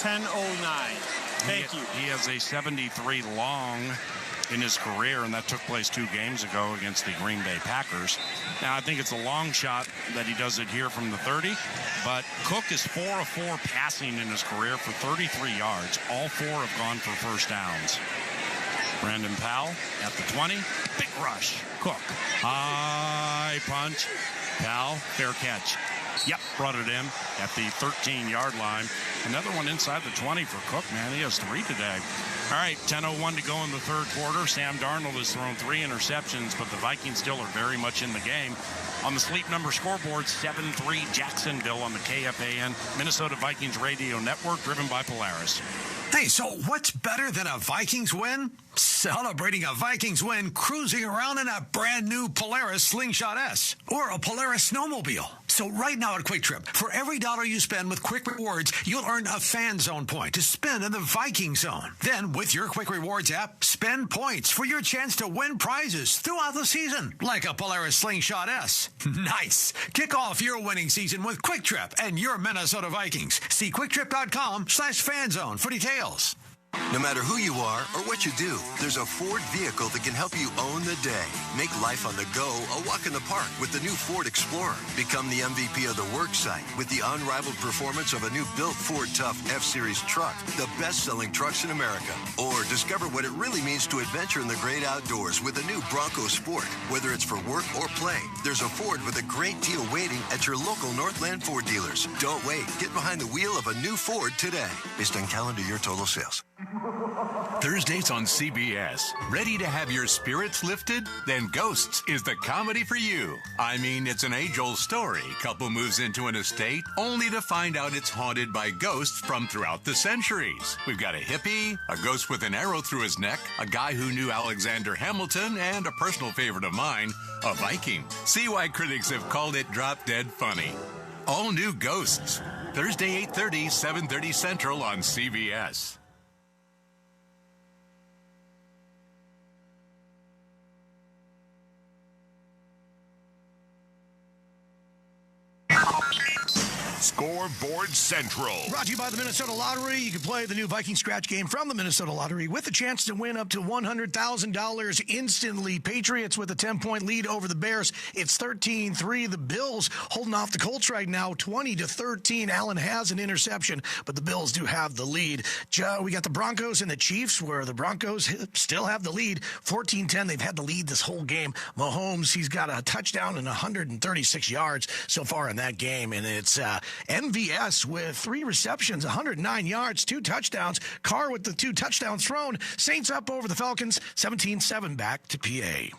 10:09. Thank you. He has a 73 long in his career, and that took place 2 games ago against the Green Bay Packers. Now, I think it's a long shot that he does it here from the 30, but Cook is 4 of 4 passing in his career for 33 yards. All 4 have gone for first downs. Brandon Powell at the 20. Big rush. Cook. High punch. Powell, fair catch. Yep, brought it in at the 13-yard line. Another one inside the 20 for Cook, man. He has 3 today. All right, 10:01 to go in the 3rd quarter. Sam Darnold has thrown 3 interceptions, but the Vikings still are very much in the game. On the Sleep Number scoreboard, 7-3 Jacksonville on the KFAN Minnesota Vikings Radio Network, driven by Polaris. Hey, so what's better than a Vikings win? Celebrating a Vikings win cruising around in a brand new Polaris Slingshot S or a Polaris snowmobile. So right now at Quick Trip, for every $1 you spend with Quick Rewards, you'll earn a Fan Zone point to spend in the Viking Zone. Then with your Quick Rewards app, spend points for your chance to win prizes throughout the season, like a Polaris Slingshot S. Nice. Kick off your winning season with Quick Trip and your Minnesota Vikings. See quicktrip.com/fanzone for details. No matter who you are or what you do, there's a Ford vehicle that can help you own the day. Make life on the go a walk in the park with the new Ford Explorer. Become the MVP of the work site with the unrivaled performance of a new built Ford Tough F-Series truck, the best-selling trucks in America. Or discover what it really means to adventure in the great outdoors with the new Bronco Sport. Whether it's for work or play, there's a Ford with a great deal waiting at your local Northland Ford dealers. Don't wait. Get behind the wheel of a new Ford today. Based on calendar year total sales. Thursdays on CBS. Ready to have your spirits lifted? Then Ghosts is the comedy for you. I mean, it's an age-old story. Couple moves into an estate only to find out it's haunted by ghosts from throughout the centuries. We've got a hippie, a ghost with an arrow through his neck, a guy who knew Alexander Hamilton, and a personal favorite of mine, a Viking. See why critics have called it drop-dead funny. All new Ghosts. Thursday, 8:30, 7:30 Central on CBS. Scoreboard Central. Brought to you by the Minnesota Lottery. You can play the new Viking scratch game from the Minnesota Lottery with a chance to win up to $100,000 instantly. Patriots with a 10-point lead over the Bears. It's 13-3. The Bills holding off the Colts right now, 20-13. Allen has an interception, but the Bills do have the lead. We got the Broncos and the Chiefs, where the Broncos still have the lead, 14-10. They've had the lead this whole game. Mahomes, he's got a touchdown and 136 yards so far in that game, and it's MVS with 3 receptions, 109 yards, 2 touchdowns. Carr with the 2 touchdowns thrown. Saints up over the Falcons, 17-7 back to PA.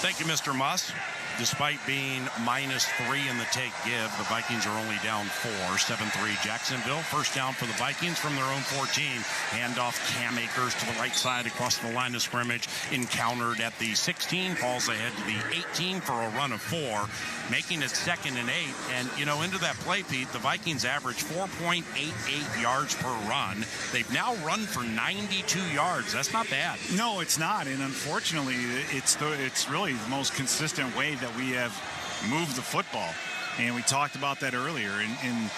Thank you, Mr. Muss. Despite being -3 in the take-give, the Vikings are only down 4, 7-3 Jacksonville. First down for the Vikings from their own 14. Handoff Cam Akers to the right side across the line of scrimmage. Encountered at the 16, falls ahead to the 18 for a run of 4, making it 2nd and 8. And, into that play, Pete, the Vikings average 4.88 yards per run. They've now run for 92 yards. That's not bad. No, it's not. And unfortunately, it's really the most consistent way that we have moved the football. And we talked about that earlier. And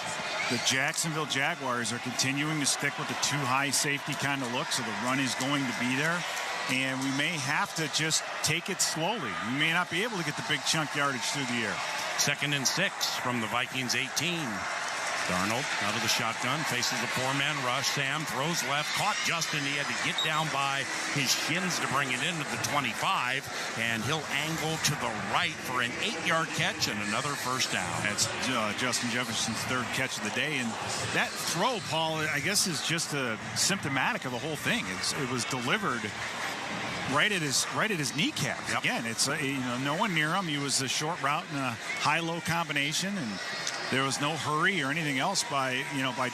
the Jacksonville Jaguars are continuing to stick with the too high safety kind of look, so the run is going to be there. And we may have to just take it slowly. We may not be able to get the big chunk yardage through the air. 2nd and 6 from the Vikings 18. Darnold out of the shotgun, faces a 4-man rush. Sam throws left, caught Justin. He had to get down by his shins to bring it into the 25, and he'll angle to the right for an 8-yard catch and another first down. That's Justin Jefferson's 3rd catch of the day, and that throw, Paul, I guess is just symptomatic of the whole thing. It was delivered right at his kneecap. Yep. Again, it's no one near him. He was a short route and a high-low combination, and there was no hurry or anything else by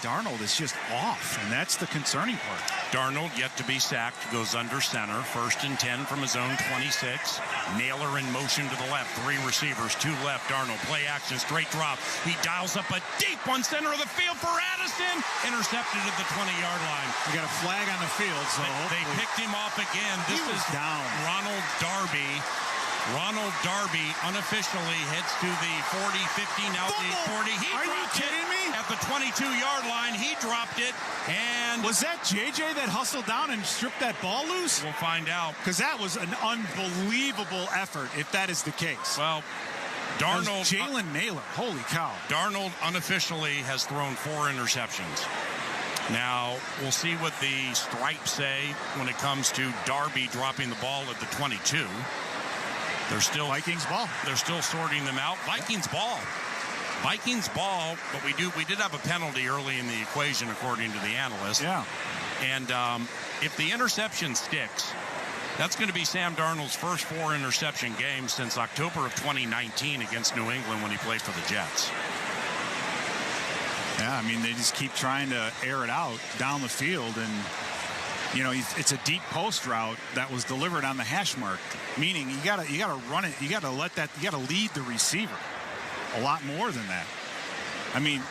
Darnold. It's just off, and that's the concerning part. Darnold yet to be sacked, goes under center. 1st and 10 from his own 26. Naylor in motion to the left. 3 receivers, 2 left. Darnold play action, straight drop. He dials up a deep one, center of the field for Addison. Intercepted at the 20-yard line. We got a flag on the field, so they picked him off again. This is down. Ronald Darby. Ronald Darby unofficially heads to the 40, 50, now the 40. Are you kidding me? At the 22-yard line, he dropped it. And was that JJ that hustled down and stripped that ball loose? We'll find out. Because that was an unbelievable effort, if that is the case. Well, Darnold. Jalen Naylor. Holy cow. Darnold unofficially has thrown 4 interceptions. Now, we'll see what the stripes say when it comes to Darby dropping the ball at the 22. They're still Vikings ball. They're still sorting them out. Vikings ball. Vikings ball, but we did have a penalty early in the equation, according to the analyst. Yeah. And if the interception sticks, that's going to be Sam Darnold's first 4 interception games since October of 2019 against New England when he played for the Jets. Yeah, I mean, they just keep trying to air it out down the field, and it's a deep post route that was delivered on the hash mark, meaning you gotta run it, you gotta lead the receiver a lot more than that. I mean,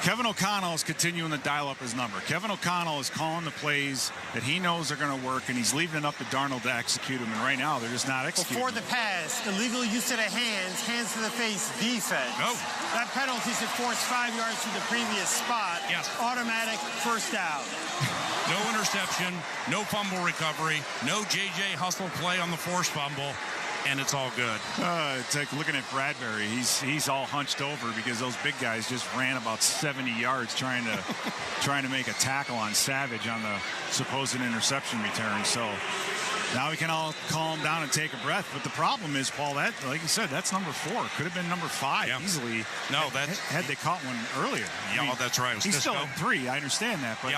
Kevin O'Connell is continuing to dial up his number. Kevin O'Connell is calling the plays that he knows are going to work, and he's leaving it up to Darnold to execute them. And right now, they're just not executing. Before the pass, illegal use of the hands to the face defense. No. That penalty should force 5 yards to the previous spot. Yes. Automatic first down. No interception, no fumble recovery, no J.J. Hustle play on the forced fumble, and it's all good. It's like looking at Bradbury. He's all hunched over because those big guys just ran about 70 yards trying to make a tackle on Savage on the supposed interception return. So now we can all calm down and take a breath. But the problem is, Paul, that, like you said, that's number 4. Could have been number 5 easily. No, that's had they caught one earlier. Yeah, that's right. He's still at 3. I understand that, but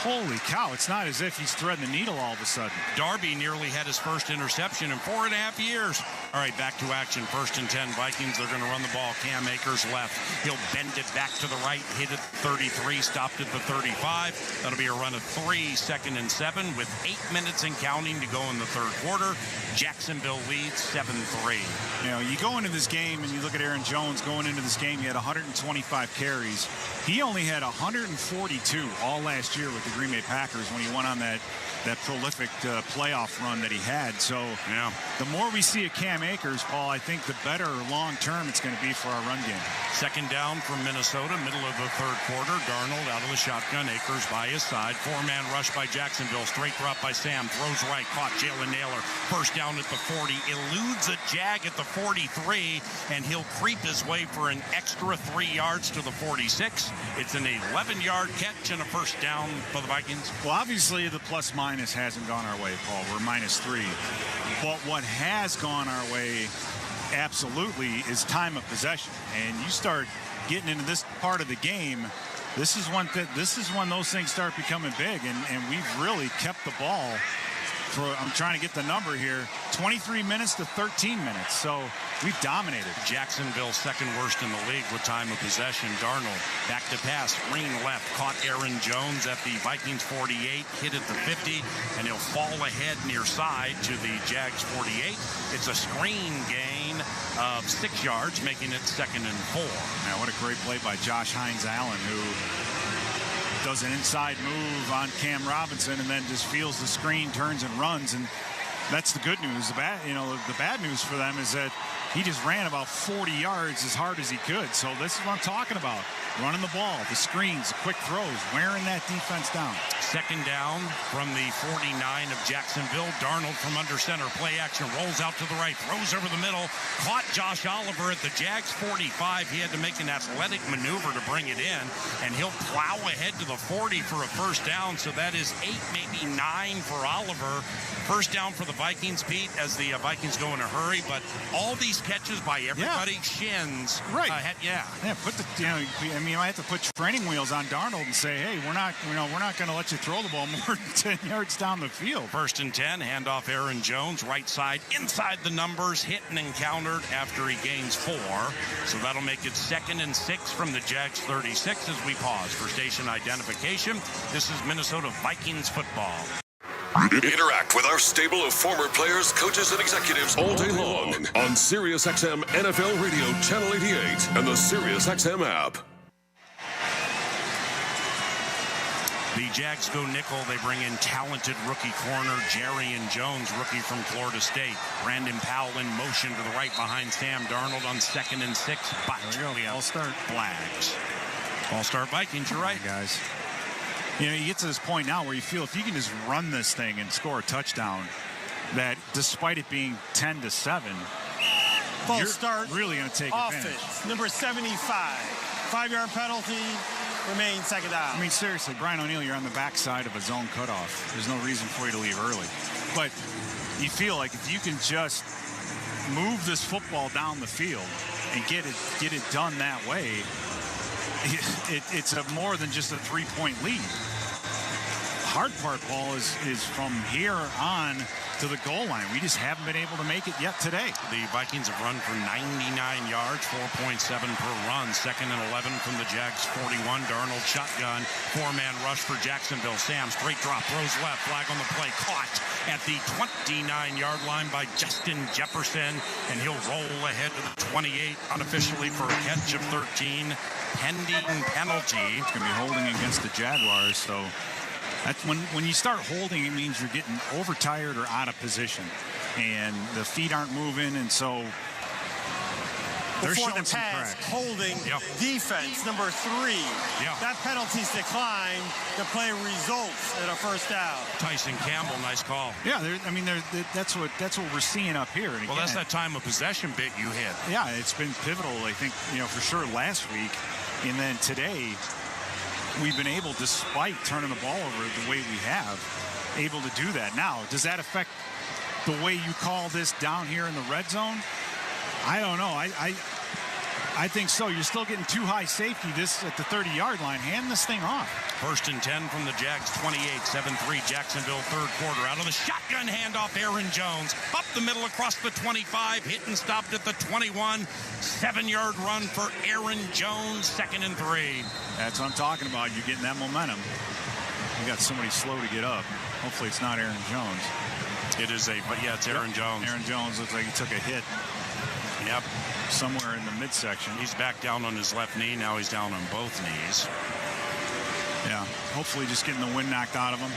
holy cow, it's not as if he's threading the needle all of a sudden. Darby nearly had his first interception in 4.5 years. All right, back to action. 1st and 10. Vikings, they're going to run the ball. Cam Akers left. He'll bend it back to the right, hit it 33, stopped at the 35. That'll be a run of 3, 2nd and 7 with 8 minutes and counting to go in the third quarter. Jacksonville leads 7-3. You know, you go into this game and you look at Aaron Jones going into this game, he had 125 carries. He only had 142 all last year with the Green Bay Packers when he went on that prolific playoff run that he had. So the more we see of Cam Akers, Paul, I think the better long-term it's going to be for our run game. 2nd down from Minnesota, middle of the third quarter. Darnold out of the shotgun, Akers by his side. 4-man rush by Jacksonville. Straight drop by Sam. Throws right, caught Jalen Naylor. 1st down at the 40. Eludes a Jag at the 43, and he'll creep his way for an extra 3 yards to the 46. It's an 11-yard catch and a 1st down for the Vikings. Well, obviously the plus-minus hasn't gone our way, Paul. We're -3. But what has gone our way absolutely is time of possession. And you start getting into this part of the game, this is when those things start becoming big. And we've really kept the ball for, I'm trying to get the number here, 23 minutes to 13 minutes. So we've dominated. Jacksonville 2nd worst in the league with time of possession. Darnold back to pass, screen left, caught Aaron Jones at the Vikings 48, hit at the 50, and he'll fall ahead near side to the Jags 48. It's a screen gain of 6 yards, making it 2nd and 4. Now, what a great play by Josh Hines-Allen, who does an inside move on Cam Robinson and then just feels the screen, turns and runs. And that's the good news. The bad news for them is that he just ran about 40 yards as hard as he could. So this is what I'm talking about. Running the ball, the screens, the quick throws, wearing that defense down. 2nd down from the 49 of Jacksonville. Darnold from under center. Play action, rolls out to the right, throws over the middle. Caught Josh Oliver at the Jags 45. He had to make an athletic maneuver to bring it in, and he'll plow ahead to the 40 for a 1st down. So that is 8, maybe 9 for Oliver. 1st down for the Vikings, Pete, as the Vikings go in a hurry. But all these catches by everybody, Shins. Right. Put the, you might have to put training wheels on Darnold and say, hey, we're not going to let you throw the ball more than 10 yards down the field. 1st and 10, handoff Aaron Jones, right side, inside the numbers, hit and encountered after he gains 4. So that'll make it 2nd and 6 from the Jags 36 as we pause for station identification. This is Minnesota Vikings football. Interact with our stable of former players, coaches, and executives all day long on SiriusXM NFL Radio Channel 88 and the SiriusXM app. The Jags go nickel. They bring in talented rookie corner Jarrian Jones, rookie from Florida State. Brandon Powell in motion to the right behind Sam Darnold on 2nd and 6. But All-start flags. All-start Vikings, you're right. Guys. You get to this point now where you feel if you can just run this thing and score a touchdown, that despite it being 10-7, you're really going to take advantage. Number 75. 5-yard penalty. Remains 2nd down. I mean, seriously, Brian O'Neill, you're on the backside of a zone cutoff. There's no reason for you to leave early. But you feel like if you can just move this football down the field and get it done that way, it's more than just a 3-point lead. hard part, Paul, is from here on to the goal line. We just haven't been able to make it yet today. The Vikings have run for 99 yards, 4.7 per run. 2nd and 11 from the Jags 41. Darnold shotgun, 4-man rush for Jacksonville. Sam straight drop, throws left, flag on the play, caught at the 29-yard line by Justin Jefferson, and he'll roll ahead to the 28 unofficially for a catch of 13. Pending penalty. It's going to be holding against the Jaguars, so that's when you start holding, it means you're getting overtired or out of position, and the feet aren't moving, and so they're before showing the some pass, cracks. holding defense, number 3. That penalty's declined. The play results in a first down. Tyson Campbell, nice call. Yeah, that's what we're seeing up here. And well, that's that time of possession bit you hit. Yeah, it's been pivotal, I think, for sure last week, and then today we've been able, despite turning the ball over the way we have, able to do that. Now, does that affect the way you call this down here in the red zone? I don't know. I think so. You're still getting too high safety this at the 30-yard line. Hand this thing off. 1st and 10 from the Jags 28, 7-3 Jacksonville, third quarter. Out of the shotgun handoff, Aaron Jones. Up the middle across the 25, hit and stopped at the 21. 7-yard run for Aaron Jones, 2nd and 3. That's what I'm talking about. You're getting that momentum. You got somebody slow to get up. Hopefully it's not Aaron Jones. It is it's Aaron Jones. Aaron Jones looks like he took a hit. Yep. Somewhere in the midsection. He's back down on his left knee. Now he's down on both knees. Yeah. Hopefully just getting the wind knocked out of him.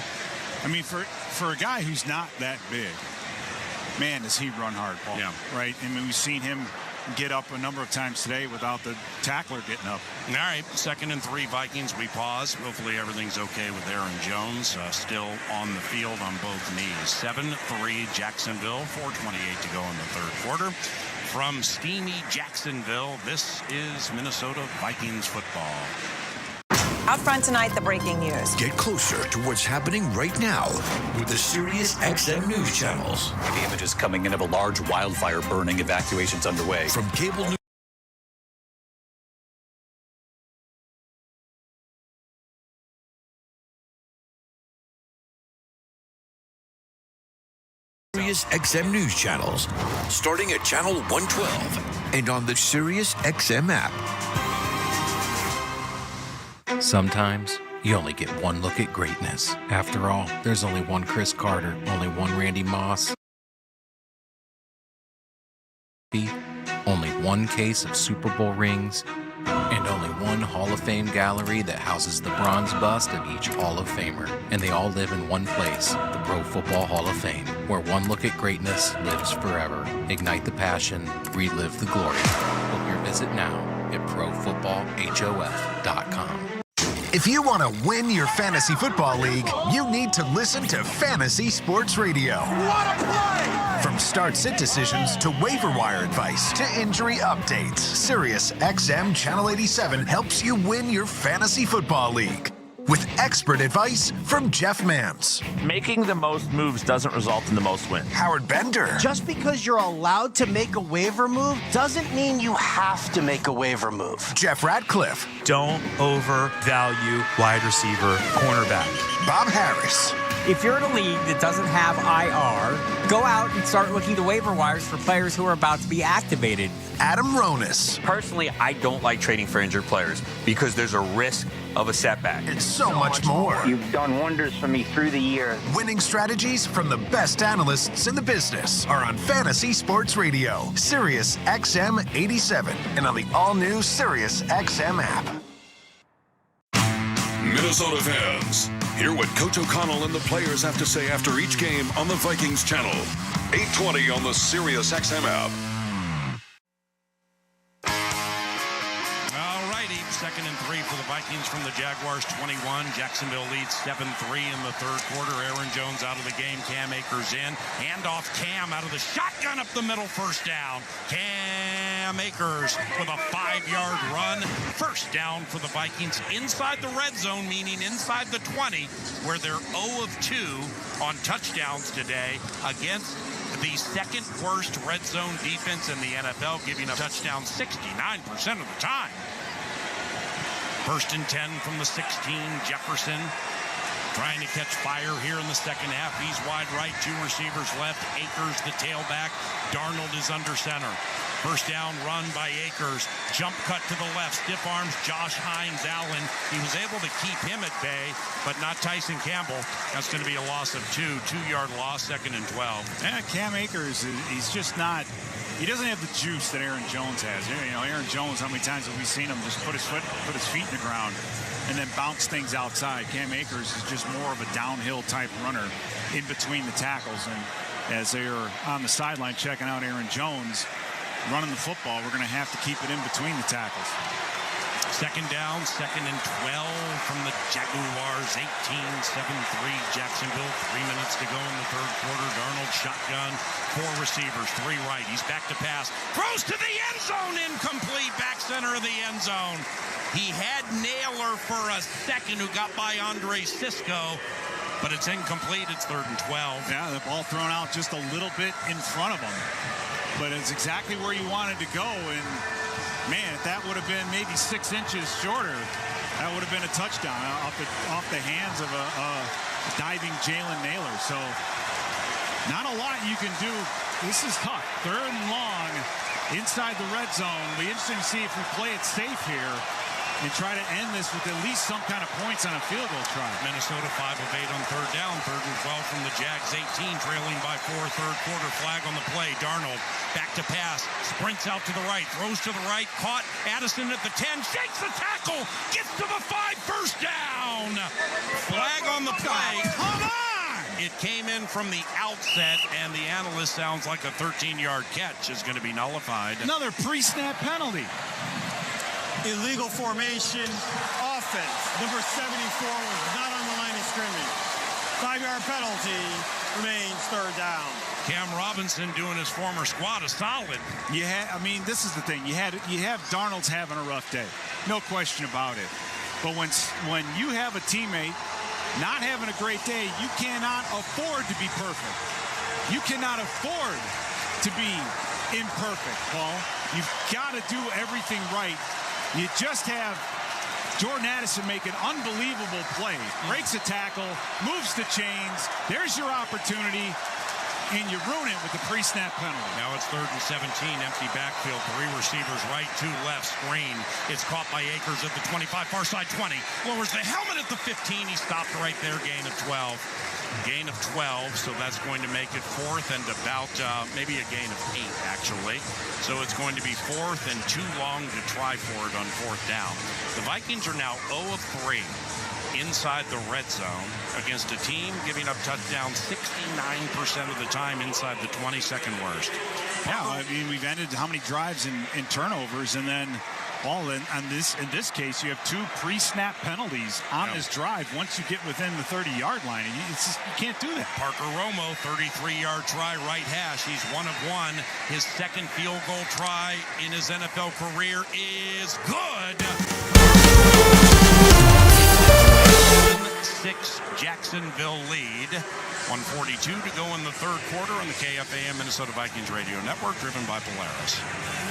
I mean, for a guy who's not that big, man, does he run hard, Paul. Yeah. Right? I mean, we've seen him get up a number of times today without the tackler getting up. All right. 2nd and 3 Vikings. We pause. Hopefully everything's okay with Aaron Jones. Still on the field on both knees. 7-3 Jacksonville. 4:28 to go in the third quarter. From steamy Jacksonville, this is Minnesota Vikings football. Up front tonight, the breaking news. Get closer to what's happening right now with the Sirius XM news channels. The images coming in of a large wildfire burning, evacuations underway. From cable news. Sirius XM news channels, starting at channel 112 and on the Sirius XM app. Sometimes you only get one look at greatness. After all, there's only one Chris Carter, only one Randy Moss, only one case of Super Bowl rings, and only one Hall of Fame gallery that houses the bronze bust of each Hall of Famer. And they all live in one place, the Pro Football Hall of Fame, where one look at greatness lives forever. Ignite the passion, relive the glory. Book your visit now at ProFootballHof.com. If you want to win your fantasy football league, you need to listen to Fantasy Sports Radio. What a play! From start-sit decisions to waiver wire advice to injury updates, Sirius XM Channel 87 helps you win your fantasy football league. With expert advice from Jeff Mans. Making the most moves doesn't result in the most wins. Howard Bender. Just because you're allowed to make a waiver move doesn't mean you have to make a waiver move. Jeff Ratcliffe. Don't overvalue wide receiver cornerback. Bob Harris. If you're in a league that doesn't have IR, go out and start looking to waiver wires for players who are about to be activated. Adam Ronis. Personally, I don't like trading for injured players because there's a risk of a setback. And so much more. You've done wonders for me through the years. Winning strategies from the best analysts in the business are on Fantasy Sports Radio, Sirius XM 87, and on the all-new Sirius XM app. Minnesota fans, hear what Coach O'Connell and the players have to say after each game on the Vikings channel. 8:20 on the Sirius XM app. All righty, 2nd and 3 for the Vikings from the Jaguars 21. Jacksonville leads 7-3 in the third quarter. Aaron Jones out of the game. Cam Akers in. Handoff Cam out of the shotgun up the middle. First down. Cam Akers with a 5-yard run. First down for the Vikings inside the red zone, meaning inside the 20, where they're 0 of 2 on touchdowns today against the second worst red zone defense in the NFL, giving up touchdowns 69% of the time. 1st and 10 from the 16, Jefferson. Trying to catch fire here in the second half. He's wide right, 2 receivers left. Akers, the tailback. Darnold is under center. First down run by Akers. Jump cut to the left. Stiff arms Josh Hines Allen. He was able to keep him at bay, but not Tyson Campbell. That's going to be a loss of 2. 2-yard loss, 2nd and 12. Yeah, Cam Akers, he's just not. He doesn't have the juice that Aaron Jones has. You know, Aaron Jones, how many times have we seen him just put his feet in the ground and then bounce things outside? Cam Akers is just more of a downhill type runner in between the tackles. And as they're on the sideline checking out Aaron Jones running the football, we're going to have to keep it in between the tackles. Second down, 2nd and 12 from the Jaguars. 18-7-3 Jacksonville. 3 minutes to go in the third quarter. Darnold shotgun, 4 receivers, 3 right. He's back to pass. Throws to the end zone. Incomplete. Back center of the end zone. He had Naylor for a second, who got by Andre Sisco, but it's incomplete. It's 3rd and 12. Yeah, the ball thrown out just a little bit in front of him. But it's exactly where you wanted to go. And, man, if that would have been maybe 6 inches shorter, that would have been a touchdown off the hands of a diving Jalen Naylor. So not a lot you can do. This is tough. 3rd and long inside the red zone. It'll be interesting to see if we play it safe here and try to end this with at least some kind of points on a field goal try. Minnesota 5 of 8 on 3rd down. 3rd and 12 from the Jags. 18 trailing by 4. Third quarter flag on the play. Darnold back to pass. Sprints out to the right. Throws to the right. Caught. Addison at the 10. Shakes the tackle. Gets to the 5. First down. Flag on the play. Come on! It came in from the outset, and the analyst sounds like a 13-yard catch is going to be nullified. Another pre-snap penalty. Illegal formation offense. Number 74 was not on the line of scrimmage. 5-yard penalty. Remains 3rd down. Cam Robinson doing his former squad a solid. I mean, this is the thing. You have Darnold's having a rough day. No question about it. But when you have a teammate not having a great day, you cannot afford to be perfect. You cannot afford to be imperfect, Paul. You've got to do everything right. You just have Jordan Addison make an unbelievable play. Breaks a tackle, moves the chains. There's your opportunity, and you ruin it with the pre-snap penalty. Now it's 3rd and 17, empty backfield. 3 receivers right, 2 left. Screen. It's caught by Akers at the 25, far side 20. Lowers the helmet at the 15. He stopped right there, gain of 12. Gain of 12, so that's going to make it 4th and about maybe a gain of 8, actually. So it's going to be 4th and too long to try for it on 4th down. The Vikings are now 0 of 3 inside the red zone against a team giving up touchdowns 69% of the time inside the 22nd worst. Yeah, I mean, we've ended how many drives in turnovers, and then all in this case, you have 2 pre-snap penalties on this drive once you get within the 30-yard line. And you can't do that. Parker Romo, 33-yard try, right hash. He's 1 of 1. His 2nd field goal try in his NFL career is good. 6 Jacksonville lead. 1:42 to go in the third quarter on the KFAN Minnesota Vikings Radio Network, driven by Polaris.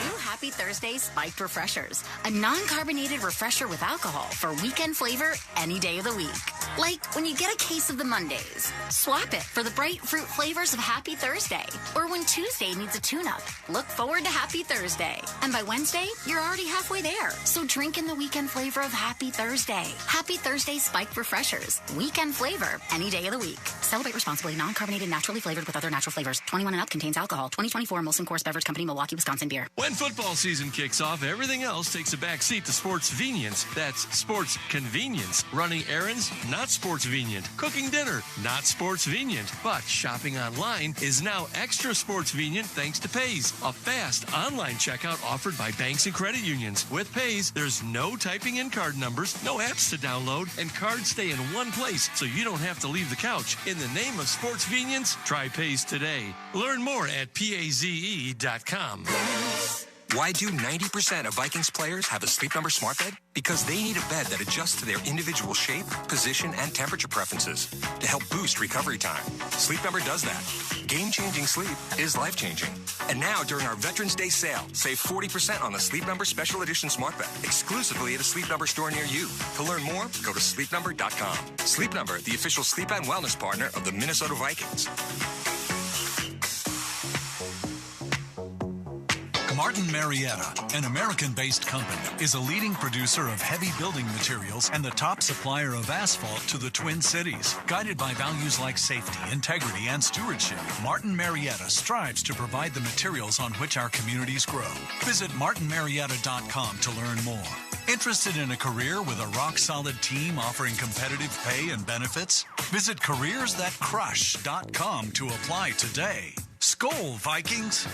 New Happy Thursday Spiked Refreshers. A non-carbonated refresher with alcohol for weekend flavor any day of the week. Like when you get a case of the Mondays. Swap it for the bright fruit flavors of Happy Thursday. Or when Tuesday needs a tune-up. Look forward to Happy Thursday. And by Wednesday, you're already halfway there. So drink in the weekend flavor of Happy Thursday. Happy Thursday Spiked Refreshers. Weekend flavor any day of the week. Celebrate responsibly. Non-carbonated, naturally flavored with other natural flavors. 21 and up contains alcohol. 2024 Molson Coors Beverage Company, Milwaukee, Wisconsin beer. When football season kicks off, everything else takes a back seat to sports convenience. That's sports convenience. Running errands, not sports convenient. Cooking dinner, not sports convenient. But shopping online is now extra sports convenient thanks to Pays, a fast online checkout offered by banks and credit unions. With Pays, there's no typing in card numbers, no apps to download, and cards stay in one place so you don't have to leave the couch. In the name of sports convenience, try Pays today. Learn more at PAZE.com. Why do 90% of Vikings players have a Sleep Number smart bed? Because they need a bed that adjusts to their individual shape, position, and temperature preferences to help boost recovery time. Sleep Number does that. Game-changing sleep is life-changing. And now, during our Veterans Day sale, save 40% on the Sleep Number Special Edition smart bed, exclusively at a Sleep Number store near you. To learn more, go to sleepnumber.com. Sleep Number, the official sleep and wellness partner of the Minnesota Vikings. Martin Marietta, an American-based company, is a leading producer of heavy building materials and the top supplier of asphalt to the Twin Cities. Guided by values like safety, integrity, and stewardship, Martin Marietta strives to provide the materials on which our communities grow. Visit martinmarietta.com to learn more. Interested in a career with a rock-solid team offering competitive pay and benefits? Visit careersthatcrush.com to apply today. Skol, Vikings!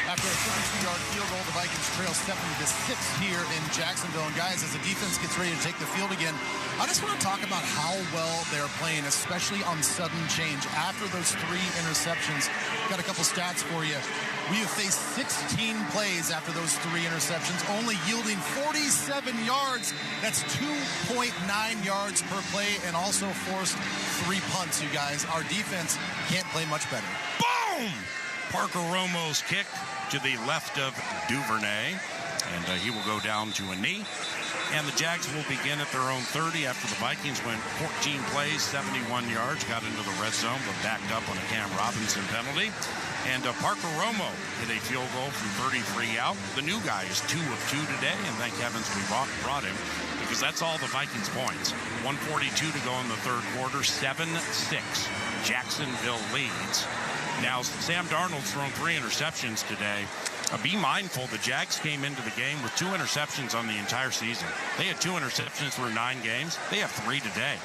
After a 32-yard field goal, the Vikings trail 7-6 here in Jacksonville. And guys, as the defense gets ready to take the field again, I just want to talk about how well they're playing, especially on sudden change. After those 3 interceptions, got a couple stats for you. We have faced 16 plays after those 3 interceptions, only yielding 47 yards. That's 2.9 yards per play, and also forced 3 punts, you guys. Our defense can't play much better. Boom! Parker Romo's kick to the left of Duvernay, and he will go down to a knee. And the Jags will begin at their own 30 after the Vikings went 14 plays, 71 yards, got into the red zone, but backed up on a Cam Robinson penalty. And Parker Romo hit a field goal from 33 out. The new guy is 2 of 2 today, and thank heavens we brought him, because that's all the Vikings points. 1:42 to go in the third quarter, 7-6. Jacksonville leads. Now, Sam Darnold's thrown 3 interceptions today. Be mindful, the Jags came into the game with 2 interceptions on the entire season. They had 2 interceptions through 9 games. They have 3 today.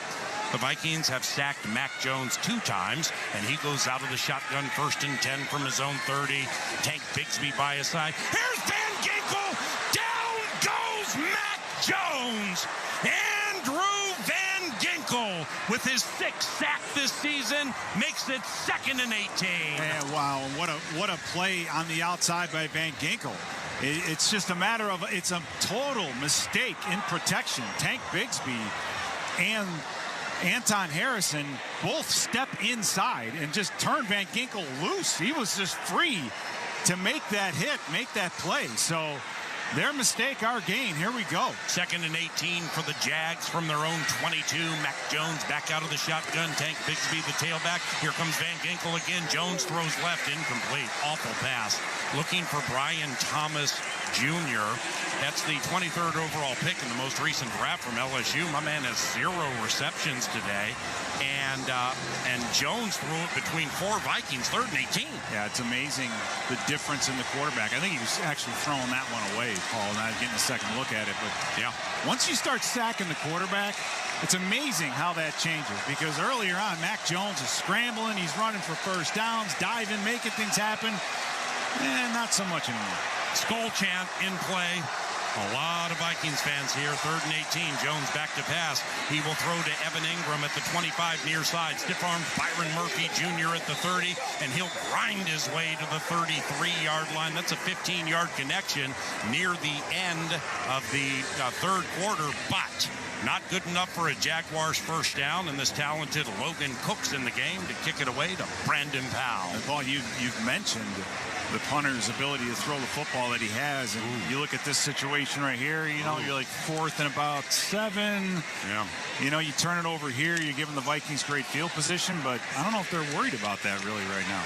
The Vikings have sacked Mac Jones 2 times, and he goes out of the shotgun 1st and 10 from his own 30. Tank Bigsby by his side. Here's Van Ginkel. Down goes Mac Jones. Andrew Van Ginkel, with his 6th sack this season, makes it 2nd and 18. Yeah, wow, what a play on the outside by Van Ginkel. It's just a matter of, it's a total mistake in protection. Tank Bigsby and Anton Harrison both step inside and just turn Van Ginkel loose. He was just free to make that hit, make that play. So their mistake, our gain. Here we go. 2nd and 18 for the Jags from their own 22. Mac Jones back out of the shotgun. Tank Bigsby, the tailback. Here comes Van Ginkel again. Jones throws left, incomplete. Awful pass. Looking for Brian Thomas Jr. That's the 23rd overall pick in the most recent draft from LSU. My man has 0 receptions today. And Jones threw it between 4 Vikings, 3rd and 18. Yeah, it's amazing the difference in the quarterback. I think he was actually throwing that one away, Paul, and I'm getting a second look at it. But yeah, once you start sacking the quarterback, it's amazing how that changes, because earlier on, Mac Jones is scrambling. He's running for first downs, diving, making things happen. Not so much anymore. Skol chant in play. A lot of Vikings fans here. 3rd and 18. Jones back to pass. He will throw to Evan Ingram at the 25 near side. Stiff arm Byron Murphy Jr. at the 30, and he'll grind his way to the 33-yard line. That's a 15-yard connection near the end of the third quarter, but not good enough for a Jaguars first down, and this talented Logan Cook's in the game to kick it away to Brandon Powell. And Paul, you've mentioned the punter's ability to throw the football that he has, and you look at this situation right here, you're like 4th and about 7. Yeah. You turn it over here, you're giving the Vikings great field position, but I don't know if they're worried about that really right now.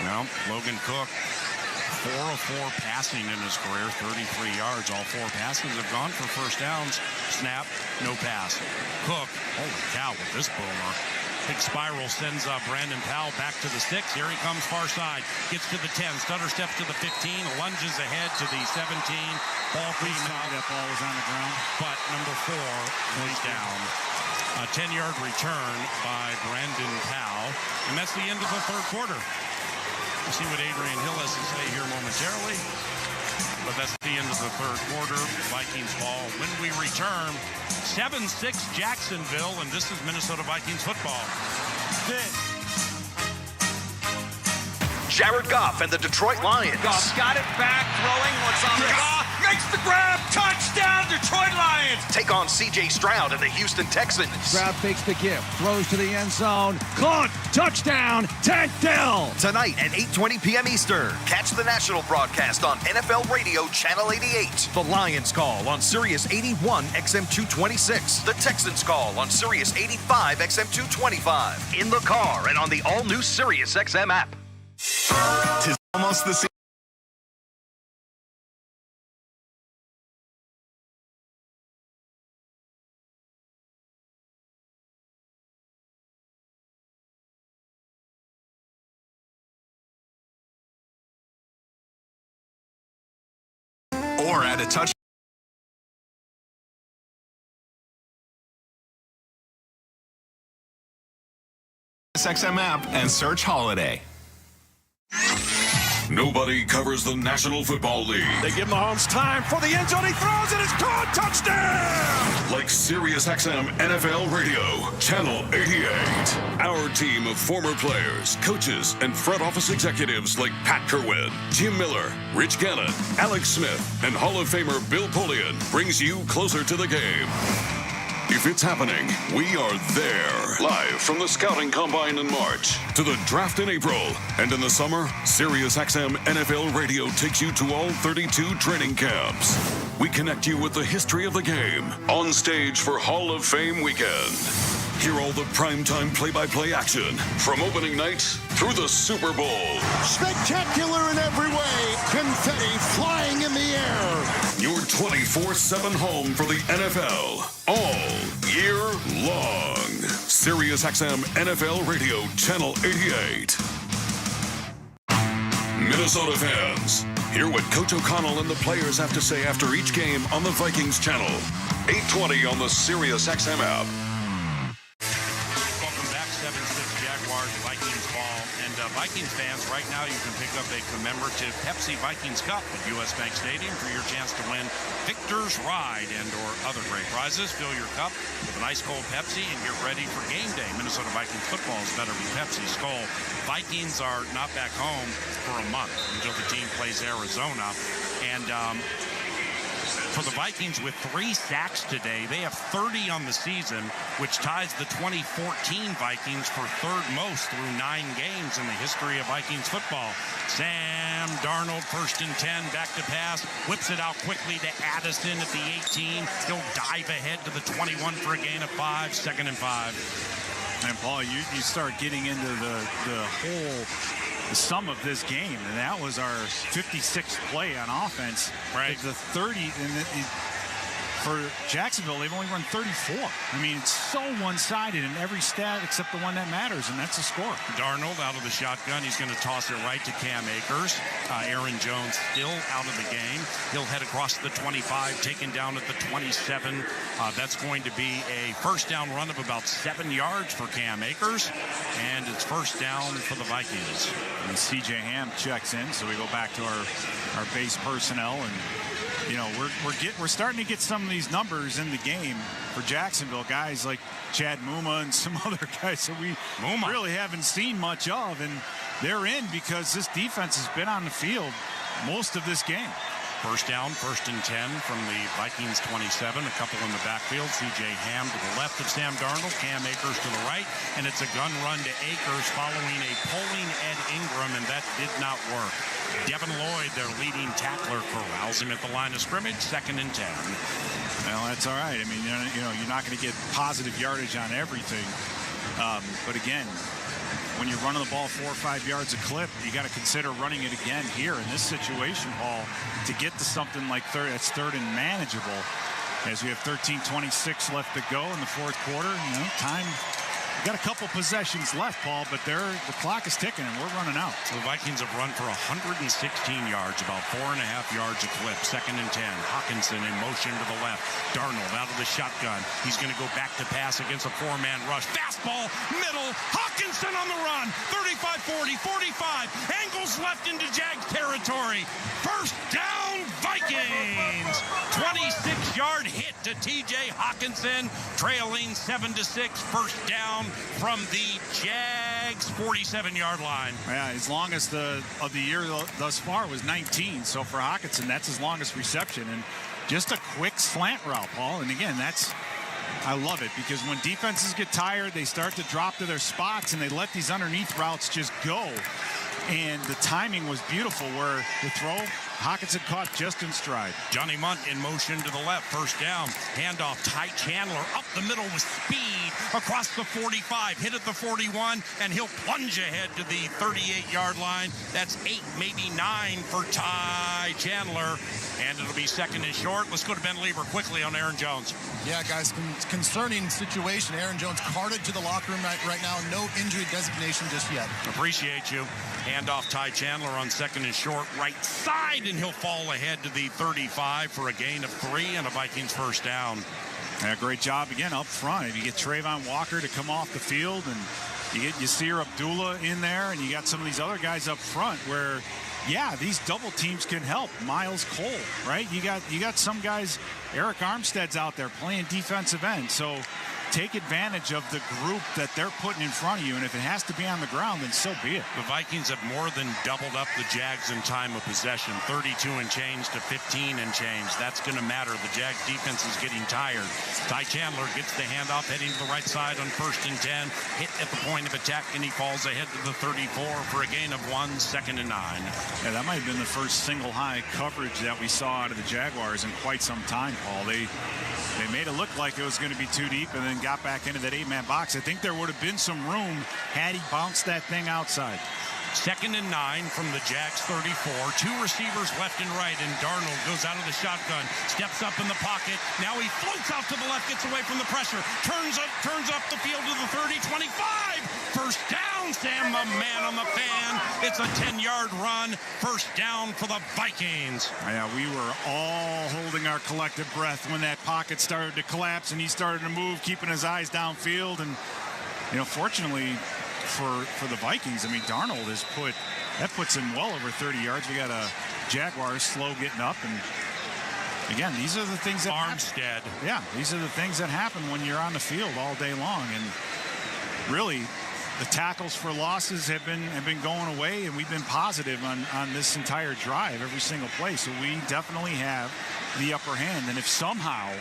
No, Logan Cook, 4 of 4 passing in his career, 33 yards. All 4 passes have gone for first downs. Snap, no pass. Cook, holy cow, with this boomer. Big spiral sends Brandon Powell back to the 6. Here he comes far side. Gets to the 10. Stutter steps to the 15. Lunges ahead to the 17. Ball clean out. That ball was on the ground. But number 4 was down. A 10-yard return by Brandon Powell. And that's the end of the third quarter. We'll see what Adrian Hill has to say here momentarily. but that's the end of the third quarter. Vikings ball. When we return, 7-6 Jacksonville, and this is Minnesota Vikings football. Jared Goff and the Detroit Lions. Goff's got it back, throwing. What's on the Goff? Makes the grab. Touchdown, Detroit Lions. Take on C.J. Stroud and the Houston Texans. Stroud fakes the gift, throws to the end zone. Caught. Touchdown, Tank Dell. Tonight at 8:20 p.m. Eastern. Catch the national broadcast on NFL Radio Channel 88. The Lions call on Sirius 81 XM 226. The Texans call on Sirius 85 XM 225. In the car and on the all-new Sirius XM app. 'Tis almost the season. Or at a touch. XM app and search Holiday. Nobody covers the National Football League. They give Mahomes time for the end zone. He throws it. It's caught. Touchdown. Like SiriusXM NFL Radio, Channel 88. Our team of former players, coaches, and front office executives like Pat Kerwin, Jim Miller, Rich Gannon, Alex Smith, and Hall of Famer Bill Polian brings you closer to the game. If it's happening, we are there. Live from the Scouting Combine in March to the draft in April. And in the summer, SiriusXM NFL Radio takes you to all 32 training camps. We connect you with the history of the game on stage for Hall of Fame weekend. Hear all the primetime play-by-play action from opening night through the Super Bowl. Spectacular in every way. Confetti flying in the air. Your 24/7 home for the NFL all year long. SiriusXM NFL Radio Channel 88. Minnesota fans, hear what Coach O'Connell and the players have to say after each game on the Vikings channel. 8:20 on the SiriusXM app. Welcome back, 7-6 Jaguars, Vikings ball. And Vikings fans, right now you can pick up a commemorative Pepsi Vikings Cup at U.S. Bank Stadium for your chance to win Victor's Ride and or other great prizes. Fill your cup with an ice-cold Pepsi and get ready for game day. Minnesota Vikings football is better be Pepsi. Skol. Vikings are not back home for a month until the team plays Arizona. And for the Vikings, with 3 sacks today, they have 30 on the season, which ties the 2014 Vikings for third most through 9 games in the history of Vikings football. Sam Darnold, 1st and 10, back to pass, whips it out quickly to Addison at the 18. He'll dive ahead to the 21 for a gain of 5, 2nd and 5. And Paul, you start getting into the sum of this game, and that was our 56th play on offense. Right. The 30, and for Jacksonville, they've only run 34. I mean, it's so one-sided in every stat except the one that matters, and that's the score. Darnold out of the shotgun. He's going to toss it right to Cam Akers. Aaron Jones still out of the game. He'll head across the 25, taken down at the 27. That's going to be a first down run of about 7 yards for Cam Akers, and it's first down for the Vikings. And C.J. Ham checks in, so we go back to our base personnel, and you know, we're starting to get some of these numbers in the game for Jacksonville, guys like Chad Muma and some other guys that we really haven't seen much of, and they're in because this defense has been on the field most of this game. First down, 1st and 10 from the Vikings 27. A couple in the backfield. C.J. Ham to the left of Sam Darnold. Cam Akers to the right. And it's a gun run to Akers following a pulling Ed Ingram, and that did not work. Devin Lloyd, their leading tackler, corrals him at the line of scrimmage. 2nd and 10. Well, that's all right. I mean, you know, you're not going to get positive yardage on everything. But again, when you're running the ball 4 or 5 yards a clip, you got to consider running it again here in this situation, Paul, to get to something like that's 3rd and manageable. As we have 13:26 left to go in the 4th quarter, you know, time Got a couple possessions left, Paul, but the clock is ticking and we're running out. So the Vikings have run for 116 yards, about 4.5 yards a clip. 2nd and 10. Hawkinson in motion to the left. Darnold out of the shotgun. He's going to go back to pass against a 4-man rush. Fastball, middle. Hawkinson on the run. 35-40, 45. Angles left into Jags territory. First down, Vikings. 26-yard hit to T.J. Hawkinson, trailing 7-6. First down from the Jags 47-yard line. Yeah, his longest of the year thus far was 19. So for Hawkinson, that's his longest reception. And just a quick slant route, Paul. And again, I love it because when defenses get tired, they start to drop to their spots and they let these underneath routes just go. And the timing was beautiful where the throw, Hawkinson caught just in stride. Johnny Munt in motion to the left. First down. Handoff. Ty Chandler up the middle with speed across the 45. Hit at the 41, and he'll plunge ahead to the 38-yard line. That's 8, maybe 9 for Ty Chandler. And it'll be 2nd and short. Let's go to Ben Lieber quickly on Aaron Jones. Yeah, guys, concerning situation. Aaron Jones carted to the locker room right now. No injury designation just yet. Appreciate you. Handoff Ty Chandler on 2nd and short, right side, and he'll fall ahead to the 35 for a gain of 3 and a Vikings first down. Yeah, great job again up front. If you get Trayvon Walker to come off the field, and you get Yasir Abdullah in there, and you got some of these other guys up front where, yeah, these double teams can help. Miles Cole, right? You got some guys. Eric Armstead's out there playing defensive end, so take advantage of the group that they're putting in front of you, and if it has to be on the ground, then so be it. The Vikings have more than doubled up the Jags in time of possession, 32 and change to 15 and change. That's going to matter. The Jags defense is getting tired. Ty Chandler gets the handoff, heading to the right side on 1st and 10, hit at the point of attack, and he falls ahead to the 34 for a gain of 1, 2nd and 9. Yeah, that might have been the first single high coverage that we saw out of the Jaguars in quite some time, Paul. They made it look like it was going to be too deep and then got back into that 8-man box. I think there would have been some room had he bounced that thing outside. 2nd and 9 from the Jags 34. 2 receivers left and right, and Darnold goes out of the shotgun, steps up in the pocket. Now he floats out to the left, gets away from the pressure, turns up the field to the 30, 25. First down, Sam, the man on the fan. It's a 10-yard run. First down for the Vikings. Yeah, we were all holding our collective breath when that pocket started to collapse and he started to move, keeping his eyes downfield. And, fortunately for the Vikings, I mean, Darnold puts him well over 30 yards. We got a Jaguars slow getting up, and again, these are the things that Armstead. Yeah, these are the things that happen when you're on the field all day long. And really, the tackles for losses have been going away, and we've been positive on this entire drive, every single play. So we definitely have the upper hand. And if somehow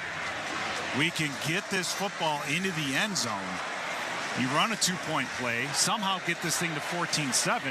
we can get this football into the end zone, you run a 2-point play, somehow get this thing to 14-7,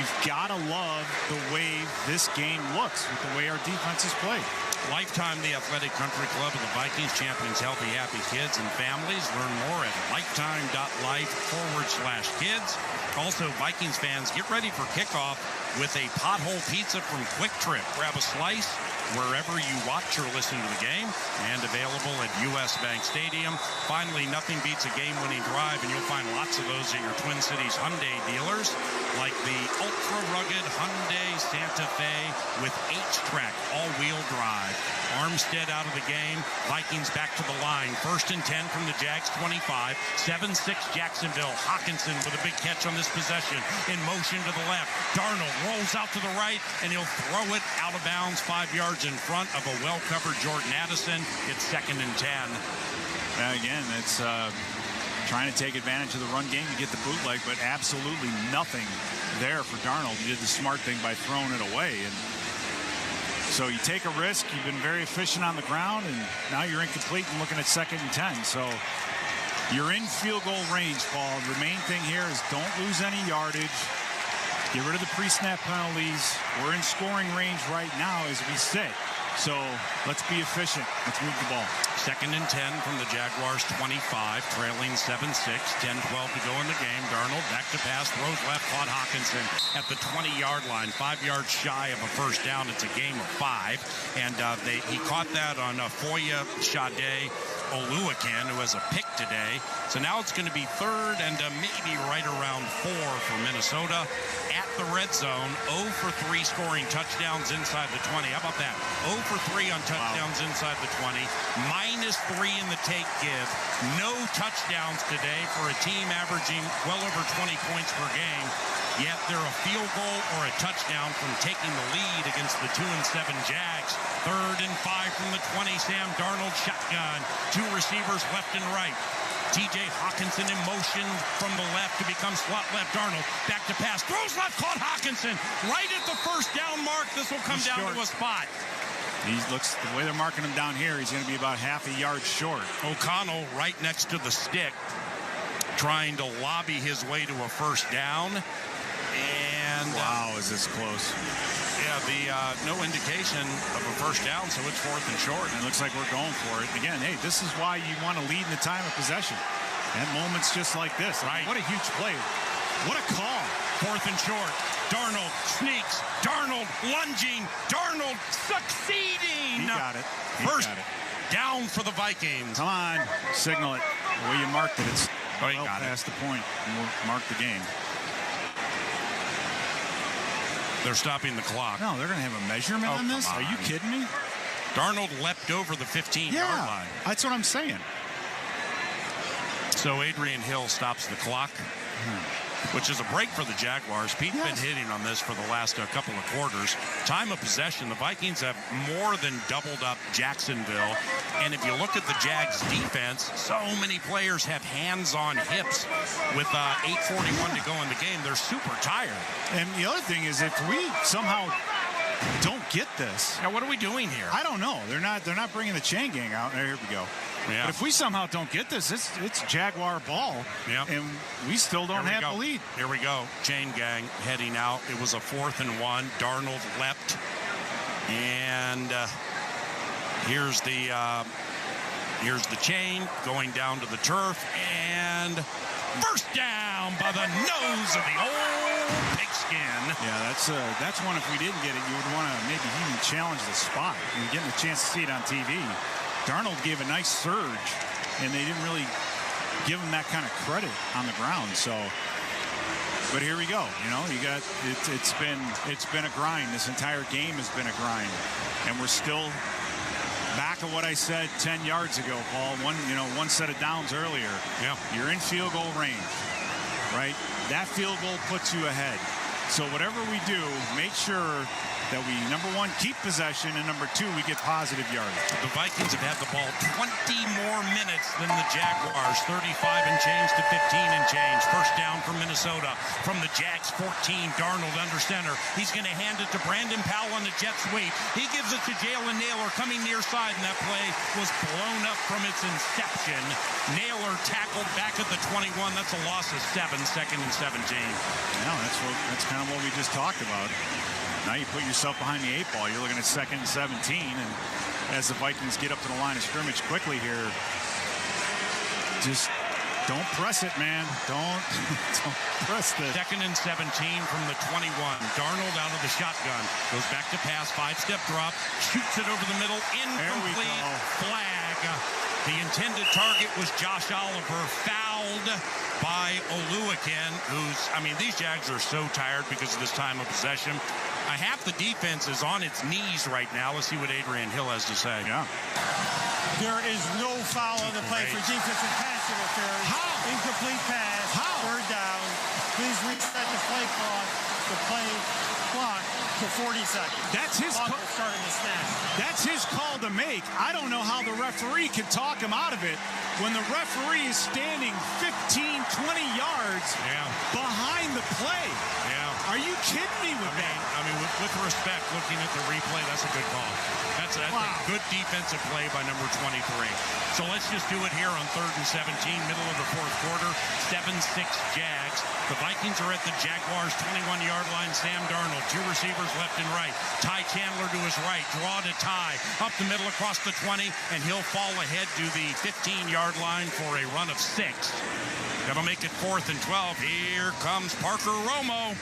you've got to love the way this game looks with the way our defense is played. Lifetime, the Athletic Country Club of the Vikings champions healthy, happy kids and families. Learn more at lifetime.life/kids. Also, Vikings fans, get ready for kickoff with a pothole pizza from Quick Trip. Grab a slice wherever you watch or listen to the game, and available at U.S. Bank Stadium. Finally, nothing beats a game-winning drive, and you'll find lots of those at your Twin Cities Hyundai dealers, like the ultra-rugged Hyundai Santa Fe with H-Track all-wheel drive. Armstead out of the game. Vikings back to the line. 1st and 10 from the Jags 25. 7-6 Jacksonville. Hawkinson with a big catch on this possession. In motion to the left. Darnold rolls out to the right, and he'll throw it out of bounds 5 yards in front of a well-covered Jordan Addison. It's 2nd and 10. Again, it's trying to take advantage of the run game to get the bootleg, but absolutely nothing there for Darnold. He did the smart thing by throwing it away. And so you take a risk. You've been very efficient on the ground, and now you're incomplete and looking at 2nd and 10. So you're in field goal range, Paul. The main thing here is don't lose any yardage. Get rid of the pre-snap penalties. We're in scoring range right now as we sit. So let's be efficient. Let's move the ball. 2nd and 10 from the Jaguars 25, trailing 7-6, 10-12 to go in the game. Darnold back to pass, throws left, caught Hawkinson at the 20-yard line, 5 yards shy of a first down. It's a game of 5, and he caught that on Foya Sade Oluwakin, who has a pick today. So now it's going to be 3rd and maybe right around 4 for Minnesota at the red zone. 0 for 3 scoring touchdowns inside the 20. How about that? 0 for 3 on touchdowns inside the 20. -3 in the take give. No touchdowns today for a team averaging well over 20 points per game. Yet they're a field goal or a touchdown from taking the lead against the 2-7 Jags. 3rd and 5 from the 20. Sam Darnold shotgun. 2 receivers left and right. TJ Hawkinson in motion from the left to become slot left. Darnold back to pass. Throws left, caught Hawkinson right at the first down mark. This will come down to a spot. He looks, the way they're marking him down here, he's going to be about half a yard short. O'Connell right next to the stick, trying to lobby his way to a first down. And wow, is this close? Yeah, no indication of a first down, so it's 4th and short. And it looks like we're going for it. Again, hey, this is why you want to lead in the time of possession. And moments just like this. Right. What a huge play. What a call. 4th and short. Darnold sneaks. Darnold lunging. Darnold succeeding. He got it. First down for the Vikings. Come on. Signal it. The way you marked it, it's well past the point. And we'll mark the game. They're stopping the clock. No, they're going to have a measurement on this? Are you kidding me? Darnold leapt over the 15-yard line. That's what I'm saying. So Adrian Hill stops the clock, which is a break for the Jaguars. Pete's been hitting on this for the last couple of quarters. Time of possession, the Vikings have more than doubled up Jacksonville. And if you look at the Jags defense, so many players have hands on hips with 8:41 to go in the game. They're super tired. And the other thing is, if we somehow don't get this, now what are we doing here? I don't know. They're not bringing the chain gang out. Here we go. Yeah. But if we somehow don't get this, it's Jaguar ball, and we still don't have the lead. Here we go. Chain gang heading out. It was a 4th and 1. Darnold leapt, and here's the chain going down to the turf, and first down by the nose of the old pigskin. Yeah, that's one. If we didn't get it, you would want to maybe even challenge the spot. You're getting a chance to see it on TV. Darnold gave a nice surge, and they didn't really give him that kind of credit on the ground. So, but here we go. You know, you got it's been a grind. This entire game has been a grind, and we're still back at what I said 10 yards ago, Paul. One set of downs earlier. Yeah, you're in field goal range, right? That field goal puts you ahead. So whatever we do, make sure that we, number one, keep possession, and number two, we get positive yardage. The Vikings have had the ball 20 more minutes than the Jaguars, 35 and change to 15 and change. First down from Minnesota from the Jags 14. Darnold under center. He's going to hand it to Brandon Powell on the jet sweep. He gives it to Jalen Naylor coming near side, and that play was blown up from its inception. Naylor tackled back at the 21. That's a loss of 7, 2nd and 17. No, that's kind of what we just talked about. Now you put yourself behind the 8 ball. You're looking at 2nd and 17, and as the Vikings get up to the line of scrimmage quickly here, just don't press it, man. Don't press this. 2nd and 17 from the 21. Darnold out of the shotgun. Goes back to pass. 5-step drop. Shoots it over the middle. Incomplete. Flag. The intended target was Josh Oliver. Fouled by Oluwakin, these Jags are so tired because of this time of possession. Half the defense is on its knees right now. Let's see what Adrian Hill has to say. Yeah. There is no foul on the play for defensive pass interference. How? Incomplete pass. How? 3rd down. Please reset the play clock to 40 seconds. That's his call. Starting the snap. That's his call to make. I don't know how the referee can talk him out of it when the referee is standing 15, 20 yards behind the play. Yeah. Are you kidding me with that? I mean, with respect, looking at the replay, that's a good call. That's a good defensive play by number 23. So let's just do it here on 3rd and 17, middle of the fourth quarter, 7-6 Jags. The Vikings are at the Jaguars' 21-yard line. Sam Darnold, 2 receivers left and right. Ty Chandler to his right, draw to Ty, up the middle across the 20, and he'll fall ahead to the 15-yard line for a run of 6. That'll make it 4th and 12. Here comes Parker Romo.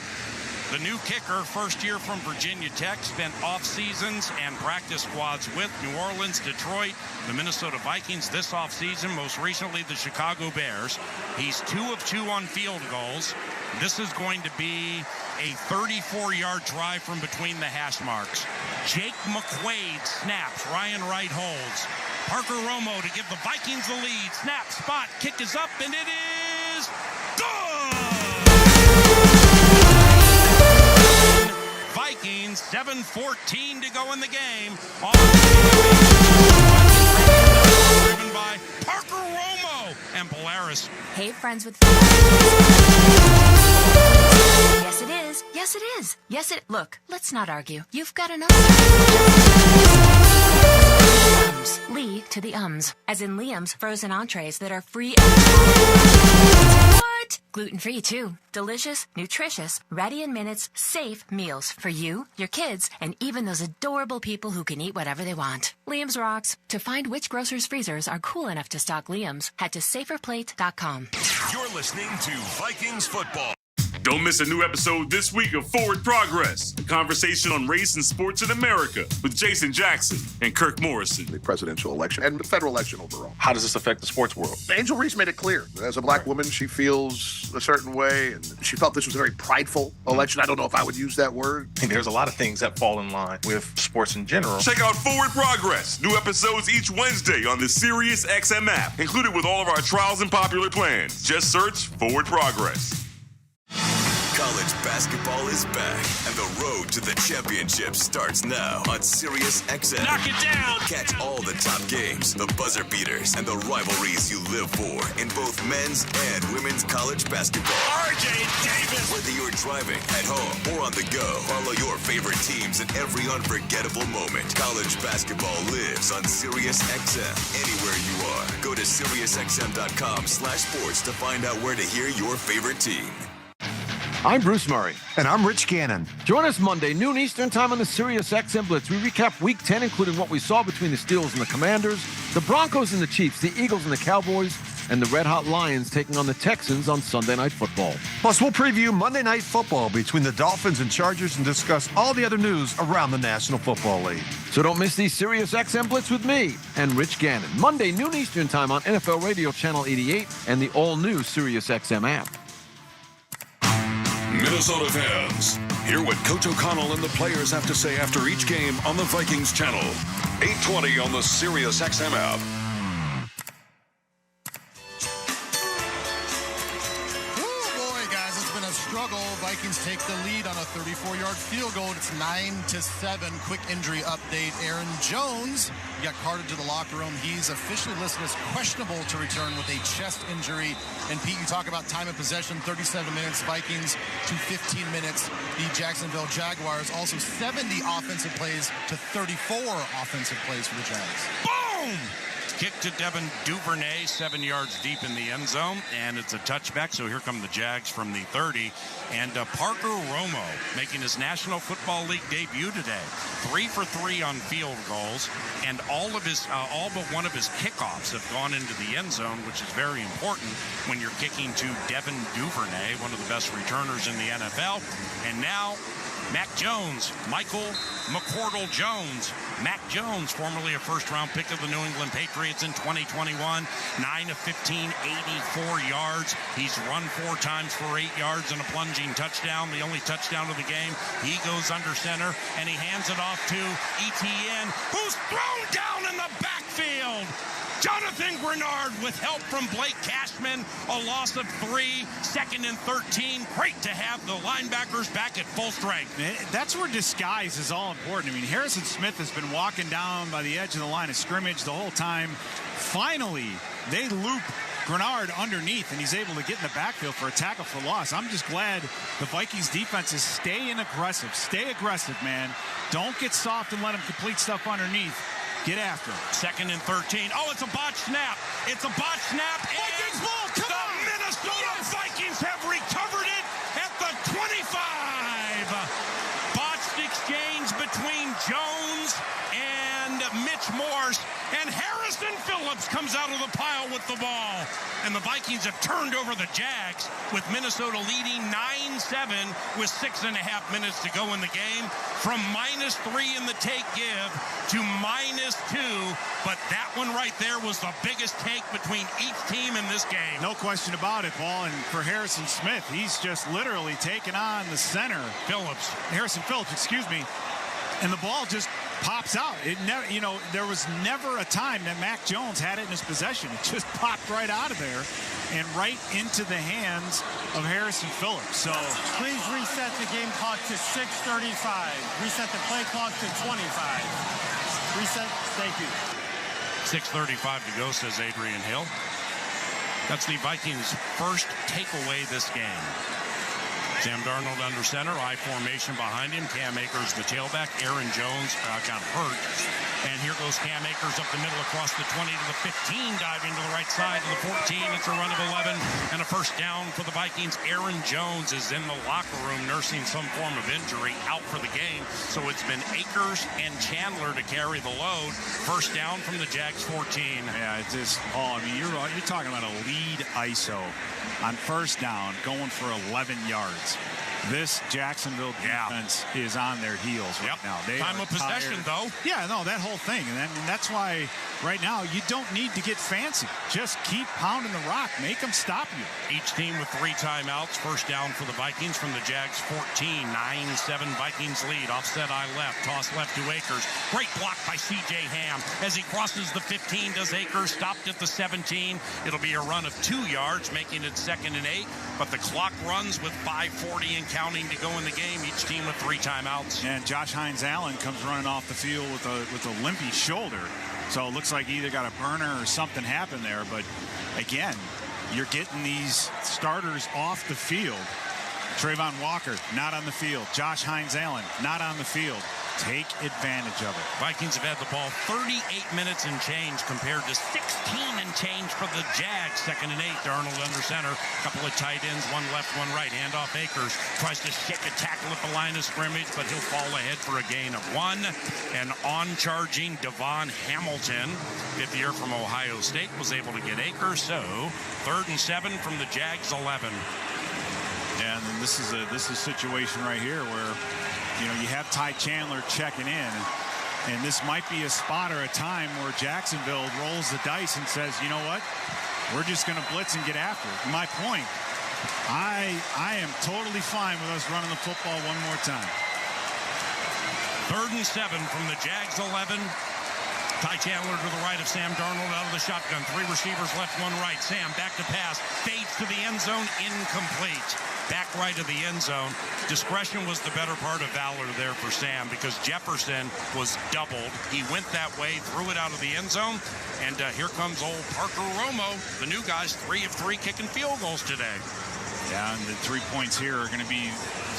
The new kicker, first year from Virginia Tech, spent off seasons and practice squads with New Orleans, Detroit, the Minnesota Vikings this offseason, most recently the Chicago Bears. He's 2 of 2 on field goals. This is going to be a 34-yard drive from between the hash marks. Jake McQuaid snaps. Ryan Wright holds. Parker Romo to give the Vikings the lead. Snap, spot, kick is up, and it is good! Vikings, 7:14 to go in the game. Driven by Parker Romo and Polaris. Hey, friends with... Yes, it is. Yes, it is. Yes, it... Look, let's not argue. You've got enough... Lee to the ums, as in Liam's frozen entrees that are free. What? Gluten-free too. Delicious, nutritious, ready in minutes, safe meals for you, your kids, and even those adorable people who can eat whatever they want. Liam's rocks. To find which grocer's freezers are cool enough to stock Liam's, head to saferplate.com. You're listening to Vikings football. Don't miss a new episode this week of Forward Progress, a conversation on race and sports in America with Jason Jackson and Kirk Morrison. The presidential election and the federal election overall. How does this affect the sports world? Angel Reese made it clear. As a black woman, she feels a certain way, and she felt this was a very prideful election. I don't know if I would use that word. I think there's a lot of things that fall in line with sports in general. Check out Forward Progress. New episodes each Wednesday on the Sirius XM app, included with all of our trials and popular plans. Just search Forward Progress. College basketball is back, and the road to the championship starts now on Sirius XM. Knock it down! Catch all the top games, the buzzer beaters, and the rivalries you live for in both men's and women's college basketball. RJ Davis! Whether you're driving, at home, or on the go, follow your favorite teams in every unforgettable moment. College basketball lives on Sirius XM. Anywhere you are, go to SiriusXM.com/sports to find out where to hear your favorite team. I'm Bruce Murray. And I'm Rich Gannon. Join us Monday, noon Eastern time on the Sirius XM Blitz. We recap Week 10, including what we saw between the Steelers and the Commanders, the Broncos and the Chiefs, the Eagles and the Cowboys, and the Red Hot Lions taking on the Texans on Sunday Night Football. Plus, we'll preview Monday Night Football between the Dolphins and Chargers and discuss all the other news around the National Football League. So don't miss the Sirius XM Blitz with me and Rich Gannon. Monday, noon Eastern time on NFL Radio Channel 88 and the all-new Sirius XM app. Minnesota fans, hear what Coach O'Connell and the players have to say after each game on the Vikings channel. 820 on the Sirius XM app. Struggle. Vikings take the lead on a 34-yard field goal. It's 9-7. Quick injury update. Aaron Jones got carted to the locker room. He's officially listed as questionable to return with a chest injury. And Pete, you talk about time of possession, 37 minutes. Vikings to 15 minutes. The Jacksonville Jaguars also 70 offensive plays to 34 offensive plays for the Jags. Boom! Kick to Devin Duvernay, 7 yards deep in the end zone, and it's a touchback. So here come the Jags from the 30. And Parker Romo making his National Football League debut today. 3 for 3 on field goals, and all but one of his kickoffs have gone into the end zone, which is very important when you're kicking to Devin Duvernay, one of the best returners in the NFL. And now Mac Jones, Michael McCordle Jones. Mac Jones, formerly a first-round pick of the New England Patriots in 2021, 9 of 15, 84 yards. He's run 4 times for 8 yards and a plunging touchdown, the only touchdown of the game. He goes under center, and he hands it off to Etienne, who's thrown down in the backfield. Jonathan Grenard with help from Blake Cashman, a loss of 3, 2nd and 13. Great to have the linebackers back at full strength. That's where disguise is all important. I mean, Harrison Smith has been walking down by the edge of the line of scrimmage the whole time. Finally, they loop Grenard underneath, and he's able to get in the backfield for a tackle for loss. I'm just glad the Vikings defense is staying aggressive. Stay aggressive, man. Don't get soft and let them complete stuff underneath. Get after it. 2nd and 13. Oh, it's a botched snap. It's a botched snap. Vikings ball, come the on! Minnesota Vikings have recovered it at the 25. Botched exchange between Jones and Mitch Morse, and Harrison Phillips comes out of the pile with the ball. And the Vikings have turned over the Jags with Minnesota leading 9-7 with 6.5 minutes to go in the game. From -3 in the take give to -2. But that one right there was the biggest take between each team in this game. No question about it, Paul. And for Harrison Smith, he's just literally taken on the center. Harrison Phillips, excuse me. And the ball just pops out. It never, there was never a time that Mac Jones had it in his possession. It just popped right out of there and right into the hands of Harrison Phillips. So please reset the game clock to 6:35. Reset the play clock to 25. Reset. Thank you. 6:35 to go, says Adrian Hill. That's the Vikings' first takeaway this game. Sam Darnold under center, I formation behind him. Cam Akers, the tailback. Aaron Jones got hurt. And here goes Cam Akers up the middle across the 20 to the 15, diving to the right side to the 14. It's a run of 11 and a first down for the Vikings. Aaron Jones is in the locker room nursing some form of injury, out for the game. So it's been Akers and Chandler to carry the load. First down from the Jags 14. Yeah, it's just, Paul, I mean, you're talking about a lead ISO on first down going for 11 yards. This Jacksonville defense is on their heels right now. Time of possession, though. Yeah, no, that whole thing. And that's why right now you don't need to get fancy. Just keep pounding the rock. Make them stop you. Each team with 3 timeouts. First down for the Vikings from the Jags 14. 9-7 Vikings lead. Offset eye left. Toss left to Akers. Great block by C.J. Ham. As he crosses the 15, does Akers. Stopped at the 17. It'll be a run of 2 yards, making it 2nd and 8. But the clock runs with 5:40 and counting to go in the game. Each team with 3 timeouts. And Josh Hines-Allen comes running off the field with a limpy shoulder. So it looks like he either got a burner or something happened there. But again, you're getting these starters off the field. Trayvon Walker, not on the field. Josh Hines-Allen, not on the field. Take advantage of it. Vikings have had the ball 38 minutes and change compared to 16 and change for the Jags. 2nd and 8. Darnold under center. Couple of tight ends, one left, one right. Handoff Akers. Tries to shake a tackle at the line of scrimmage, but he'll fall ahead for a gain of 1. And on-charging Devon Hamilton, 5th year from Ohio State, was able to get Akers. So 3rd and 7 from the Jags 11. Yeah, and this is a situation right here where you have Ty Chandler checking in, and this might be a spot or a time where Jacksonville rolls the dice and says, you know what, we're just going to blitz and get after it. My point, I am totally fine with us running the football one more time. 3rd and 7 from the Jags 11. Ty Chandler to the right of Sam Darnold out of the shotgun. 3 receivers left, 1 right. Sam back to pass. Fades to the end zone. Incomplete. Back right of the end zone. Discretion was the better part of valor there for Sam because Jefferson was doubled. He went that way, threw it out of the end zone. And here comes old Parker Romo. The new guy's 3 of 3 kicking field goals today. Yeah, and the 3 points here are going to be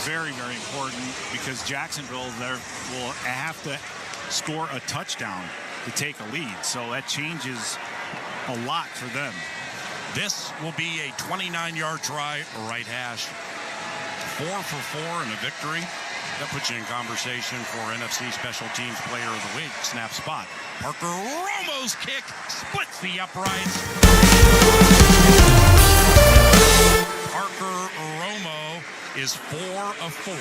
very, very important because Jacksonville will have to score a touchdown to take a lead. So that changes a lot for them. This will be a 29-yard try, right hash. 4 for 4 and a victory. That puts you in conversation for NFC Special Teams Player of the Week. Snap spot. Parker Romo's kick splits the uprights. Parker Romo is 4 of 4.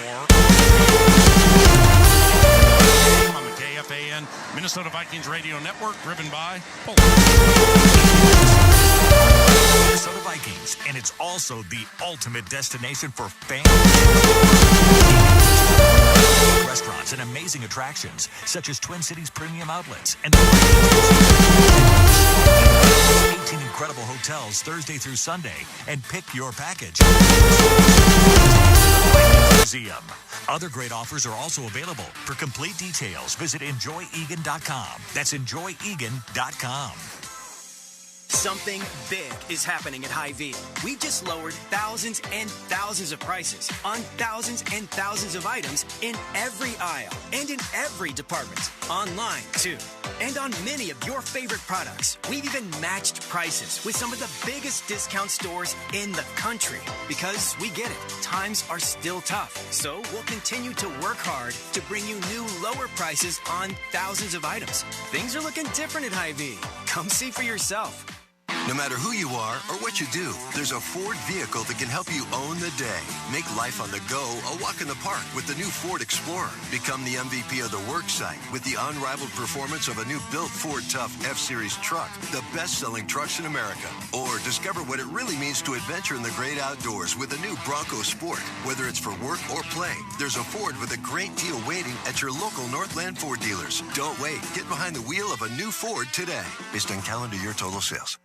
On the KFAN Minnesota Vikings Radio Network, driven by Minnesota Vikings, and it's also the ultimate destination for fans. Restaurants and amazing attractions, such as Twin Cities Premium Outlets and 18 incredible hotels Thursday through Sunday, and pick your package. Museum. Other great offers are also available. For complete details, visit enjoyegan.com. That's enjoyegan.com. Something big is happening at Hy-Vee. We just lowered thousands and thousands of prices on thousands and thousands of items in every aisle and in every department. Online, too. And on many of your favorite products, we've even matched prices with some of the biggest discount stores in the country. Because we get it, times are still tough. So we'll continue to work hard to bring you new lower prices on thousands of items. Things are looking different at Hy-Vee. Come see for yourself. No matter who you are or what you do, there's a Ford vehicle that can help you own the day. Make life on the go a walk in the park with the new Ford Explorer. Become the MVP of the work site with the unrivaled performance of a new built Ford Tough F-Series truck, the best-selling trucks in America. Or discover what it really means to adventure in the great outdoors with the new Bronco Sport. Whether it's for work or play, there's a Ford with a great deal waiting at your local Northland Ford dealers. Don't wait. Get behind the wheel of a new Ford today. Based on calendar year total sales.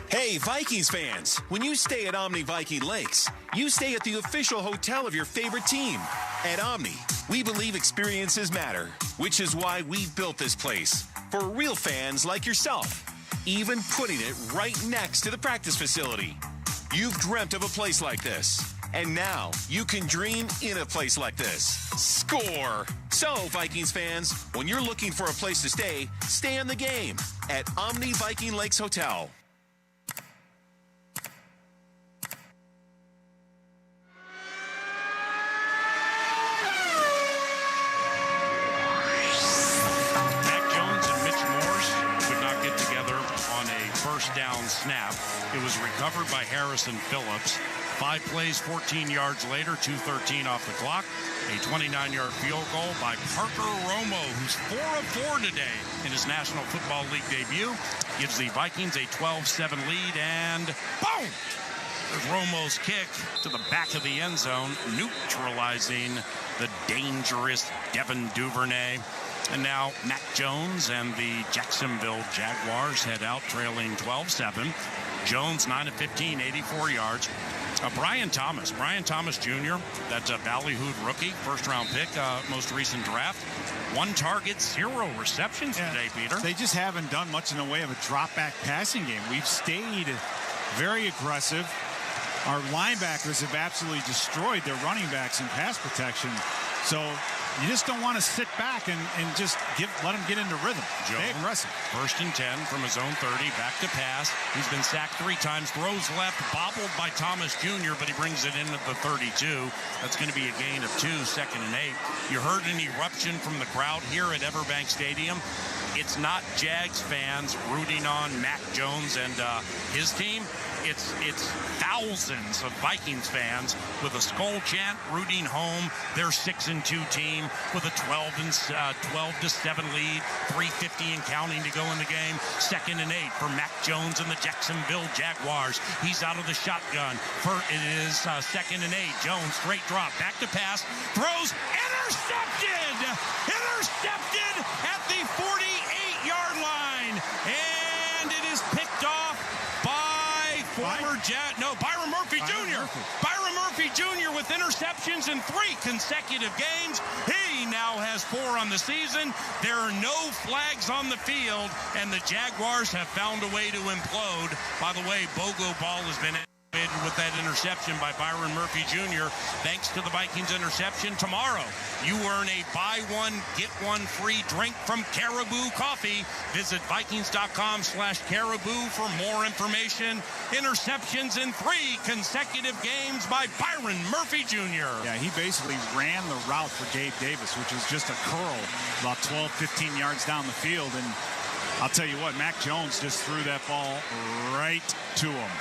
Hey, Vikings fans, when you stay at Omni Viking Lakes, you stay at the official hotel of your favorite team. At Omni, we believe experiences matter, which is why we built this place for real fans like yourself, even putting it right next to the practice facility. You've dreamt of a place like this, and now you can dream in a place like this. Score! So, Vikings fans, when you're looking for a place to stay on the game at Omni Viking Lakes Hotel. Down snap. It was recovered by Harrison Phillips. 5 plays, 14 yards later, 2:13 off the clock. A 29-yard field goal by Parker Romo, who's 4 of 4 today in his National Football League debut. Gives the Vikings a 12-7 lead, and boom! There's Romo's kick to the back of the end zone, neutralizing the dangerous Devin Duvernay. And now Mac Jones and the Jacksonville Jaguars head out trailing 12-7. Jones 9 of 15, 84 yards. Brian Thomas Jr., that's a ballyhooed rookie, first-round pick, most recent draft. 1 target, 0 receptions today, Peter. They just haven't done much in the way of a drop-back passing game. We've stayed very aggressive. Our linebackers have absolutely destroyed their running backs in pass protection. So you just don't want to sit back and just let them get into rhythm. Stay aggressive. 1st and 10 from his own 30, back to pass. He's been sacked 3 times, throws left, bobbled by Thomas Jr., but he brings it in at the 32. That's going to be a gain of 2, 2nd and 8. You heard an eruption from the crowd here at Everbank Stadium. It's not Jags fans rooting on Mac Jones and his team. It's thousands of Vikings fans with a skull chant rooting home their 6-2 team with a 12-7 lead, 3:50 and counting to go in the game. 2nd and 8 for Mac Jones and the Jacksonville Jaguars. He's out of the shotgun. It is 2nd and 8. Jones straight drop, back to pass, throws, intercepted at the 48-yard line, and it is picked off by Byron Murphy Jr. Byron Murphy Jr. with interceptions in 3 consecutive games. He now has 4 on the season. There are no flags on the field, and the Jaguars have found a way to implode. By the way, Bogo Ball has been with that interception by Byron Murphy Jr. Thanks to the Vikings interception. Tomorrow, you earn a buy one, get one free drink from Caribou Coffee. Visit Vikings.com/Caribou for more information. Interceptions in 3 consecutive games by Byron Murphy Jr. Yeah, he basically ran the route for Gabe Davis, which was just a curl about 12, 15 yards down the field. And I'll tell you what, Mac Jones just threw that ball right to him.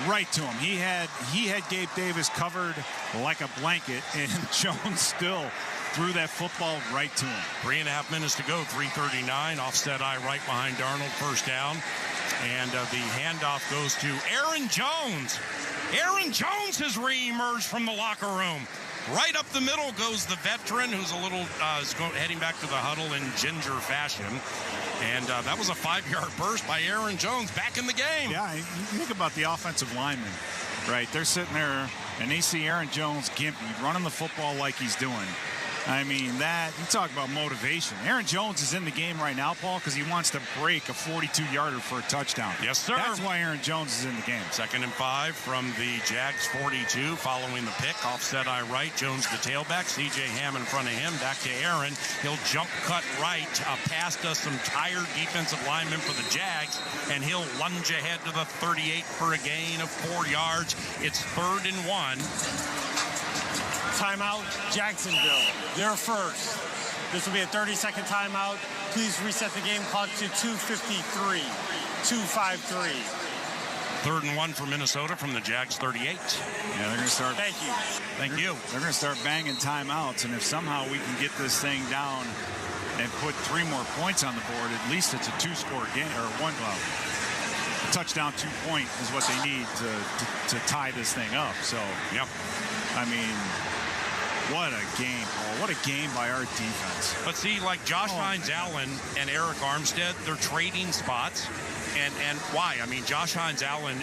Right to him. He had Gabe Davis covered like a blanket, and Jones still threw that football right to him. 3.5 minutes to go, 3:39. Offset eye right behind Darnold, first down. And the handoff goes to Aaron Jones. Aaron Jones has reemerged from the locker room. Right up the middle goes the veteran, who's a little heading back to the huddle in ginger fashion. And that was a 5-yard burst by Aaron Jones back in the game. Yeah, you think about the offensive linemen, right? They're sitting there, and they see Aaron Jones gimpy running the football like he's doing. I mean, that, you talk about motivation. Aaron Jones is in the game right now, Paul, because he wants to break a 42-yarder for a touchdown. Yes, sir. That's why Aaron Jones is in the game. 2nd and 5 from the Jags 42 following the pick. Offset eye right. Jones the tailback. C.J. Ham in front of him. Back to Aaron. He'll jump cut right past us some tired defensive linemen for the Jags, and he'll lunge ahead to the 38 for a gain of 4 yards. It's 3rd and 1. Timeout, Jacksonville. They're first. This will be a 30-second timeout. Please reset the game clock to 2:53. 2:53. 3rd and 1 for Minnesota from the Jags 38. Yeah, they're going to start. Thank you. Thank you. They're going to start banging timeouts, and if somehow we can get this thing down and put 3 more points on the board, at least it's a 2-score game, or a touchdown, 2-point is what they need to tie this thing up. So, yep. I mean, what a game, Paul. What a game by our defense. But see, like Josh Hines-Allen and Eric Armstead, they're trading spots. And why? I mean, Josh Hines-Allen,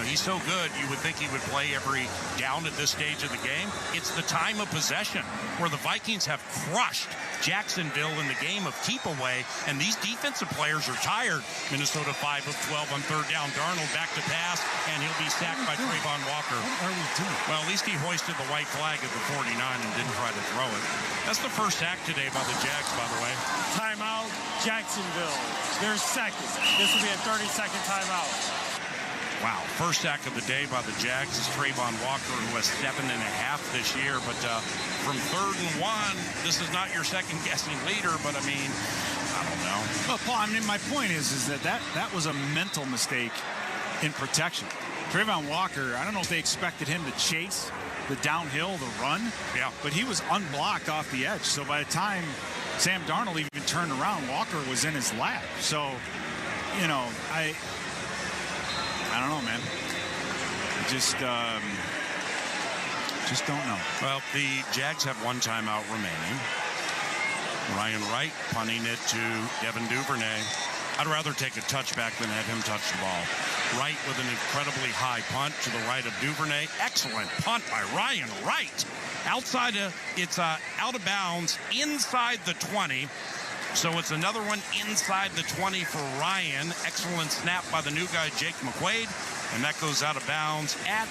he's so good, you would think he would play every down at this stage of the game. It's the time of possession where the Vikings have crushed Jacksonville in the game of keep away, and these defensive players are tired. Minnesota 5 of 12 on 3rd down. Darnold back to pass, and he'll be sacked by Trayvon Walker. What are we doing? Well, at least he hoisted the white flag at the 49 and didn't try to throw it. That's the first sack today by the Jags, by the way. Timeout, Jacksonville. They're second. This will be a 30-second timeout. Wow, first sack of the day by the Jags is Trayvon Walker, who has 7.5 this year. But from 3rd and 1, this is not your second-guessing leader, but I mean, I don't know. Well, Paul, I mean, my point is that was a mental mistake in protection. Trayvon Walker, I don't know if they expected him to chase the downhill, the run. Yeah. But he was unblocked off the edge. So by the time Sam Darnold even turned around, Walker was in his lap. So, I don't know, man. Just don't know. Well, the Jags have 1 timeout remaining. Ryan Wright punting it to Devin Duvernay. I'd rather take a touchback than have him touch the ball. Wright with an incredibly high punt to the right of Duvernay. Excellent punt by Ryan Wright. It's out of bounds inside the 20. So it's another one inside the 20 for Ryan. Excellent snap by the new guy, Jake McQuaid. And that goes out of bounds at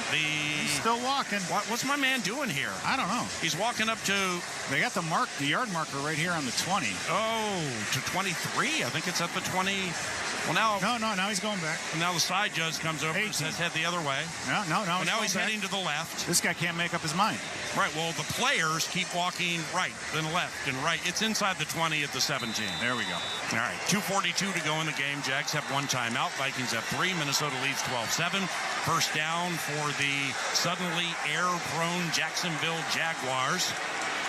the... He's still walking. What's my man doing here? I don't know. He's walking up to... They got the yard marker right here on the 20. Oh, to 23. I think it's at the 20... Well, now... No, now he's going back. Now the side judge comes over and says head the other way. No. Well, now he's heading to the left. This guy can't make up his mind. Right, well, the players keep walking right, then left, and right. It's inside the 20 at the 17. There we go. All right, 2:42 to go in the game. Jags have 1 timeout. Vikings have 3. Minnesota leads 12-7. First down for the suddenly air-prone Jacksonville Jaguars.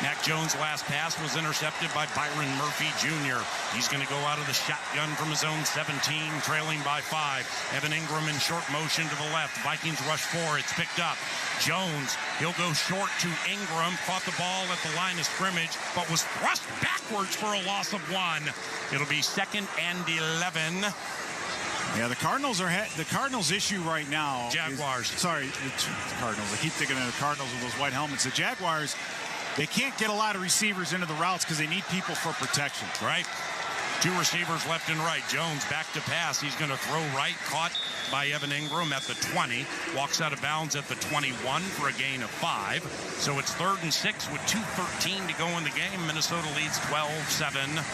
Mac Jones' last pass was intercepted by Byron Murphy Jr. He's going to go out of the shotgun from his own 17, trailing by 5. Evan Ingram in short motion to the left. Vikings rush 4. It's picked up. Jones, he'll go short to Ingram. Caught the ball at the line of scrimmage, but was thrust backwards for a loss of 1. It'll be 2nd and 11. Yeah, the Cardinals issue right now. Jaguars. The Cardinals. I keep thinking of the Cardinals with those white helmets. The Jaguars, they can't get a lot of receivers into the routes because they need people for protection. Right. 2 receivers left and right. Jones back to pass. He's going to throw right. Caught by Evan Ingram at the 20. Walks out of bounds at the 21 for a gain of 5. So it's 3rd and 6 with 2:13 to go in the game. Minnesota leads 12-7.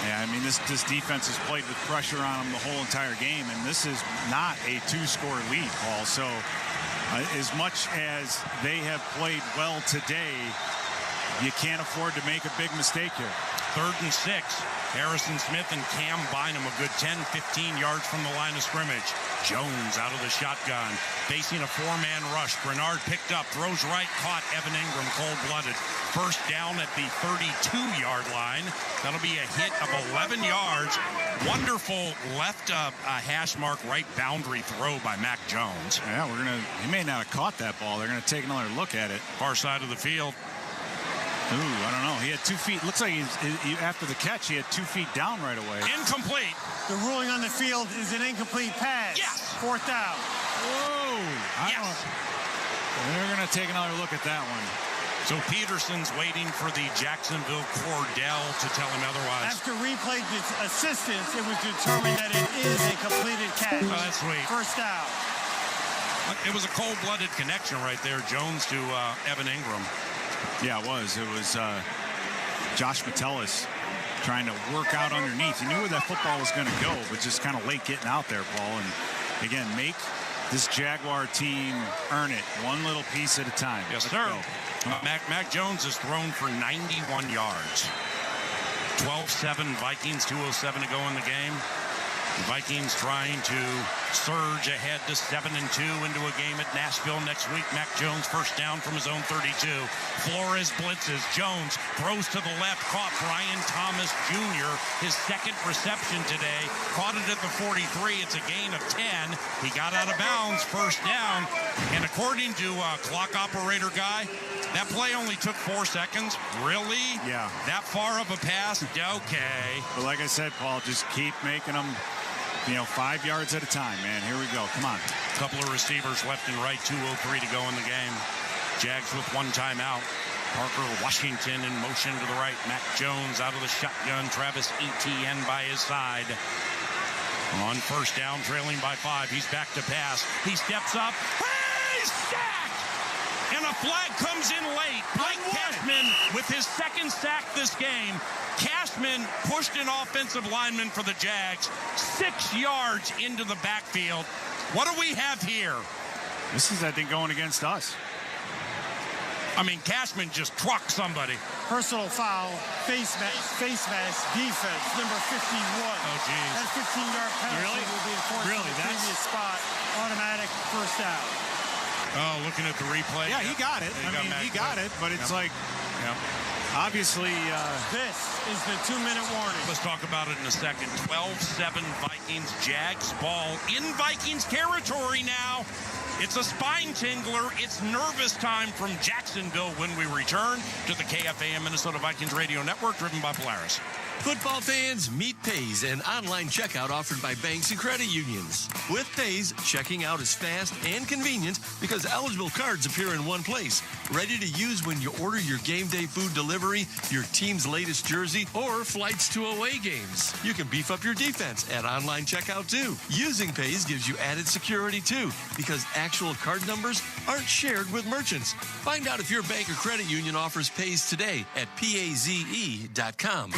Yeah, I mean, this defense has played with pressure on them the whole entire game, and this is not a 2-score lead, Paul. So as much as they have played well today, you can't afford to make a big mistake here. 3rd and 6. Harrison Smith and Cam Bynum a good 10-15 yards from the line of scrimmage. Jones out of the shotgun, facing a 4-man rush. Bernard picked up, throws right, caught Evan Ingram cold-blooded. First down at the 32-yard line. That'll be a hit of 11 yards. Wonderful left hash mark right boundary throw by Mac Jones. Yeah, he may not have caught that ball. They're going to take another look at it. Far side of the field. Ooh, I don't know. He had 2 feet. Looks like after the catch, he had 2 feet down right away. Incomplete. The ruling on the field is an incomplete pass. Yes. 4th down. Whoa. Yes. They're going to take another look at that one. So Peterson's waiting for the Jacksonville Cordell to tell him otherwise. After replay assistance, it was determined that it is a completed catch. Oh, that's sweet. First down. It was a cold-blooded connection right there, Jones to Evan Ingram. Yeah, it was. It was Josh Metellus trying to work out underneath. He knew where that football was going to go, but just kind of late getting out there, Paul. And again, make this Jaguar team earn it one little piece at a time. Yes, sir. Mac Jones has thrown for 91 yards. 12-7 Vikings, 2:07 to go in the game. The Vikings trying to surge ahead to 7-2 into a game at Nashville next week. Mac Jones first down from his own 32. Flores blitzes. Jones throws to the left. Caught Brian Thomas Jr. His second reception today. Caught it at the 43. It's a gain of 10. He got out of bounds. First down. And according to clock operator guy, that play only took 4 seconds. Really? Yeah. That far of a pass? Okay. But like I said, Paul, just keep making them, 5 yards at a time, man. Here we go. Come on. A couple of receivers left and right. 2:03 to go in the game. Jags with one timeout. Parker Washington in motion to the right. Mac Jones out of the shotgun. Travis Etienne by his side. On first down, trailing by 5. He's back to pass. He steps up. He's sacked! And a flag comes in late. Blake Cashman with his second sack this game. Cashman pushed an offensive lineman for the Jags 6 yards into the backfield. What do we have here? This is, I think, going against us. I mean, Cashman just trucked somebody. Personal foul, face mask, defense, number 51. Oh, geez. That 15-yard penalty will be enforced in the previous spot. Automatic first down. Oh, looking at the replay. Yeah, he got it. He got it, but it's obviously. This is the 2-minute warning. Let's talk about it in a second. 12-7 Vikings. Jags ball in Vikings territory now. It's a spine tingler. It's nervous time from Jacksonville when we return to the KFAN Minnesota Vikings Radio Network, driven by Polaris. Football fans, meet Pays, an online checkout offered by banks and credit unions. With Pays, checking out is fast and convenient because eligible cards appear in one place, ready to use when you order your game day food delivery, your team's latest jersey, or flights to away games. You can beef up your defense at online checkout too. Using Pays gives you added security too because actual card numbers aren't shared with merchants. Find out if your bank or credit union offers Pays today at paze.com.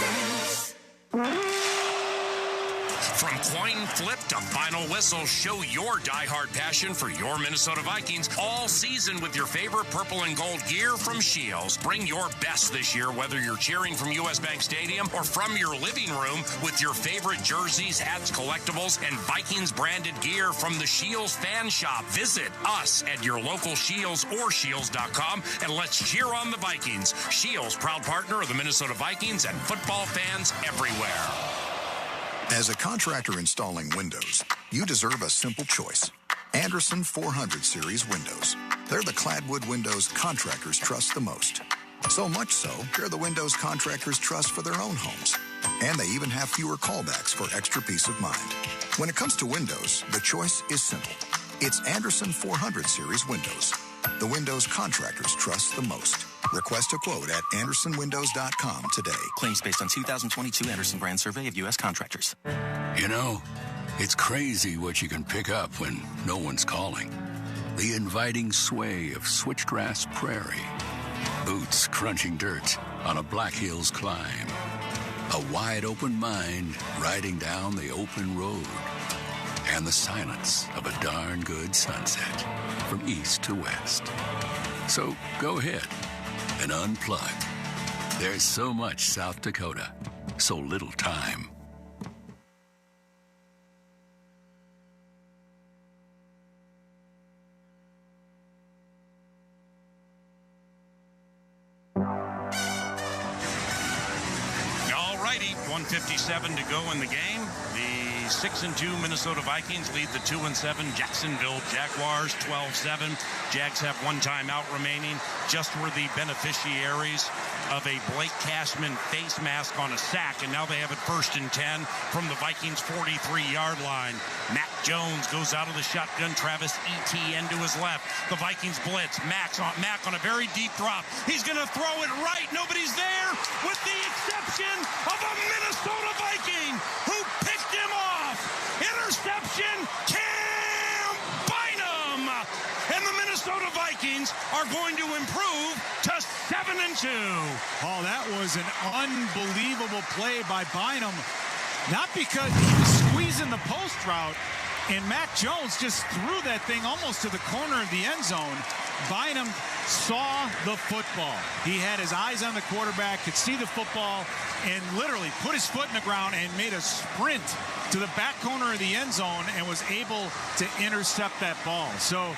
From coin flip to final whistle, show your diehard passion for your Minnesota Vikings all season with your favorite purple and gold gear from Shields. Bring your best this year, whether you're cheering from US Bank Stadium or from your living room with your favorite jerseys, hats, collectibles, and Vikings branded gear from the Shields fan shop. Visit us at your local Shields or Shields.com and let's cheer on the Vikings. Shields, proud partner of the Minnesota Vikings and football fans everywhere. As a contractor installing windows, you deserve a simple choice. Anderson 400 Series windows. They're the cladwood windows contractors trust the most. So much so, they're the windows contractors trust for their own homes. And they even have fewer callbacks for extra peace of mind. When it comes to windows, the choice is simple. It's Anderson 400 Series windows. The windows contractors trust the most. Request a quote at AndersonWindows.com today. Claims based on 2022 Anderson brand survey of U.S. contractors. You know, it's crazy what you can pick up when no one's calling. The inviting sway of switchgrass prairie. Boots crunching dirt on a Black Hills climb. A wide open mind riding down the open road. And the silence of a darn good sunset from east to west. So go ahead and unplug. There's so much South Dakota, so little time. All righty, 1:57 to go in the game. The 6-2 Minnesota Vikings lead the 2-7 Jacksonville Jaguars 12-7. Jags have one timeout remaining. Just were the beneficiaries of a Blake Cashman face mask on a sack, and now they have it 1st and 10 from the Vikings 43-yard line. Mac Jones goes out of the shotgun. Travis Etienne to his left. The Vikings blitz. Mac on a very deep drop. He's going to throw it right. Nobody's there, with the exception of a Minnesota Viking who picked him off. Interception, Cam Bynum. And the Minnesota Vikings are going to improve to 7-2. Oh, that was an unbelievable play by Bynum. Not because he was squeezing the post route, and Mac Jones just threw that thing almost to the corner of the end zone. Bynum saw the football. He had his eyes on the quarterback, could see the football, and literally put his foot in the ground and made a sprint to the back corner of the end zone and was able to intercept that ball. So,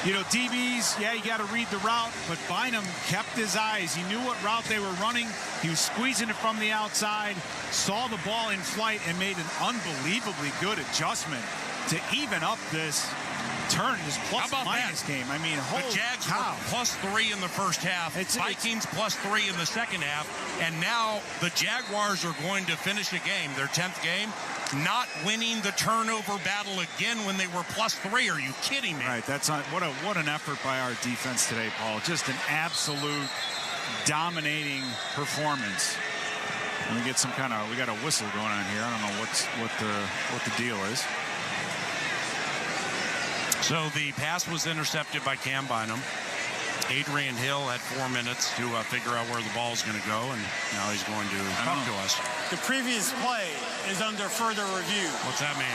you know, DBs, yeah, you got to read the route, but Bynum kept his eyes. He knew what route they were running. He was squeezing it from the outside, saw the ball in flight, and made an unbelievably good adjustment to even up this plus-minus game. I mean, holy the Jags cow. were +3 in the first half. Vikings +3 in the second half. And now the Jaguars are going to finish a game, their 10th game, not winning the turnover battle again when they were +3. Are you kidding me? Right. That's not, what an effort by our defense today, Paul. Just an absolute dominating performance. Let me get some kind of, we got a whistle going on here. I don't know what the deal is. So the pass was intercepted by Cam Bynum. Adrian Hill had 4 minutes to figure out where the ball is going to go, and now he's going to talk to us. The previous play is under further review. What's that mean?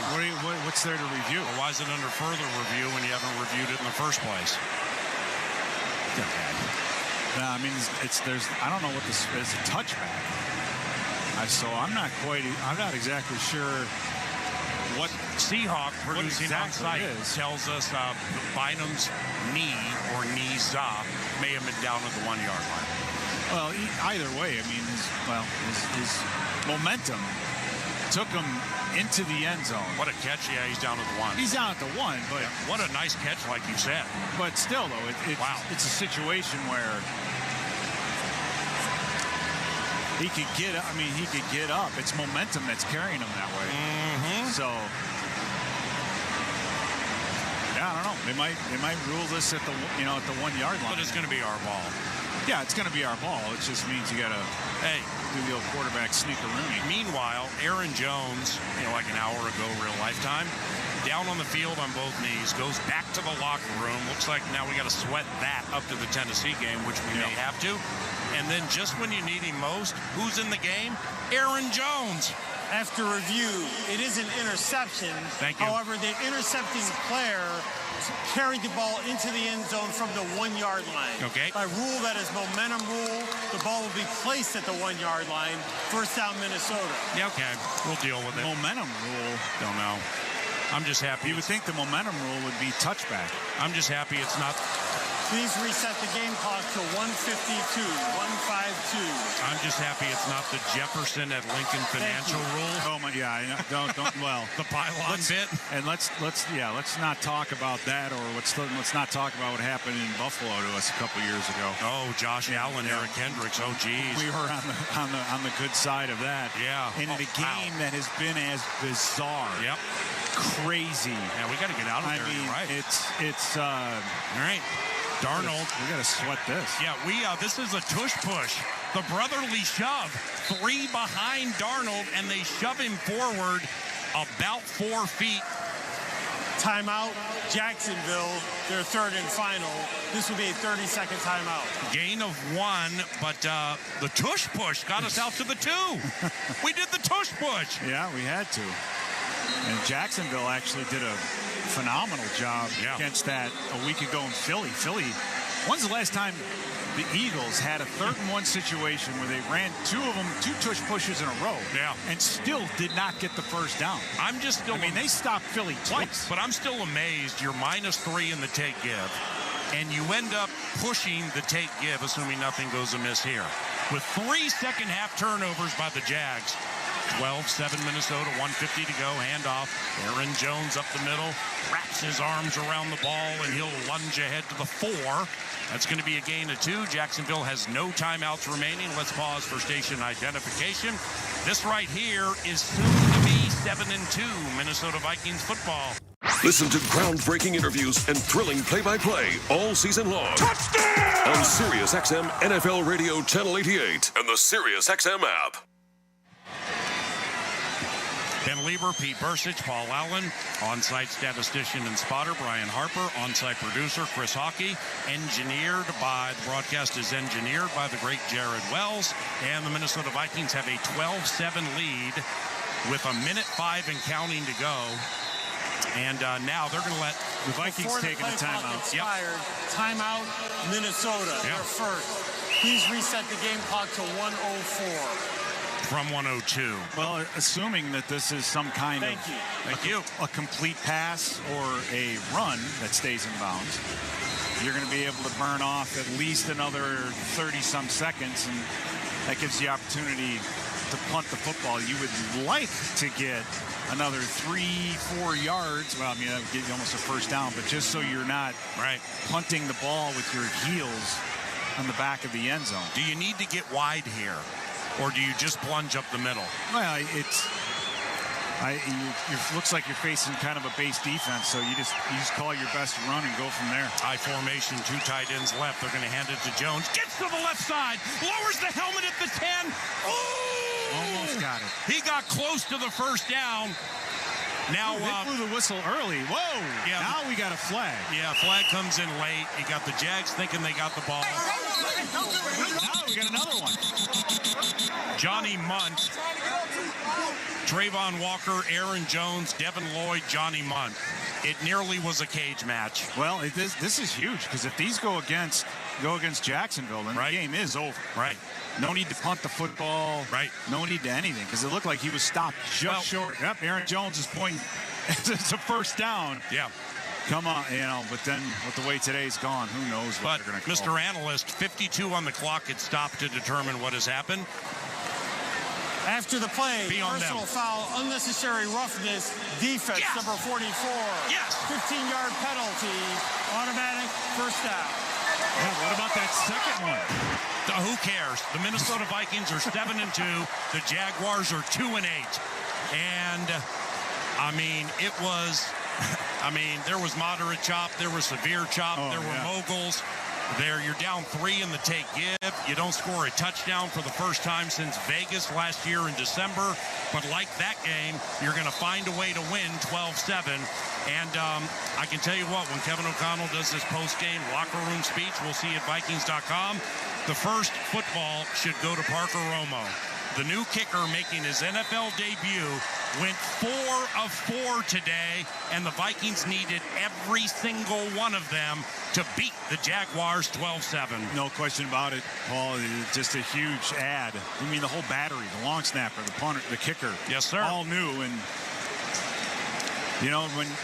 What's there to review? Well, why is it under further review when you haven't reviewed it in the first place? No, I mean, I don't know what this is. A touchback. So I'm not exactly sure what Seahawk producing on site tells us Bynum's knee or knees may have been down at the 1 yard line. Well, either way, I mean, his momentum took him into the end zone. What a catch. Yeah, he's down at the 1. He's down at the 1, but yeah, what a nice catch, like you said. But still, though, it's a situation where he could get up. It's momentum that's carrying him that way. Mm-hmm. So, yeah, I don't know. They might rule this at the 1 yard line. But it's going to be our ball. Yeah, it's going to be our ball. It just means you got to do the old quarterback sneaker-rooney. Meanwhile, Aaron Jones, like an hour ago, real lifetime, down on the field on both knees, goes back to the locker room. Looks like now we got to sweat that up to the Tennessee game, which we may have to. And then just when you need him most, who's in the game? Aaron Jones. After review, it is an interception. Thank you. However, the intercepting player carried the ball into the end zone from the 1 yard line. Okay. By rule, that is momentum rule. The ball will be placed at the 1 yard line. First down, Minnesota. Yeah, okay. We'll deal with it. Momentum rule? Don't know. I'm just happy. You would think the momentum rule would be touchback. I'm just happy it's not. Please reset the game clock to 1:52, 1:52. I'm just happy it's not the Jefferson at Lincoln financial rule. Oh my, yeah, I know. Don't. Well, the pylon bit. And let's not talk about that, or let's not talk about what happened in Buffalo to us a couple years ago. Oh, Josh Allen, Eric Hendricks. Oh, geez. We were on the good side of that. Yeah. And in a game that has been as bizarre. Yep. Crazy. Yeah, we got to get out of there. I mean, right. It's all right. Darnold. We got to sweat this. Yeah, this is a tush push. The brotherly shove. 3 behind Darnold, and they shove him forward about 4 feet. Timeout, Jacksonville, their third and final. This will be a 30-second timeout. Gain of 1, but the tush push got us out to the 2. We did the tush push. Yeah, we had to. And Jacksonville actually did a phenomenal job against that a week ago in Philly. When's the last time the Eagles had a 3rd and 1 situation where they ran 2 tush pushes in a row and still did not get the first down? They stopped Philly twice. But I'm still amazed. You're -3 in the take give, and you end up pushing the take give, assuming nothing goes amiss here. With 3 second half turnovers by the Jags, 12-7 Minnesota, 1:50 to go. Handoff. Aaron Jones up the middle, wraps his arms around the ball, and he'll lunge ahead to the 4. That's going to be a gain of 2. Jacksonville has no timeouts remaining. Let's pause for station identification. This right here is soon to be 7-2 Minnesota Vikings football. Listen to groundbreaking interviews and thrilling play-by-play all season long. Touchdown! On SiriusXM NFL Radio Channel 88 and the SiriusXM app. Ben Lieber, Pete Bursich, Paul Allen, on-site statistician and spotter Brian Harper, on-site producer Chris Hockey, the broadcast is engineered by the great Jared Wells, and the Minnesota Vikings have a 12-7 lead with 1:05 and counting to go. And now they're going to let the Vikings taking a timeout. Expired. Timeout, Minnesota. They're first. Please reset the game clock to 1:04. From 1:02. Well, assuming that this is some kind of a complete pass or a run that stays in bounds, you're going to be able to burn off at least another 30-some seconds, and that gives you the opportunity to punt the football. You would like to get another 3-4 yards. Well, I mean, that would get you almost a first down, but just so you're not punting the ball with your heels on the back of the end zone. Do you need to get wide here, or do you just plunge up the middle? Well, it looks like you're facing kind of a base defense, so you just call your best run and go from there. High formation, 2 tight ends left. They're going to hand it to Jones. Gets to the left side, lowers the helmet at the 10. Almost got it. He got close to the first down. Now they blew the whistle early. Whoa! Yeah, now we got a flag. Yeah, flag comes in late. You got the Jags thinking they got the ball. Now we got another one. Johnny Munt, Trayvon Walker, Aaron Jones, Devin Lloyd, Johnny Munt. It nearly was a cage match. Well, this is huge, because if these go against Jacksonville, then the game is over. Right. No need to punt the football. Right. No need to anything, because it looked like he was stopped just short. Yep, Aaron Jones is pointing. It's a first down. Yeah. Come on, but then with the way today's gone, who knows what they're going to call. Mr. Analyst, 52 on the clock. It stopped to determine what has happened. After the play, personal foul, unnecessary roughness, defense, number 44. Yes. 15-yard penalty, automatic first down. Yeah, what about that second one? Who cares? The Minnesota Vikings are 7-2. The Jaguars are 2-8. And, there was moderate chop. There was severe chop. There were moguls. You're down 3 in the take give. You don't score a touchdown for the first time since Vegas last year in December. But like that game, you're going to find a way to win 12-7. And I can tell you what, when Kevin O'Connell does this post-game locker room speech, we'll see at Vikings.com, the first football should go to Parker Romo. The new kicker making his NFL debut went 4 of 4 today, and the Vikings needed every single one of them to beat the Jaguars 12-7. No question about it, Paul. It's just a huge ad. I mean, the whole battery, the long snapper, the punter, the kicker. Yes, sir. All new. And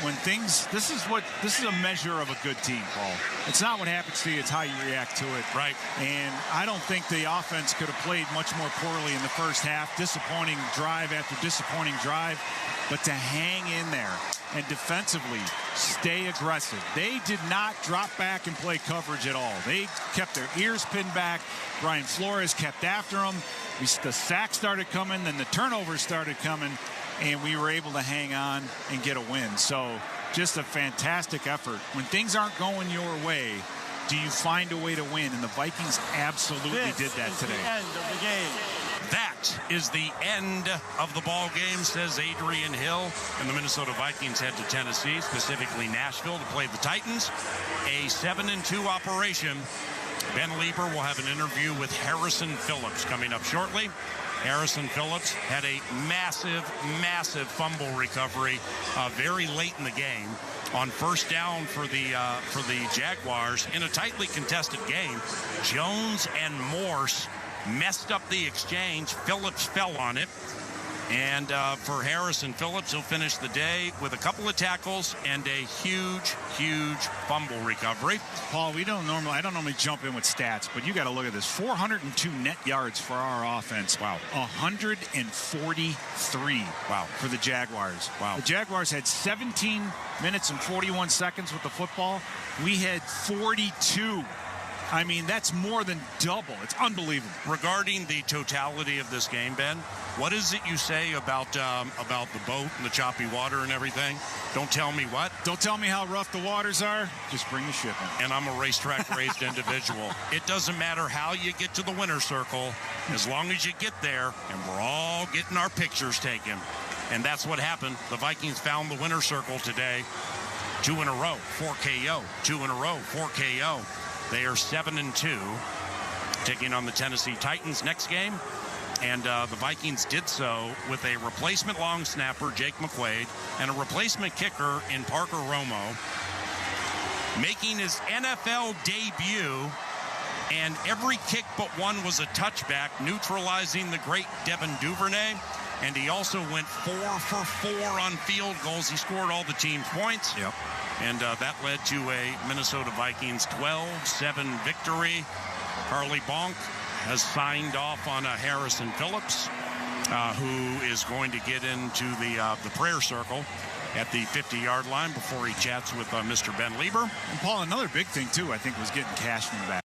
when things, this is a measure of a good team, Paul. It's not what happens to you, it's how you react to it. Right. And I don't think the offense could have played much more poorly in the first half. Disappointing drive after disappointing drive. But to hang in there and defensively stay aggressive. They did not drop back and play coverage at all. They kept their ears pinned back. Brian Flores kept after them. The sacks started coming, then the turnovers started coming, and we were able to hang on and get a win. So just a fantastic effort. When things aren't going your way, do you find a way to win? And the Vikings absolutely did that today. The end of the game. That is the end of the ball game, says Adrian Hill. And the Minnesota Vikings head to Tennessee, specifically Nashville, to play the Titans. A 7-2 operation. Ben Lieber will have an interview with Harrison Phillips coming up shortly. Harrison Phillips had a massive fumble recovery very late in the game on first down for the Jaguars in a tightly contested game. Jones and Morse messed up the exchange. Phillips fell on it. And for Harrison Phillips, he'll finish the day with a couple of tackles and a huge, huge fumble recovery. Paul, I don't normally jump in with stats, but you got to look at this. 402 net yards for our offense. Wow. 143. Wow. For the Jaguars. Wow. The Jaguars had 17 minutes and 41 seconds with the football. We had 42. I mean, that's more than double. It's unbelievable. Regarding the totality of this game, Ben, what is it you say about the boat and the choppy water and everything? Don't tell me what? Don't tell me how rough the waters are. Just bring the ship in. And I'm a racetrack-raised individual. It doesn't matter how you get to the winner's circle, as long as you get there, and we're all getting our pictures taken. And that's what happened. The Vikings found the winner's circle today. 2 in a row, 4 KO. 2 in a row, 4 KO. They are 7-2, taking on the Tennessee Titans next game. And the Vikings did so with a replacement long snapper, Jake McQuaid, and a replacement kicker in Parker Romo, making his NFL debut. And every kick but one was a touchback, neutralizing the great Devin Duvernay. And he also went 4 for 4 on field goals. He scored all the team's points. Yep. And that led to a Minnesota Vikings 12-7 victory. Carly Bonk has signed off on Harrison Phillips, who is going to get into the prayer circle at the 50-yard line before he chats with Mr. Ben Lieber. And, Paul, another big thing, too, I think, was getting Cashman back.